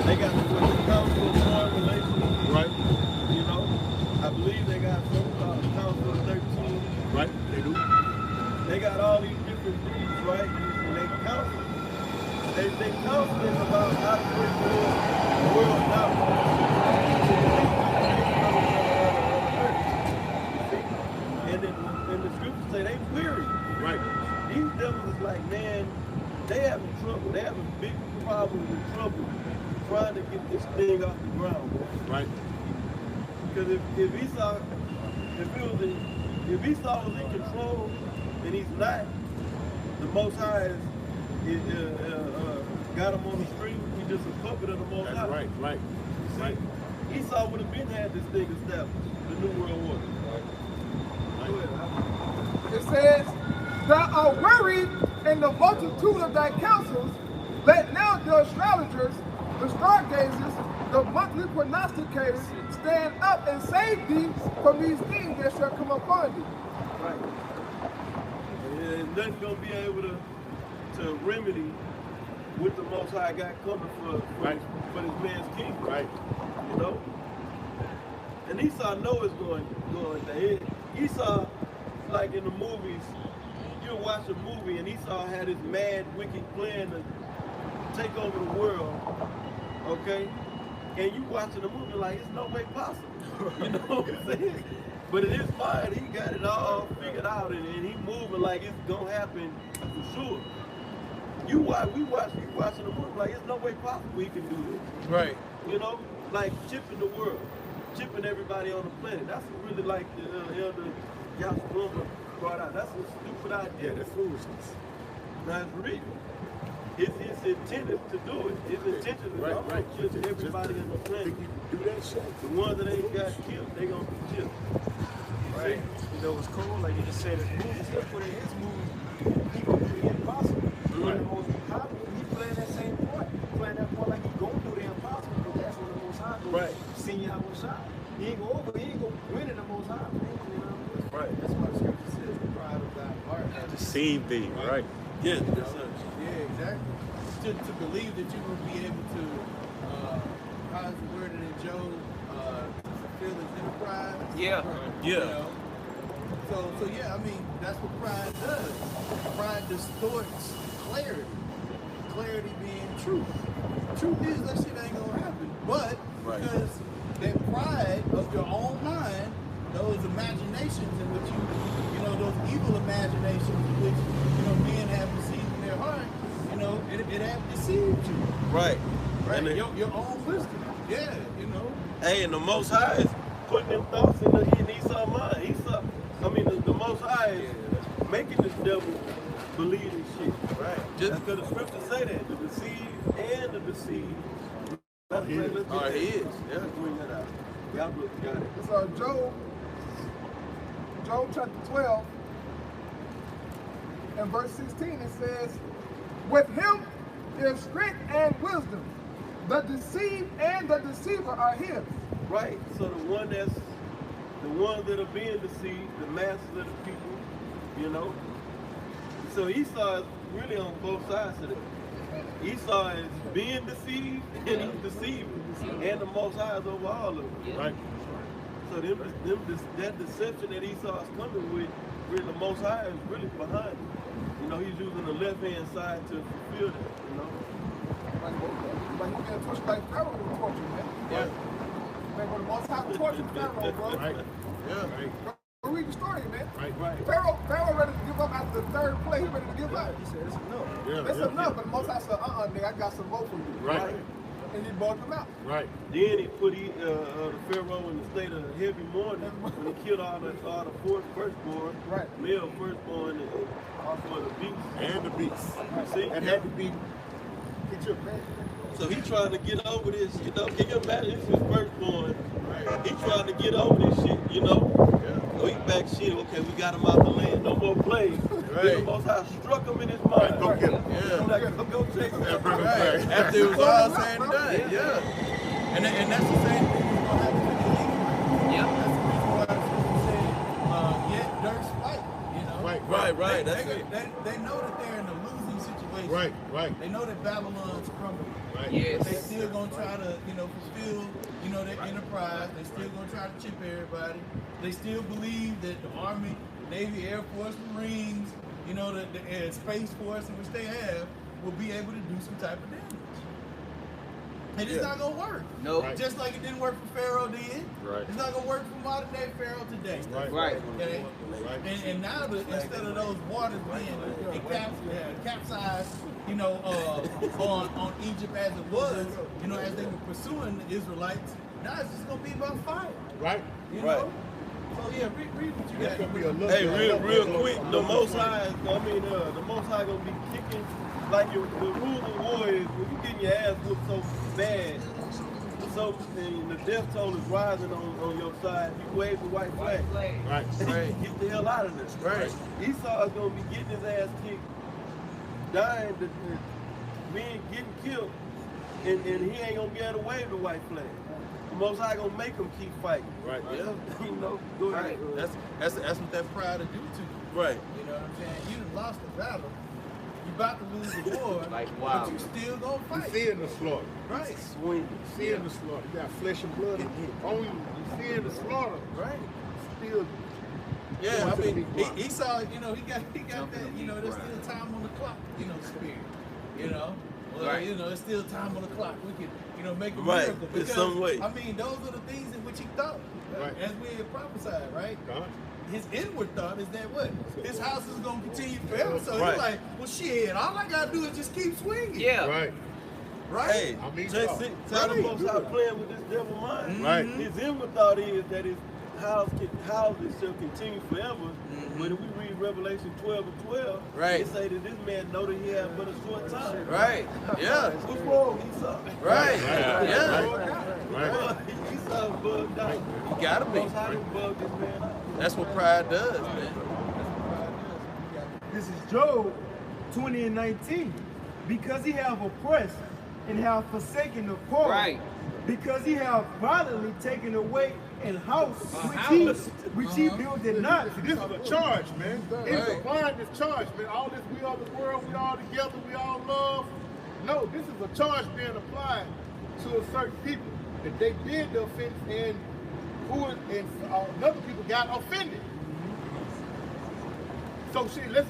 They got the council of foreign relations. Right. You know? I believe they got some council of 13. Right. They do. They got all these different groups, right? And they counsel. They counseling about how to bring the world down. And then the scriptures say they weary. Right. These devils is like, man, they having trouble. They having big problems and trouble trying to get this thing off the ground, boy. Right. Because if Esau was in control and he's not, the Most High got him on the string. He just a puppet of the Most High. Right. Right. See, Right. Esau would have been had this thing established, the New World Order. Go ahead. It says, thou art worried in the multitude of thy counsels. Let now the astrologers, the stargazers, the monthly prognosticators stand up and save thee from these things that shall come upon thee. Right. And nothing gonna be able to remedy what the Most High got coming for this man's kingdom. Right. You know? And Esau know it's going there. Esau, like in the movies, you'll watch a movie and Esau had his mad, wicked plan to take over the world, okay? And you watching the movie like, it's no way possible. You know what I'm saying? But in his mind, he got it all figured out and he moving like it's gonna happen for sure. We watching the movie like it's no way possible he can do this. Right. You know, like chipping the world, chipping everybody on the planet. That's really like the elder Yasser brought out. That's a stupid idea. Yeah, that's foolishness. That's real. His intent is to do it. His intention is to chip everybody on the planet. Think you can do that shit? The ones that ain't got killed, they gonna be chipped. Right. You know what's cool? Like you just said, his movies, he put in his movies, he gonna do the impossible. Right. The most popular, he playing that same part. He playing that part like he gonna do the impossible because that's what the Most High do. Right. Senior High Most High. He ain't go over, he ain't go win in the Most High. Man. You know what I mean? Right. That's why the scripture says the pride of thy heart hath Deceive thee, right? Yeah, that's Yeah, exactly. To believe that you're going to be able to, how's the word in Job, to fulfill his enterprise. Yeah. You know? So yeah, I mean, that's what pride does. Pride distorts clarity. Clarity being truth. Truth is that shit ain't going to happen. But because that pride of your own mind, those imaginations in which you know, those evil imaginations in which, you know, men have received in their heart, you know, it has deceived you. right. Right? And Your own wisdom. Yeah, you know. hey, and the Most High is putting them thoughts in Esau's mind. The Most High is making this devil believe this shit. Right. Just because the scriptures say that, the deceived and the deceived. He is. Yeah, bring that out. Y'all got it. So Job chapter 12 and verse 16, it says, with him is strength and wisdom. The deceived and the deceiver are his. Right. So the ones that are being deceived, the masses of the people, you know. So Esau is really on both sides of it. Esau is being deceived and he's deceiving. And the Most High is over all of them. Right. So that deception that Esau is coming with, really the Most High is really behind it. You know, he's using the left-hand side to fulfill that, you know. Like he getting tortured like Pharaoh was tortured, man. Yeah. Man, when the Most High tortured Pharaoh, bro. Right. Yeah. Right. Go read the story, man. Right. Pharaoh ready to give up after the third play. He ready to give up. He said, it's enough. Yeah. It's enough, but the Most High said, nigga, I got some more for you. Right. and he bought them out. Right. Then he put the Pharaoh in the state of heavy mourning when he killed all the firstborn, Right. male firstborn, and also the beast. And the beast. See? And had to be. Get your man. So he trying to get over this, you know. Can you imagine? This is his firstborn. He trying to get over this shit, you know. So he back shit. Okay, we got him out the land. No more plagues. Then the Most High struck him in his mind. Right, go get him. I'm like, go take him. Yeah, bring him Right. back. After it was all said and done. Yeah. And that's the same thing that's going to happen to the Eagles. Yep. That's the reason why the scripture said, yet dirt's fight, you know. Right. That's it. They know that they're in a losing situation. Right. They know that Babylon's crumbling. Right. Yes. They still gonna try to, fulfill, their enterprise. They still gonna try to chip everybody. They still believe that the Army, Navy, Air Force, Marines, the Space Force, in which they have, will be able to do some type of damage. And it's not gonna work. No. Right. Just like it didn't work for Pharaoh then. Right. It's not gonna work for modern day Pharaoh today. Right. Okay? And now instead of those waters being capsized, on Egypt as it was, as they were pursuing the Israelites, now it's just gonna be about fire. Right. You know? So yeah, read what you It's got. gonna be a little Hey, bit- real quick, the Most High, the Most High gonna be kicking, like the rule of war is when you getting your ass whooped so bad, and the death toll is rising on your side, you wave the white flag. Right. Get the hell out of this. Right. Esau is gonna be getting his ass kicked, dying, being getting killed, and he ain't gonna be able to wave the white flag. The Most High gonna make him keep fighting. Right. Go ahead. That's what that pride will do to you. Right. You know what I'm saying? You done lost the battle. You about to lose the war, Like, wow. but you still gonna You fight. seeing the slaughter. Right. Swing. You seeing the slaughter. You got flesh and blood on you. You seeing the slaughter. Right. Still. Yeah, I mean, He saw, he got that, there's still time on the clock, spirit, Well, Right. it's still time on the clock. We can, make a Right, miracle. in some way. I mean, those are the things in which he thought, Right. as we had prophesied, right? God. His inward thought is that what? His house is going to continue forever. So Right. he's like, well, shit, all I got to do is just keep swinging. Yeah. Right. Right? Hey, I mean, just so. tell the Most High playing with this devil mind. Right. His inward thought is that his houses shall continue forever. But if we read Revelation 12:12, Right. it say that this man know that he had but a short time. Right. Yeah. What's wrong, Esau? Right. Right. Yeah. Right. Esau bugged out. You gotta be. Most High done bugged this man out. That's what pride does, man. This is Job 20:19. Because he have oppressed and have forsaken the poor. Right. Because he have violently taken away an house which he builded not. See, this is a charge, man. It's applying this charge, man. All this, we are the world, we all together, we all love. No, this is a charge being applied to a certain people that they did the offense and other people got offended. So shit, let's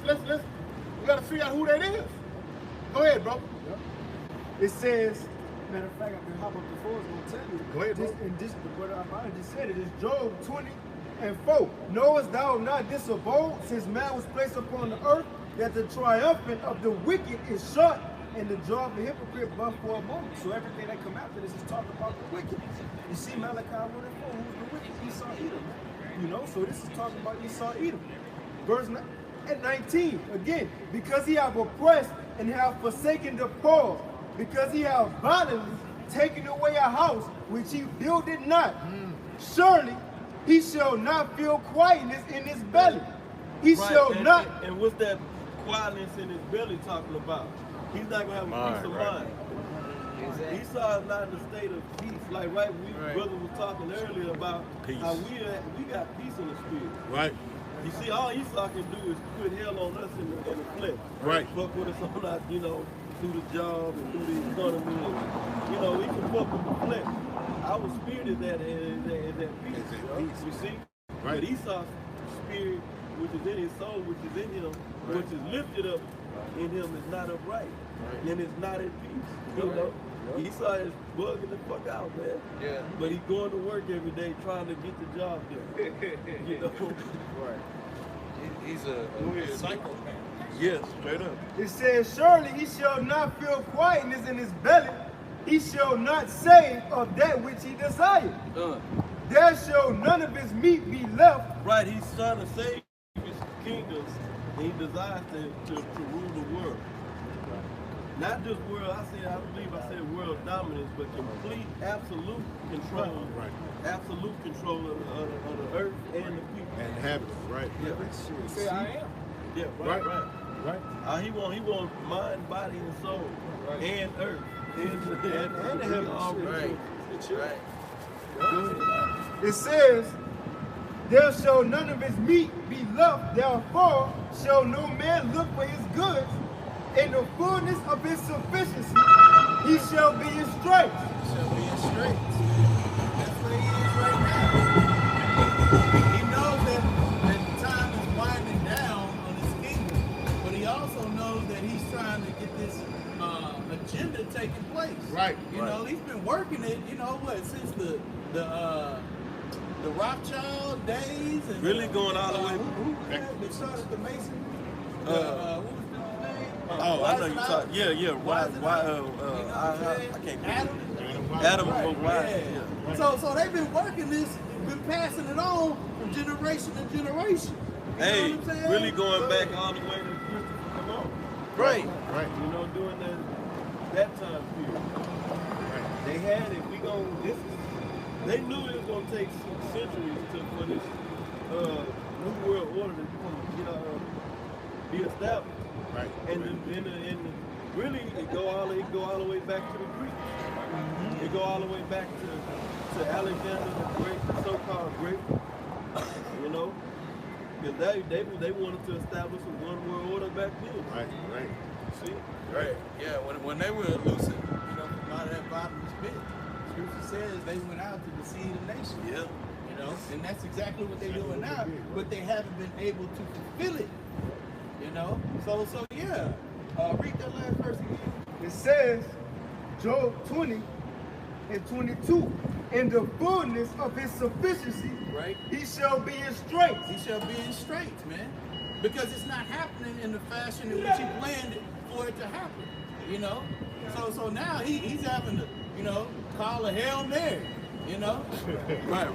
we gotta figure out who that is. Go ahead, bro. It says, matter of fact, I can hop up before, it's gonna tell you. Go ahead, this, bro. and this, what I just said it is Job 20:4. Knowest thou not this abode, since man was placed upon the earth, that the triumphant of the wicked is short, and the jaw of the hypocrite but for a moment. So everything that come after this is talking about the wicked. You see Malachi 1:4, who's the wicked? Esau Edom. So this is talking about Esau Edom. Verse 19, again, because he have oppressed and have forsaken the poor, because he have violently taken away a house which he builded not. Surely he shall not feel quietness in his belly. He shall not. And what's that quietness in his belly talking about? He's not gonna have a peace of mind. Esau is not in a state of peace. Like brother was talking earlier about how we got peace in the spirit. Right. You see, all Esau can do is put hell on us in the flesh. Right. Fuck with us on our, through the job and through the economy. And, we can fuck with the flesh. Our spirit is at peace. You see? Right. But Esau's spirit, which is in his soul, which is in him, which is lifted up in him, is not upright. And it's not at peace. Esau is bugging the fuck out, man. Yeah. But he's going to work every day trying to get the job done. Right. He's a psychopath. Yes, straight up. It says, surely he shall not feel quietness in his belly. he shall not save of that which he desired. There shall none of his meat be left. Right, he's trying to save his kingdoms, and he desires to rule the world. Not just world, I believe I said world dominance, but complete, absolute control. Right. Absolute control of the earth and the people. And inhabitants, right? Yeah. Say I am. Yeah, right. He want mind, body, and soul, and earth, and the heavens. Right. It says, there shall none of his meat be left, therefore shall no man look for his goods. In the fullness of his sufficiency, he shall be in straits. Shall be in straits. That's where he is right now. He knows that time is winding down on his kingdom, but he also knows that he's trying to get this agenda taking place. Right. You know, he's been working it. You know what? Since the Rothschild days and Really going all the way. They started the Mason. What was the name? I know you talking. Yeah. Why? I can't. Adam. Yeah. So they've been working this, been passing it on from generation to generation. You know what I'm saying? Really going back all the way to Christopher Columbus. Right. You know, during that time period. They had it. They knew it was gonna take centuries for this new world order to be established. Right. And really, it go all the way back to the Greeks. It go all the way back to Alexander the Great, the so-called Great. You know, because they wanted to establish a one world order back then. Right. See? Right. Yeah. When they were lucid, You know, from out of that bottomless pit. Scripture says they went out to deceive the nation. yeah. You know, and that's exactly what they're doing now, but they haven't been able to fulfill it. You know, so yeah. Read that last verse again. It says, Job 20 and 22, in the fullness of his sufficiency, Right. he shall be in straits. He shall be in straits, man, because it's not happening in the fashion in which he planned it for it to happen. You know, so now he's having to, call a Hail Mary. You know, Right.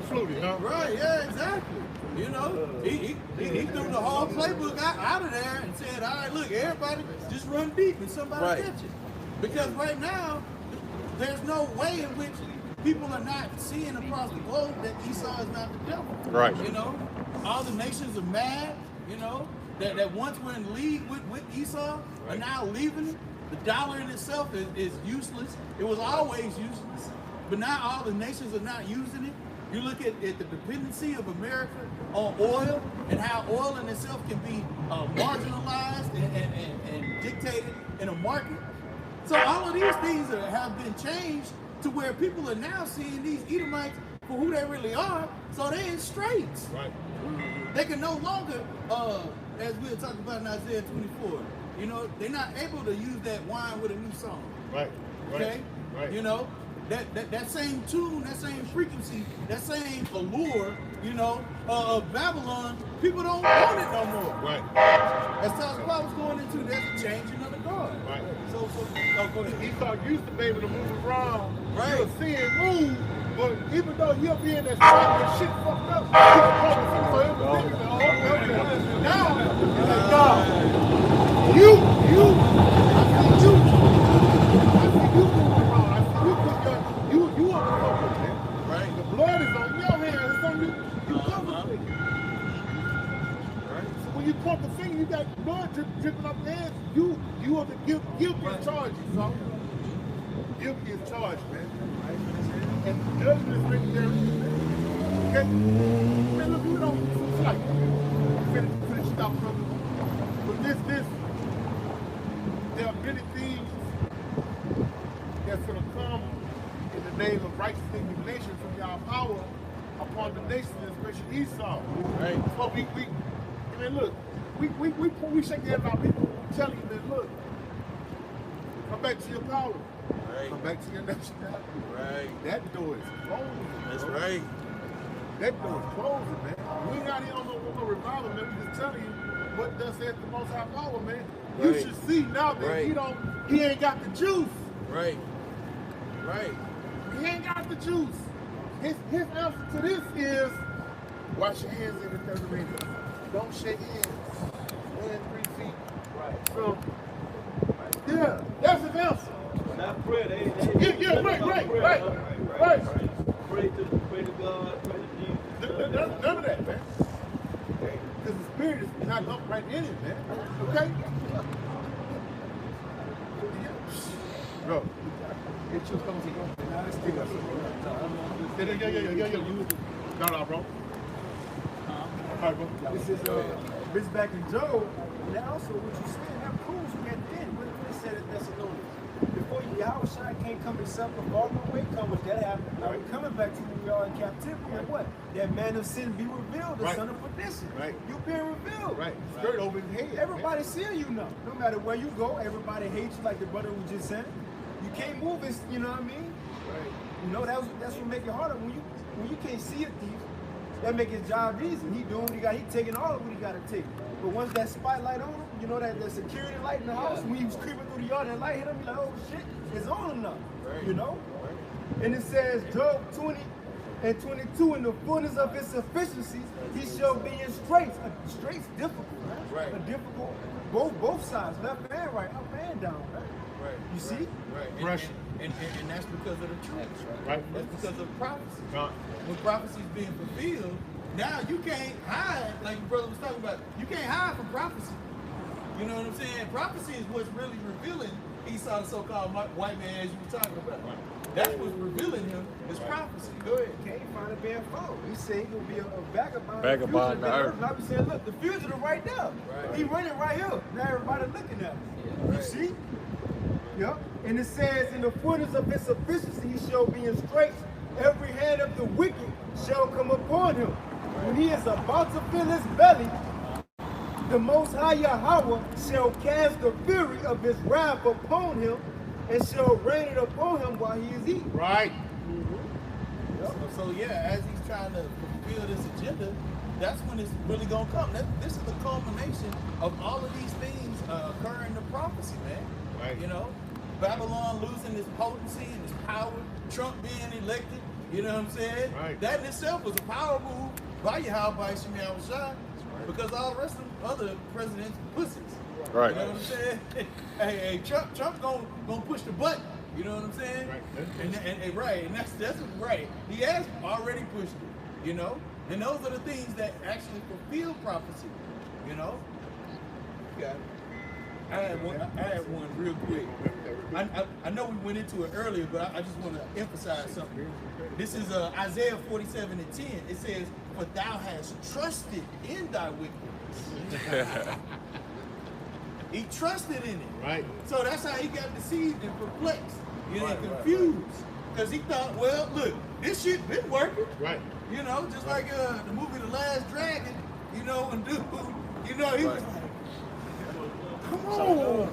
Flutie, huh? right? Yeah, exactly. You know, he threw the whole playbook out of there and said, all right, look, everybody just run deep and somebody catch it. Because right now, there's no way in which people are not seeing across the globe that Esau is not the devil. Right. You know, all the nations are mad, that once were in league with Esau are now leaving it. The dollar in itself is useless. It was always useless. But now all the nations are not using it. You look at the dependency of America on oil and how oil in itself can be marginalized and dictated in a market. So all of these things have been changed to where people are now seeing these Edomites for who they really are. So they're in straits. Right. They can no longer, as we were talking about in Isaiah 24, they're not able to use that wine with a new song. Right. Okay? Right. That same tune, that same frequency, that same allure, of Babylon, people don't want it no more. Right. As Paul was going into, there's a changing of the guard. Right. So go ahead. Esau used to be able to move around. Right. You'll see him move, but even though he'll be in that spot and shit fucked up, he'll probably see for everything. Now, it's like, God, you, I see you moving around. I see you are covered, man. Right. The blood is on your hands, it's on you. You covered me. Right. So when you point the finger, you got blood dripping off your hands. You are the guilty as charged, so. Guilty as charged, man. And judgment is written there. Okay? Man, look, we don't like finish it up, brother. But there are many things that's going to come in the name of righteous indignation from y'all power upon the nation, especially Esau. Right. So we look, we shake the head of our people, telling you that, look, come back to your power. Right. Come back to your nationality. Right. That door is closing. That's bro. right. That door is closing, man. We ain't out here on no revival, man. We just telling you what does say the Most High power, man. You Right. should see now that Right. he ain't got the juice. Right. Right. He ain't got the juice. His answer to this is wash your hands in the 30 minutes. Don't shake hands. Stand 3 feet. Right. So, yeah, that's his answer. Not pray. Yeah, right. Pray to God, pray to Jesus. None of that, man. Because the spirit is not upright in it, man. Okay? Bro. Get your thumbs No, bro. All right, bro. This is this back in Job. And also what you saying, that proves we at the end. What it said at Thessalonians. Before Yahushua can't come himself, but far away come, which that happened. Now we're coming back to where we are in captivity. And what? That man of sin be revealed, the son of perdition. Right. You being revealed. Right. Skirt over his head. Everybody seeing you now. No matter where you go, everybody hates you, like the brother was just saying. You can't move it, you know what I mean? Right. You know, that's what make it harder. When you can't see a thief, that make his job easy. He doing what he got, he taking all of what he gotta take. But once that spotlight on him, you know that security light in the house, when he was creeping through the yard and that light hit him, you're like, oh shit, it's on him now. Right. You know? Right. And it says Job 20 and 22, in the fullness of his sufficiencies, he shall be in straits. A straits difficult, man. Right. A difficult, both sides, left and right, up and down, right? Right. You see? Right. And that's because of the truth. Right. That's because of prophecy. Right. When prophecy is being fulfilled, now you can't hide, like your brother was talking about, you can't hide from prophecy. You know what I'm saying? Prophecy is what's really revealing Esau, the so-called white man, as you were talking about. Right. That's what's revealing him, is prophecy. Go ahead. Can't find a bad foe. He said he's going to be a vagabond. Vagabond in the earth. And I be saying, look, the fugitive right there. Right. He running right here. Now everybody looking at him. Yeah, right. You see? Yep. And it says, in the fullness of his sufficiency, he shall be in straits. Every hand of the wicked shall come upon him. When he is about to fill his belly, the Most High Yahweh shall cast the fury of his wrath upon him and shall rain it upon him while he is eating. Right. Mm-hmm. Yep. So yeah, as he's trying to fulfill this agenda, that's when it's really going to come. This is the culmination of all of these things occurring in the prophecy, man. Right. You know, Babylon losing its potency and its power, Trump being elected, you know what I'm saying? Right. That in itself was a power move by Yahweh, by Shemi Yahushua, because all the rest of the other presidents are pussies. Right. You know what I'm saying? hey, Trump gonna push the button. You know what I'm saying? Right. And that's right. He has already pushed it. You know, and those are the things that actually fulfill prophecy. You know. Yeah. I had one real quick. I know we went into it earlier, but I just want to emphasize something. This is Isaiah 47 and 10. It says, "For thou hast trusted in thy wickedness." He trusted in it. Right. So that's how he got deceived and perplexed, and confused. Because he thought, well, look, this shit been working. Right. You know, just like the movie The Last Dragon, you know, and dude, you know, he was like, come on.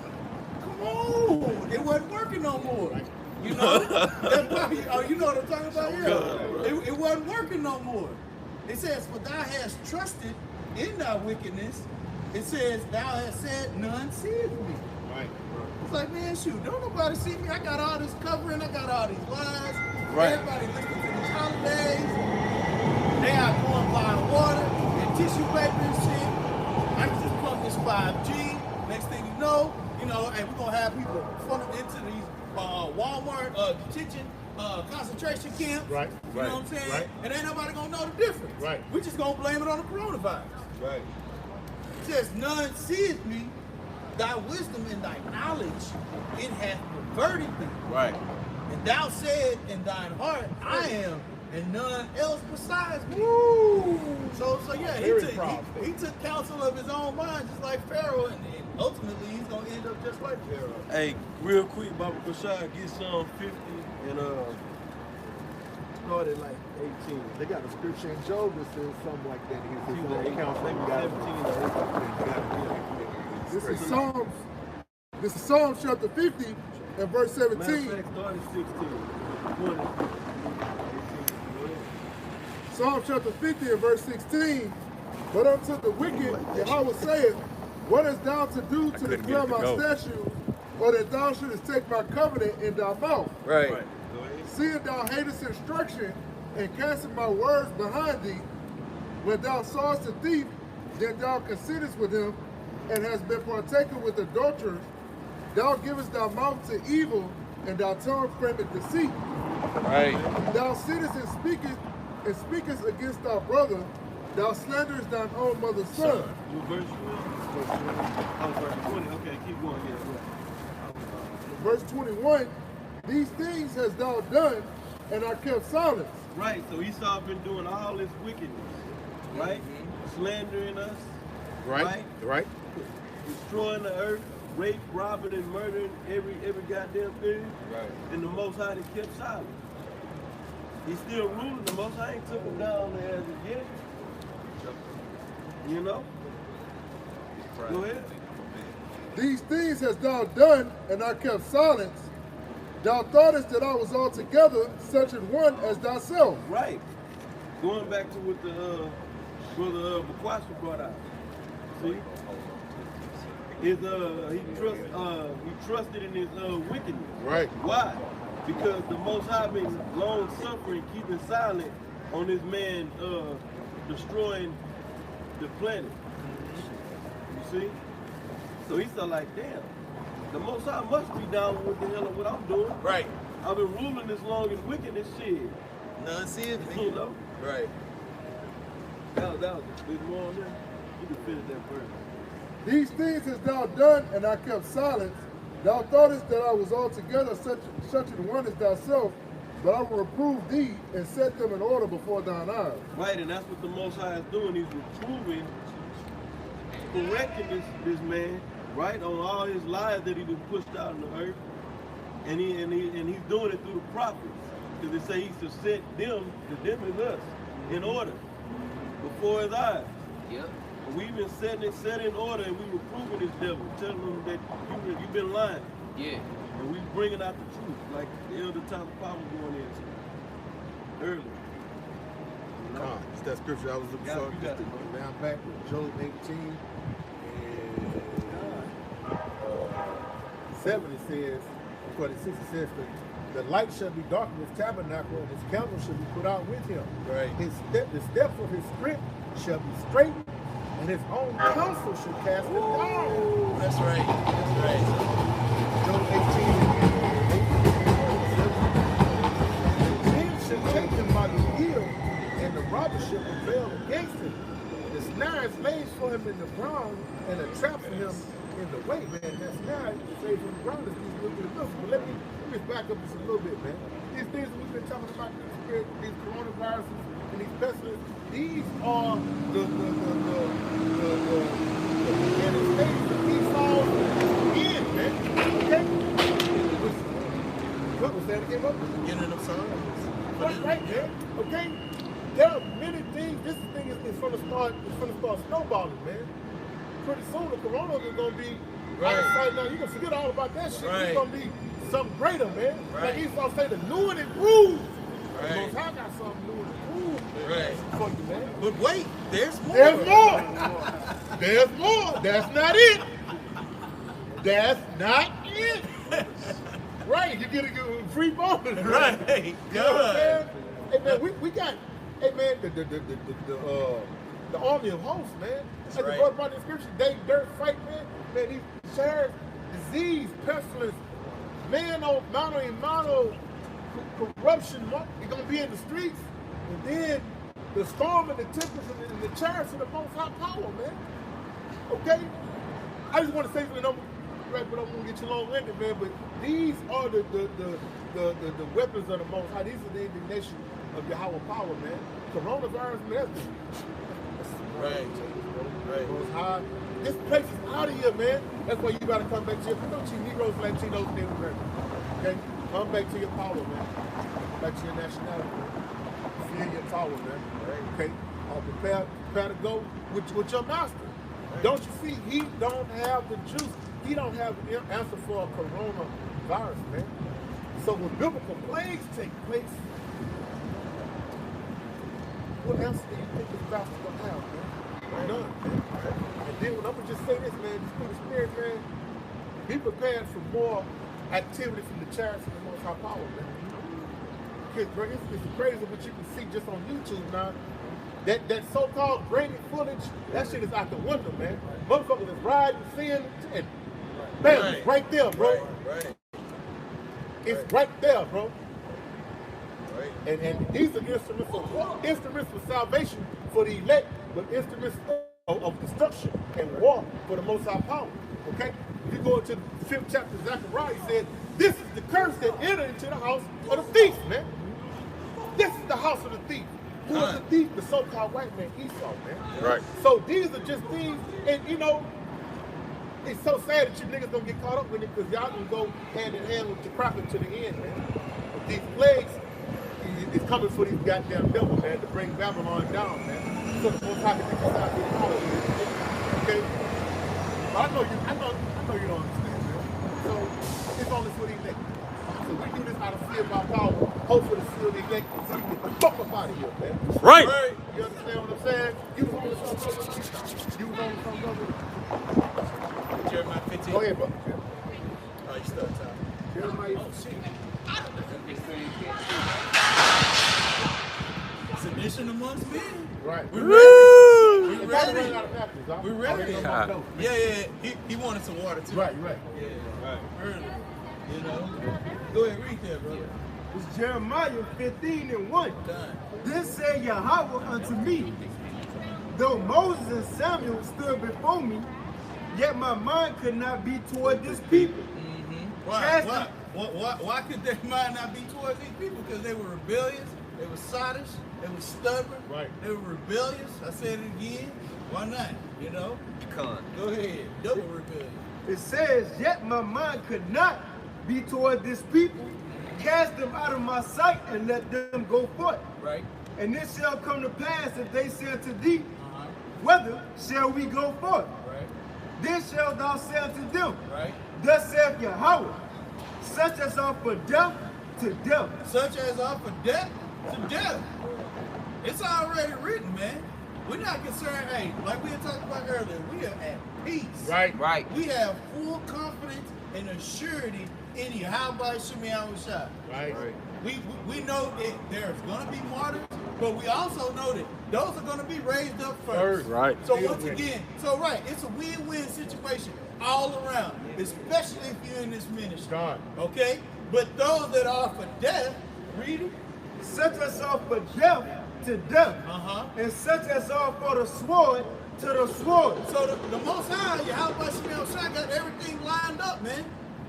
It wasn't working no more. You know? You know what I'm talking about? Yeah. It wasn't working no more. It says, "For thou hast trusted in thy wickedness." It says, "Thou hast said, none seeth me." Right. It's like, man, shoot, don't nobody see me. I got all this covering. I got all these lies. Right. Everybody listening to these holidays. They out going buying water and tissue paper and shit. I can just plug this 5G. Next thing you know, and we're gonna have people funneled into these Walmart detention concentration camps. Right. You know what I'm saying? Right. And ain't nobody gonna know the difference. Right. We just gonna blame it on the coronavirus. Right. It says, "None seeth me, thy wisdom and thy knowledge, it hath perverted thee." Right. "And thou said in thine heart, I am, and none else besides me." Woo! So yeah, he took counsel of his own mind, just like Pharaoh, and ultimately he's gonna end up just like Pharaoh. Hey, real quick, Baba Kashad, get Psalm 50 and start at like 18. They got a scripture in Job that says something like that. His own counsel. This is Psalm chapter 50 and verse 17. Matter of fact, start at 16. Psalm chapter 50 and verse 16. "But unto the wicked, Yahweh saith, What hast thou to do to declare my statutes, or that thou shouldest take my covenant in thy mouth?" Right. seeing thou hatest instruction and castest my words behind thee, when thou sawest a thief, then thou considerest with him, and hast been partaker with adulterers, thou givest thy mouth to evil, and thy tongue frameth deceit. Right. Thou sittest and speakest against thy brother, thou slanderest thine own mother's son. Verse 20. Okay, keep going here. Verse 21, these things hast thou done, and are kept silence. Right, so Esau been doing all this wickedness, right? Slandering us, right? Destroying the earth, rape, robbing, and murdering every goddamn thing. Right. And the Most High has kept silent. He's still ruling. The Most High ain't took him down there as of yet. You know? Go ahead. These things hast thou done, and are kept silence. Thou thoughtest that I was altogether such an one as thyself. Right. Going back to what the brother Bakwasha brought out. See? He trusted in his wickedness. Right. Why? Because the Most High been long suffering, keeping silent on this man destroying the planet. You see? So he felt like, damn, the Most High must be down with the hell of what I'm doing. Right. I've been ruling this long in wickedness shit. None see it, You know? Right. That was a bit more on there. You can finish that verse. These things hast thou done, and I kept silence. Thou thoughtest that I was altogether such an one as thyself, but I will reprove thee and set them in order before thine eyes. Right, and that's what the Most High is doing. He's reproving, correcting this man, right, on all his lies that he been pushed out in the earth, and he's doing it through the prophets, because they say he's to set them is us, in order before his eyes. Yep. And we've been setting in order, and we reproving this devil, telling him that you've been lying. Yeah. And we bringing out the truth, like the Elder Tyler Power going into earlier. It's that scripture I was looking for. Just to go down back with Job 18 and 7. It says, 46, it says, the light shall be dark in his tabernacle, and his candle shall be put out with him. Right. The steps of his strength shall be straight, and his own counsel shall cast it down. That's right. That's right. Job 18. Men shall take him by the heel, and the robber shall prevail against him. The snare is laid for him in the ground, and a trap for him in the way, man. That snare is laid from the ground is these little bit of nothing. But let me back up just a little bit, man. These things that we've been talking about, these coronaviruses and these pestilences, these are the beginning stages of Esau's end, man. Okay? What was that again? What? Beginning of signs. Right, man. Okay? There are many things. This thing is going to start snowballing, man. Pretty soon the corona is going to be out of sight now. You're going to forget all about that shit. It's going to be something greater, man. Like he's going to say the new and improved. Right. Most High got something new and improved. Right. For you, man. But wait, there's more. There's more. There's more. That's not it. That's not it. Right. You get a free bonus. Right. You know what I'm saying? Hey, man, we got, hey, man, the army of hosts, man. That's right. The brother brought the scripture, they dirt fight, man. Man, these shares, disease, pestilence, mano corruption, you're going to be in the streets. And then the storm and the tempest and the chariots of the Most High power, man. Okay? I just want to say something, right, but I'm going to get you long-winded, man. But these are the weapons of the Most High. These are the indignation of Yahweh power, man. Coronavirus, man, right. Most High. This place is out of here, man. That's why you got to come back to your, don't you Negroes, Latinos, and America. Okay? Come back to your power, man. Back to your nationality, man. Feel your power, man. Okay? Prepare to go with your master. Don't you see? He don't have the juice. He don't have the answer for a coronavirus, man. So when biblical plagues take place, what answer do you think this bastard gonna have, man? None, man. And then when I'm gonna just say this, man, just through the spirit, man, be prepared for more activity from the chariots and the Most High power, man. market, bro, it's crazy what you can see just on YouTube now. That so-called grainy footage, that shit is out the window, man. Motherfuckers is riding, seeing, and bam, it's right there, bro. Right. It's right there, bro. And these are instruments for salvation for the elect, but instruments of destruction and war for the Most High power. Okay? If you go into the 5th chapter of Zechariah, he said, this is the curse that entered into the house of the thief, man. This is the house of the thief. Who is the thief? The so-called white man, Esau, man. Right. So these are just things, and you know, it's so sad that you niggas don't get caught up with it because y'all can go hand in hand with your prophet to the end, man. But these plagues is coming for these goddamn devils, man, to bring Babylon down, man. So the Most High can take us out of the power. Okay? But I know you don't understand, man. So it's only for the elect. So we do this out of fear by power, hope for the seal of the elect, so we get the fuck up out of here, man. Right. You understand what I'm saying? You was on the front. You was on the front. Jeremiah 15. Go ahead, bro. Oh, you start time. Jeremiah. Sedition amongst men. Right. We ready. We ready. We ready. Yeah. He wanted some water too. Right. Yeah. Right. Early. You know. Go ahead, read that, brother. It's Jeremiah 15:1. This said Yahweh unto me, though Moses and Samuel stood before me, yet my mind could not be toward this people. Why could their mind not be towards these people? Because they were rebellious, they were sottish, they were stubborn, they were rebellious. I said it again. Why not? You know? Go ahead. Double rebellion. It says, yet my mind could not be toward this people. Cast them out of my sight and let them go forth. Right. And it shall come to pass if they say unto thee, whether shall we go forth? Right. Then shalt thou say unto them, right. Thus saith Yahweh, such as are for death to death. Such as are for death to death. It's already written, man. We're not concerned, hey, like we had talked about earlier, we are at peace. Right. We have full confidence and assurity in Yahweh Shemiah Shah. Right. We know that there's going to be martyrs, but we also know that those are going to be raised up first. Right. So once again, it's a win-win situation all around, especially if you're in this ministry. God. Okay? But those that are for death, read it. Such as are for death to death, and such as are for the sword to the sword. So the Most High, Yahweh Shemiah Shah, got everything lined up, man.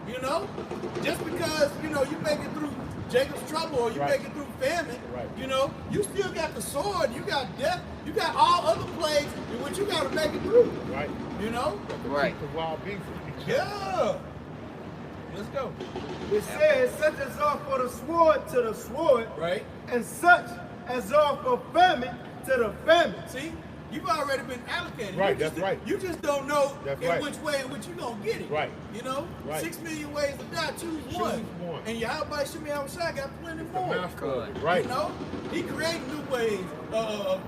You know, just because, you know, you make it through Jacob's trouble or you make it through famine, you know, you still got the sword, you got death, you got all other plagues in which you got to make it through. Right. You know? Right. The wild beasts. Yeah. Let's go. It says, such as are for the sword to the sword, right, and such as are for famine to the famine. See? You've already been allocated. Right, that's right. You just don't know which way in which you're going to get it. Right. You know? Right. 6 million ways to die, choose one. And Yahweh Shemiah Shah got plenty more. Right. You know? He created new ways of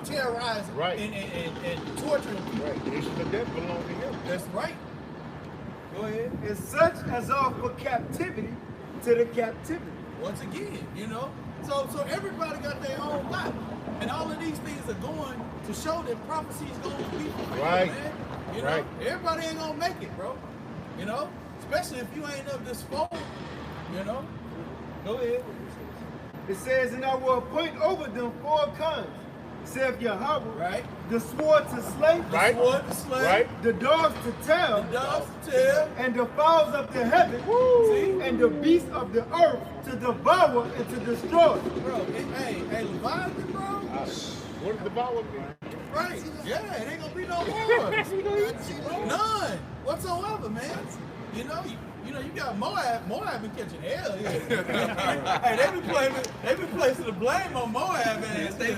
terrorizing and torturing people. Right. The issues of death belong to him. That's right. Go ahead. And such as are for captivity to the captivity. Once again, you know? So everybody got their own lot. And all of these things are going to show that prophecy is going to be fulfilled, man. You know, everybody ain't going to make it, bro. You know, especially if you ain't of this fold, you know. Go ahead. It says, and I will appoint over them 4 kinds, saith Yahweh, right? The sword to slay, the sword to slay, the dogs to tear, and the fowls of the heaven, and the beasts of the earth to devour and to destroy. Bro, hey, Leviathan, bro. What does devour mean? Right. Yeah, it ain't gonna be no more. None whatsoever, man. You know, you got Moab. Moab been catching hell here. Hey, they been placing the blame on Moab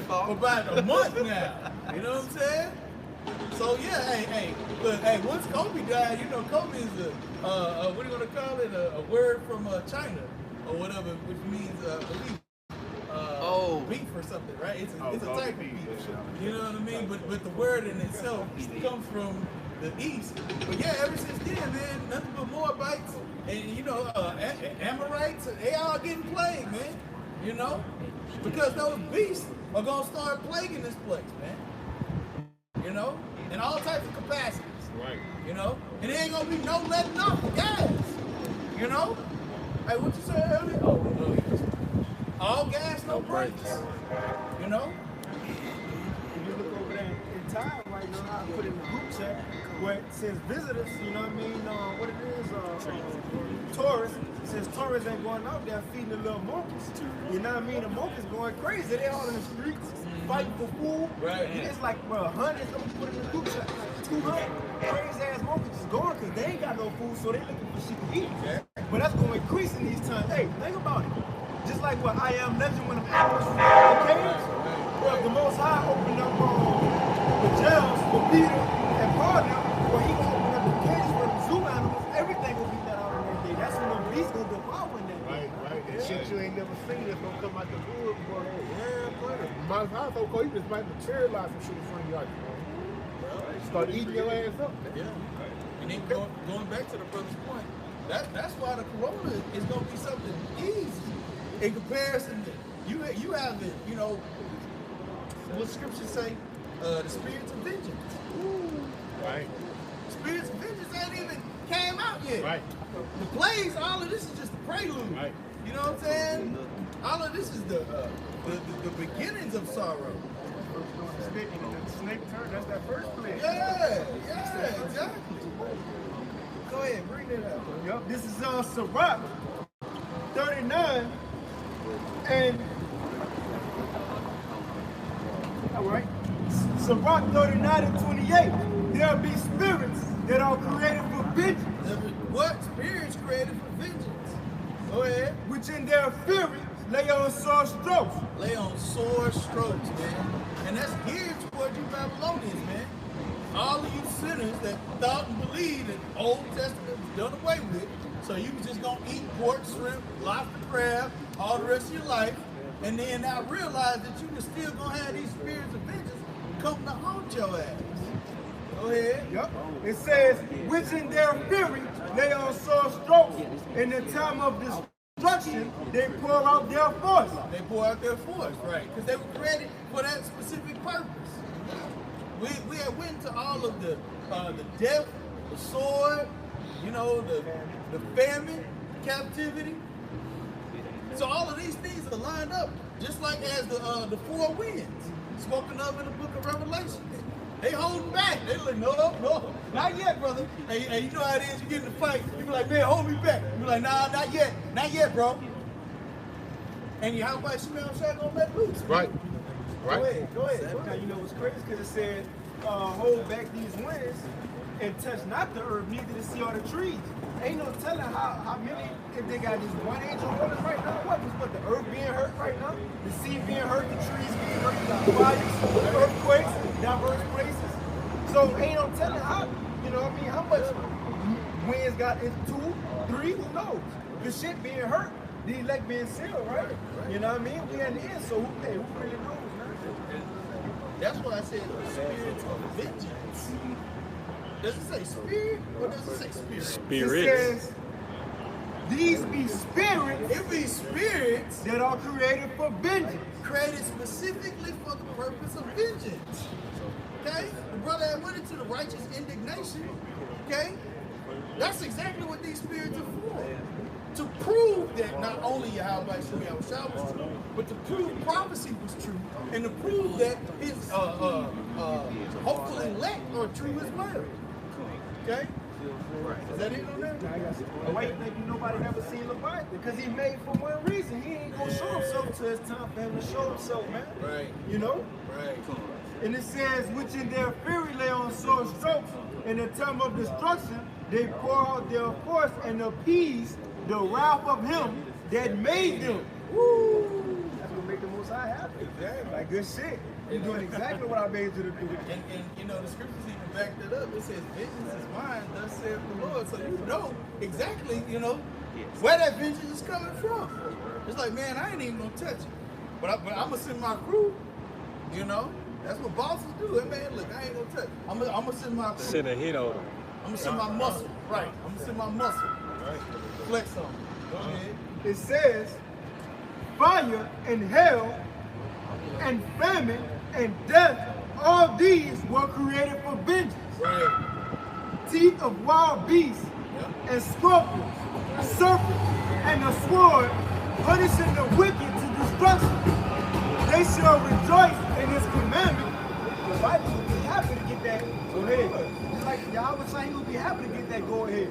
for about a month now. You know what I'm saying? So yeah, hey, look, once Kobe died, you know, Kobe is what are you gonna call it? A word from China or whatever, which means belief. Beef or something, right? It's a type of beef. You know what I mean? But the word in itself comes from the east. But yeah, ever since then, man, nothing but Moabites and you know Amorites, they all getting plagued, man. You know? Because those beasts are going to start plaguing this place, man. You know? In all types of capacities. Right. You know? And there ain't going to be no letting off the gas. You know? Hey, what you said earlier? All gas, no brakes. You know? If you look over there in time right now, I put in the group chat where it says visitors, you know what I mean? What it is, tourists. Since tourists ain't going out there feeding the little monkeys, you know what I mean? The monkeys going crazy. They all in the streets fighting for food. Right. It's like, bro, hundreds of them put in the group chat, like 200 crazy ass monkeys just going because they ain't got no food, so they looking for shit to eat. Yeah. But that's going to increase in these times. Hey, think about it. Just like what I Am Legend when the animals was in the caves. Well, the Most High opened up the jails for Peter and Paul now, where he gonna open up the cages for the zoo animals. Everything will be let out on that day. That's when the beast gonna go out one day. Right. And shit you ain't never seen that's gonna come out the wood, boy. Yeah, brother. My house, okay, you just might materialize some shit in front of your yard. Start eating your ass up. Yeah. And then going back to the brother's point, that's why the corona is gonna be something easy in comparison to you have it, you know, what scriptures say, the spirits of vengeance. Right. Spirits of vengeance ain't even came out yet. Right. The plagues, all of this is just the prelude. Right. You know what I'm saying? All of this is the beginnings of sorrow. The snake turn, that's that first plague. Yeah, exactly. Go ahead, bring it up. Yup, this is Sirach 39 and all right. Sirach 39 and 28. There'll be spirits that are created for vengeance. What? Spirits created for vengeance. Go ahead. Which in their fury lay on sore strokes. Lay on sore strokes, man. And that's geared toward you Babylonians, man. All of you sinners that thought and believed that the Old Testament was done away with, so you was just gonna eat pork, shrimp, lobster, crab all the rest of your life, and then now realize that you was still gonna have these spirits of vengeance come to haunt your ass. Go ahead. Yep. It says, which in their fury lay on sore strokes. In the time of destruction, they pour out their force. They pour out their force, right? Because they were created for that specific purpose. We had went to all of the death, the sword, you know, the famine, captivity. So all of these things are lined up, just like as the four winds spoken of in the book of Revelation. They holding back. They like, no, not yet, brother. Hey, you know how it is. You get in the fight. You be like, man, hold me back. You be like, nah, not yet, bro. And you how about Shemel Shaq gonna let loose? Right. Go ahead. Now, you know what's crazy? Because it said, hold back these winds and touch not the earth, neither to see all the trees. Ain't no telling how many, if they got these 1 inch of waters right now, what the earth being hurt right now, the sea being hurt, the trees being hurt, the fires, earthquakes, diverse places. So ain't no telling how, you know what I mean, how much winds got in 2, 3, who knows? The shit being hurt, the elect being sealed, right? You know what I mean? We in the end, so who really knows, man? That's why I said the spirits of vengeance. Does it say spirit or does it say spirit? Spirits. It says, these be spirits. It be spirits that are created for vengeance. Created specifically for the purpose of vengeance. Okay? The brother that went into the righteous indignation. Okay? That's exactly what these spirits are for. To prove that not only Yahweh was true, but to prove prophecy was true, and to prove that his hopeful elect are true as well. Okay? Is that it on there? Why you think nobody never seen Leviathan? Because he made for one reason. He ain't gonna show himself till it's time for him to show himself, man. Right. You know? Right. And it says, which in their fury lay on sore strokes, in the time of destruction, they pour out their force and appease the wrath of him that made them. Woo! That's what make the Most High happy. Exactly. Like good shit. You're doing exactly what I made you to do. And you know, the scriptures even back that up. It says, vengeance is mine, thus saith the Lord. So you know exactly, you know, where that vengeance is coming from. It's like, man, I ain't even gonna touch it. But I'm gonna send my crew, you know. That's what bosses do. Hey, man, look, I ain't gonna touch it. I'm gonna send my crew. Send a hit on them. I'm gonna send my muscle. Right. I'm gonna send my muscle. Right. Flex on them. Go ahead. It says, fire and hell and famine and death, all these were created for vengeance. Right. Teeth of wild beasts and scorpions, serpents, and the sword, punishing the wicked to destruction. They shall rejoice in his commandment. The Bible will be happy to get that go ahead. Just like Yahweh said, he will be happy to get that go ahead.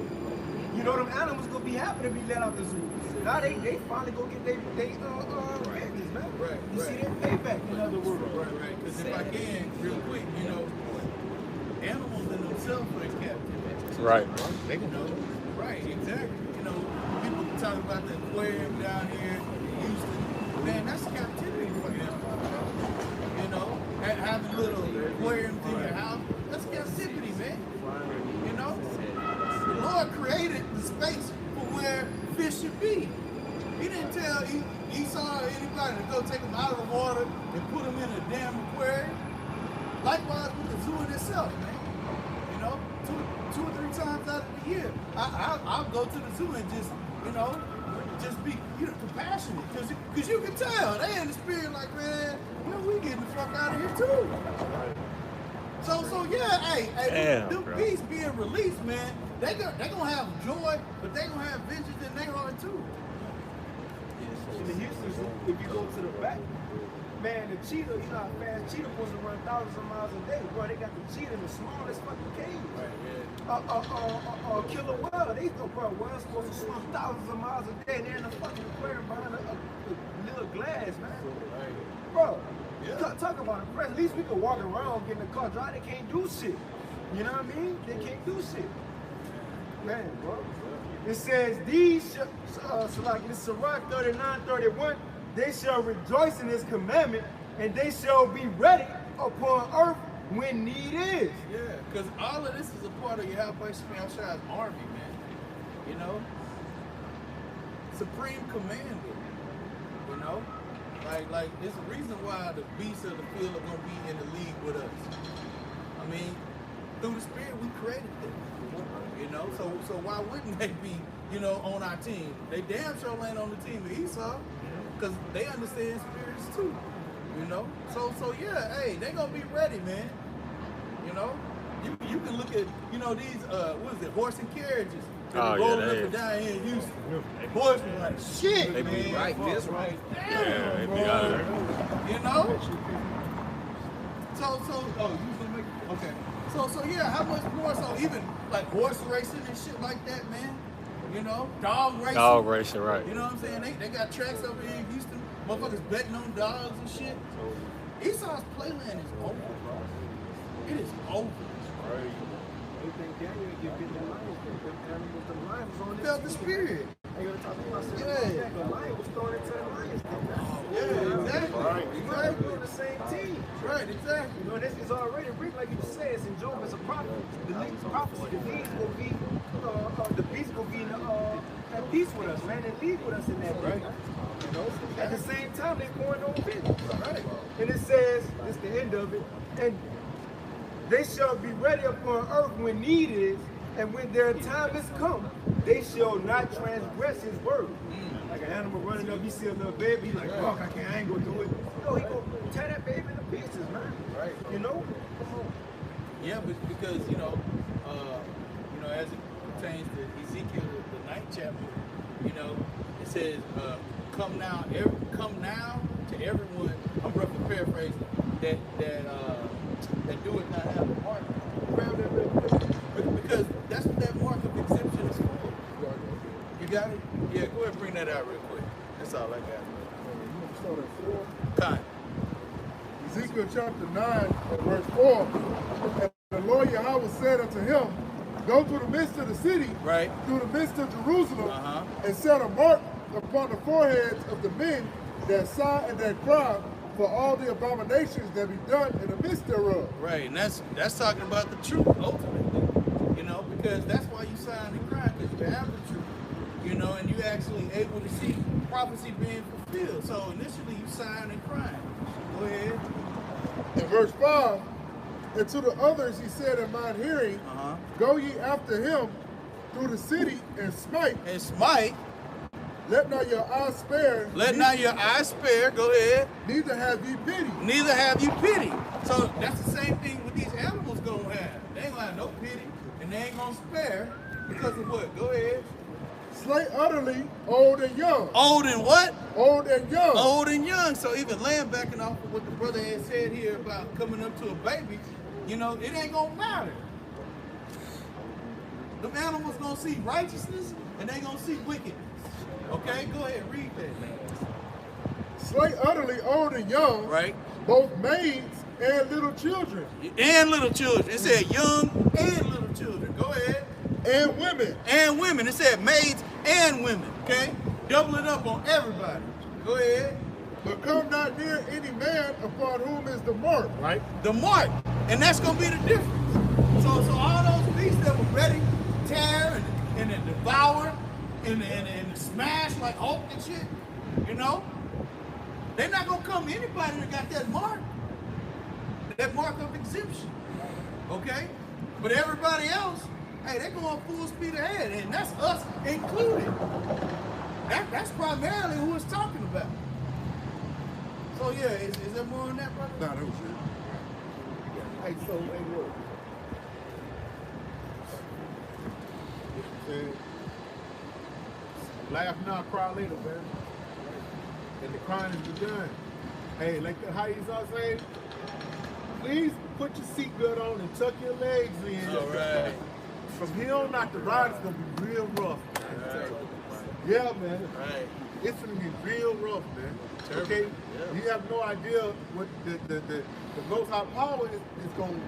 You know, them animals gonna be happy to be let out the zoo. Now they finally go get their business, man. Right. You see that payback, in other words. Right. Because if I can, real quick, you know, animals in themselves are in captivity. Right. They can know. Right, exactly. You know, people talk about the aquarium down here in Houston. Man, that's captivity for them. You know, having a little aquarium in your house, that's captivity, man. You know? The Lord created the space for where fish should be. He didn't tell Esau or anybody to go take them out of the water and put them in a damn aquarium. Likewise with the zoo in itself, man. You know, two or three times out of the year, I'll go to the zoo and just, you know, just be, you know, compassionate. Because you can tell, they in the spirit like, man, you know, we getting the fuck out of here too. So yeah, hey, them beasts being released, man, they gonna have joy, but they gonna have vengeance in their heart too. In the Houston Zoo, if you go to the back, man, the cheetah, you know how fast cheetah supposed to run thousands of miles a day. Bro, they got the cheetah in the smallest fucking cage. Killer whale, whales supposed to swim thousands of miles a day. They're in a fucking aquarium behind a little glass, man. Bro, talk about it. At least we can walk around, get in the car, drive. They can't do shit. You know what I mean? They can't do shit. Man, bro. It says, these, like in Sirach 39:31, they shall rejoice in his commandment, and they shall be ready upon earth when need is. Yeah, because all of this is a part of Yahweh Shemashai's army, man. You know? Supreme commander. You know? Like it's the reason why the beasts of the field are going to be in the league with us. I mean, through the Spirit, we created them. You know, so why wouldn't they be, you know, on our team? They damn sure ain't on the team of Esau, because they understand spirits too. You know, so yeah, hey, they gonna be ready, man. You know, you can look at, you know, these what is it, horse and carriages. Rolling up and down here in Houston. Boys be like, shit, they man. Be right, this right. Yeah, they be out there. You know? So, oh, you gonna make it? Okay. So yeah, how much more? So even like horse racing and shit like that, man. You know, dog racing. Dog racing, right. You know what I'm saying? They got tracks over here in Houston. Motherfuckers betting on dogs and shit. Esau's playland is over, bro. It is over. Felt the spirit. Yeah. The lion was thrown into the lion's den. Yeah, exactly. Exactly. We're on the same team. Right, exactly. You know, this is already written, like you said, it's in Job as a prophet. The next prophecy, the beast will be, the beast will be in at peace with us, man, and lead with us in that way. You know, at the same time, they're going on business. Right. And it says, it's the end of it, and they shall be ready upon earth when need is, and when their time is come, they shall not transgress his word. Like an animal running up, you see a little baby, he's like, fuck, I ain't gonna do it. No, he gonna tear that baby into pieces, man. Right. You know? Yeah, but because, you know, as it pertains to Ezekiel, the 9th chapter, you know, it says, come now to everyone, I'm roughly paraphrasing, that do it not have a mark. Because that's what that mark of exemption is for. You got it? Yeah, go ahead and bring that out real quick. That's all I got. Time. Ezekiel chapter 9, verse 4. And the Lord Yahweh said unto him, go through the midst of the city, right, through the midst of Jerusalem, and set a mark upon the foreheads of the men that sigh and that cry for all the abominations that be done in the midst thereof. Right, and that's talking about the truth, ultimately. You know, because that's why you sign and cry, because you have the truth. You know, and you're actually able to see prophecy being fulfilled. So initially you sign and cry. Go ahead. In verse 5, and to the others he said in mine hearing, go ye after him through the city and smite. And smite. Let not your eye spare. Let not your eye spare. Go ahead. Neither have you pity. Neither have you pity. So that's the same thing with these animals gonna have. They ain't gonna have no pity, and they ain't gonna spare because of what? Go ahead. Slay utterly old and young. Old and what? Old and young. Old and young. So even laying backing off of what the brother had said here about coming up to a baby, you know, it ain't gonna matter. The animals gonna see righteousness and they gonna see wickedness. Okay, go ahead, read that, man. Slay utterly old and young. Right. Both maids and little children. And little children. It said young and little children. Go ahead. And women. And women. It said maids and women. Okay? Double it up on everybody. Go ahead. But come not near any man upon whom is the mark. Right? The mark. And that's going to be the difference. So all those beasts that were ready to tear and devour and smash like Hulk and shit, you know, they're not going to come to anybody that got that mark of exemption. Okay? But everybody else, hey, they're going full speed ahead, and that's us included. That's primarily who it's talking about. So yeah, is there more on that, brother? Nah, that was it. Hey, so, hey, look. Laugh now, cry later, man. And the crying is begun. Hey, like how you all say, please put your seatbelt on and tuck your legs in. All right. From here on out, the ride is gonna be real rough. Right. Yeah, man. Right. It's gonna be real rough, man. Terrible. Okay? Yeah. You have no idea what the Most High Power is gonna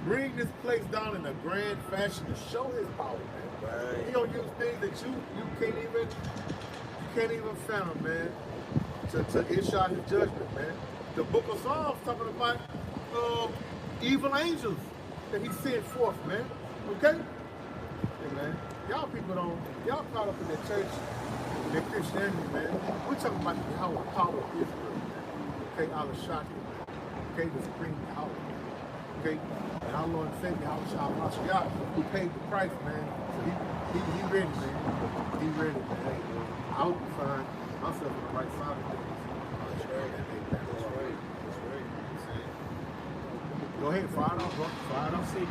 bring this place down in a grand fashion to show His power, man. Right. He gonna use things that you can't even fathom, man. To issue His judgment, man. The Book of Psalms talking about evil angels that He sent forth, man. Okay? Hey, man. Y'all caught up in the church, in the Christianity, man. We're talking about the power of Israel, man. Okay, Allah Shaki. Okay, the supreme power. Okay, and our Lord and Savior, Allah Shaki, who paid the price, man. So he ready, man. He ready, man. Hey, I hope you find myself on the right side of things. Go ahead, fire it off, bro. Fire it off. Say go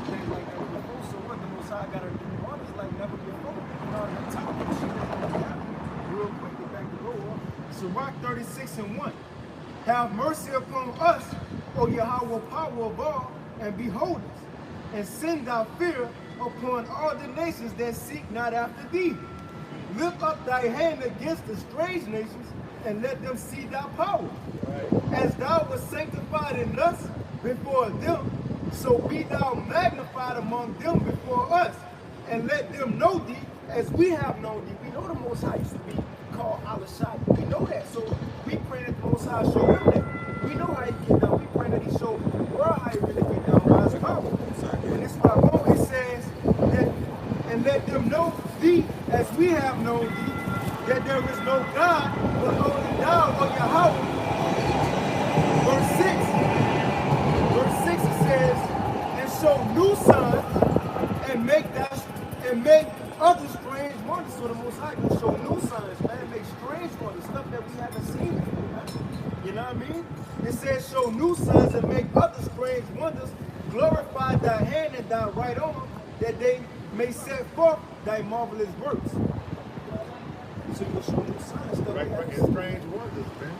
thing like that before, so what the Most High gotta do one is like never before. You know, the top of the shit is gonna happen. Real quick, get back to go. Sirach 36:1. Have mercy upon us, O Yahweh, power of all, and behold us, and send thy fear upon all the nations that seek not after thee. Lift up thy hand against the strange nations, and let them see thy power. As thou wast sanctified in us before them, so be thou magnified among them before us, and let them know thee as we have known thee. We know the Most High used to be called Allah Shai. We know that, so we pray that the Most High show him that. We know how he get down. We pray that he show the world how he really get down by his power. And this is why it says that, and let them know thee as we have known thee, that there is no God but only thou, O Yahweh. Verse 6 it says, and show new signs and make other strange wonders. So the Most High can show new signs, man, make strange wonders, stuff that we haven't seen before, man. You know what I mean? It says show new signs and make other strange wonders, glorify thy hand and thy right arm, that they may set forth thy marvelous works. So you show new signs, stuff Right, like strange wonders, man.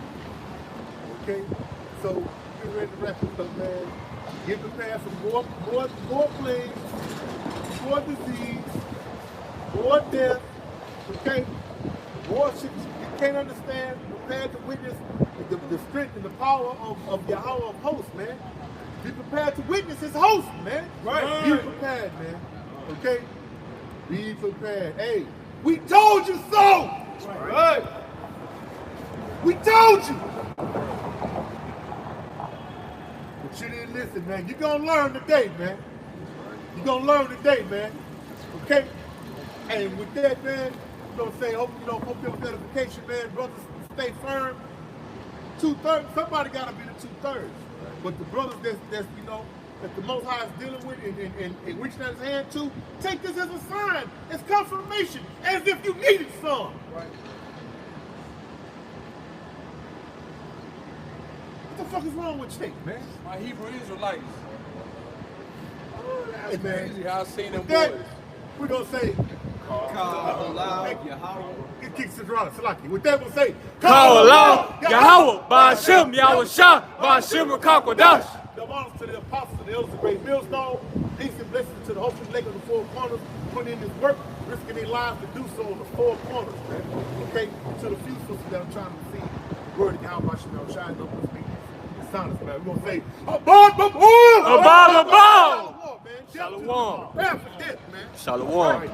Okay? So get ready to wrap this up, man. Get prepared for more plagues, more disease, more death. Okay? More shit you can't understand. Prepare to witness the strength and the power of Yahweh of hosts, man. Be prepared to witness His host, man. Right. Be prepared, man. Okay? Be prepared. Hey, we told you so! Right. We told you! But you didn't listen, man. You're gonna learn today, man. You're gonna learn today, man. Okay? And with that, man, you know, say, hope your edification, man. Brothers, stay firm. 2/3, somebody gotta be the 2/3. But the brothers that's that the Most High is dealing with and reaching out his hand to, take this as a sign, as confirmation, as if you needed some. Right. What the fuck is wrong with Chase, man? My Hebrew Israelites. Hey, man. Crazy how I seen them That, boys. we're going to say, it kicks the drama, Salaki. With that, we'll say, Call Allah, Yahweh, Ba'ashem, Yahweh Shah, Ba'ashem, Rakakwadash. The honors to the apostles and the elders of great millstone. Peace and blessings to the hopeful lake of the four corners, putting in this work, risking their lives to do so on the four corners, man. Okay? To the few sisters that are trying to see the word of God, Ba'ashem, Yahweh Shah, and open speak. It's honest, man. We're going to say, Abad, Shalom. Shalom. Man, for death, man. Shalom.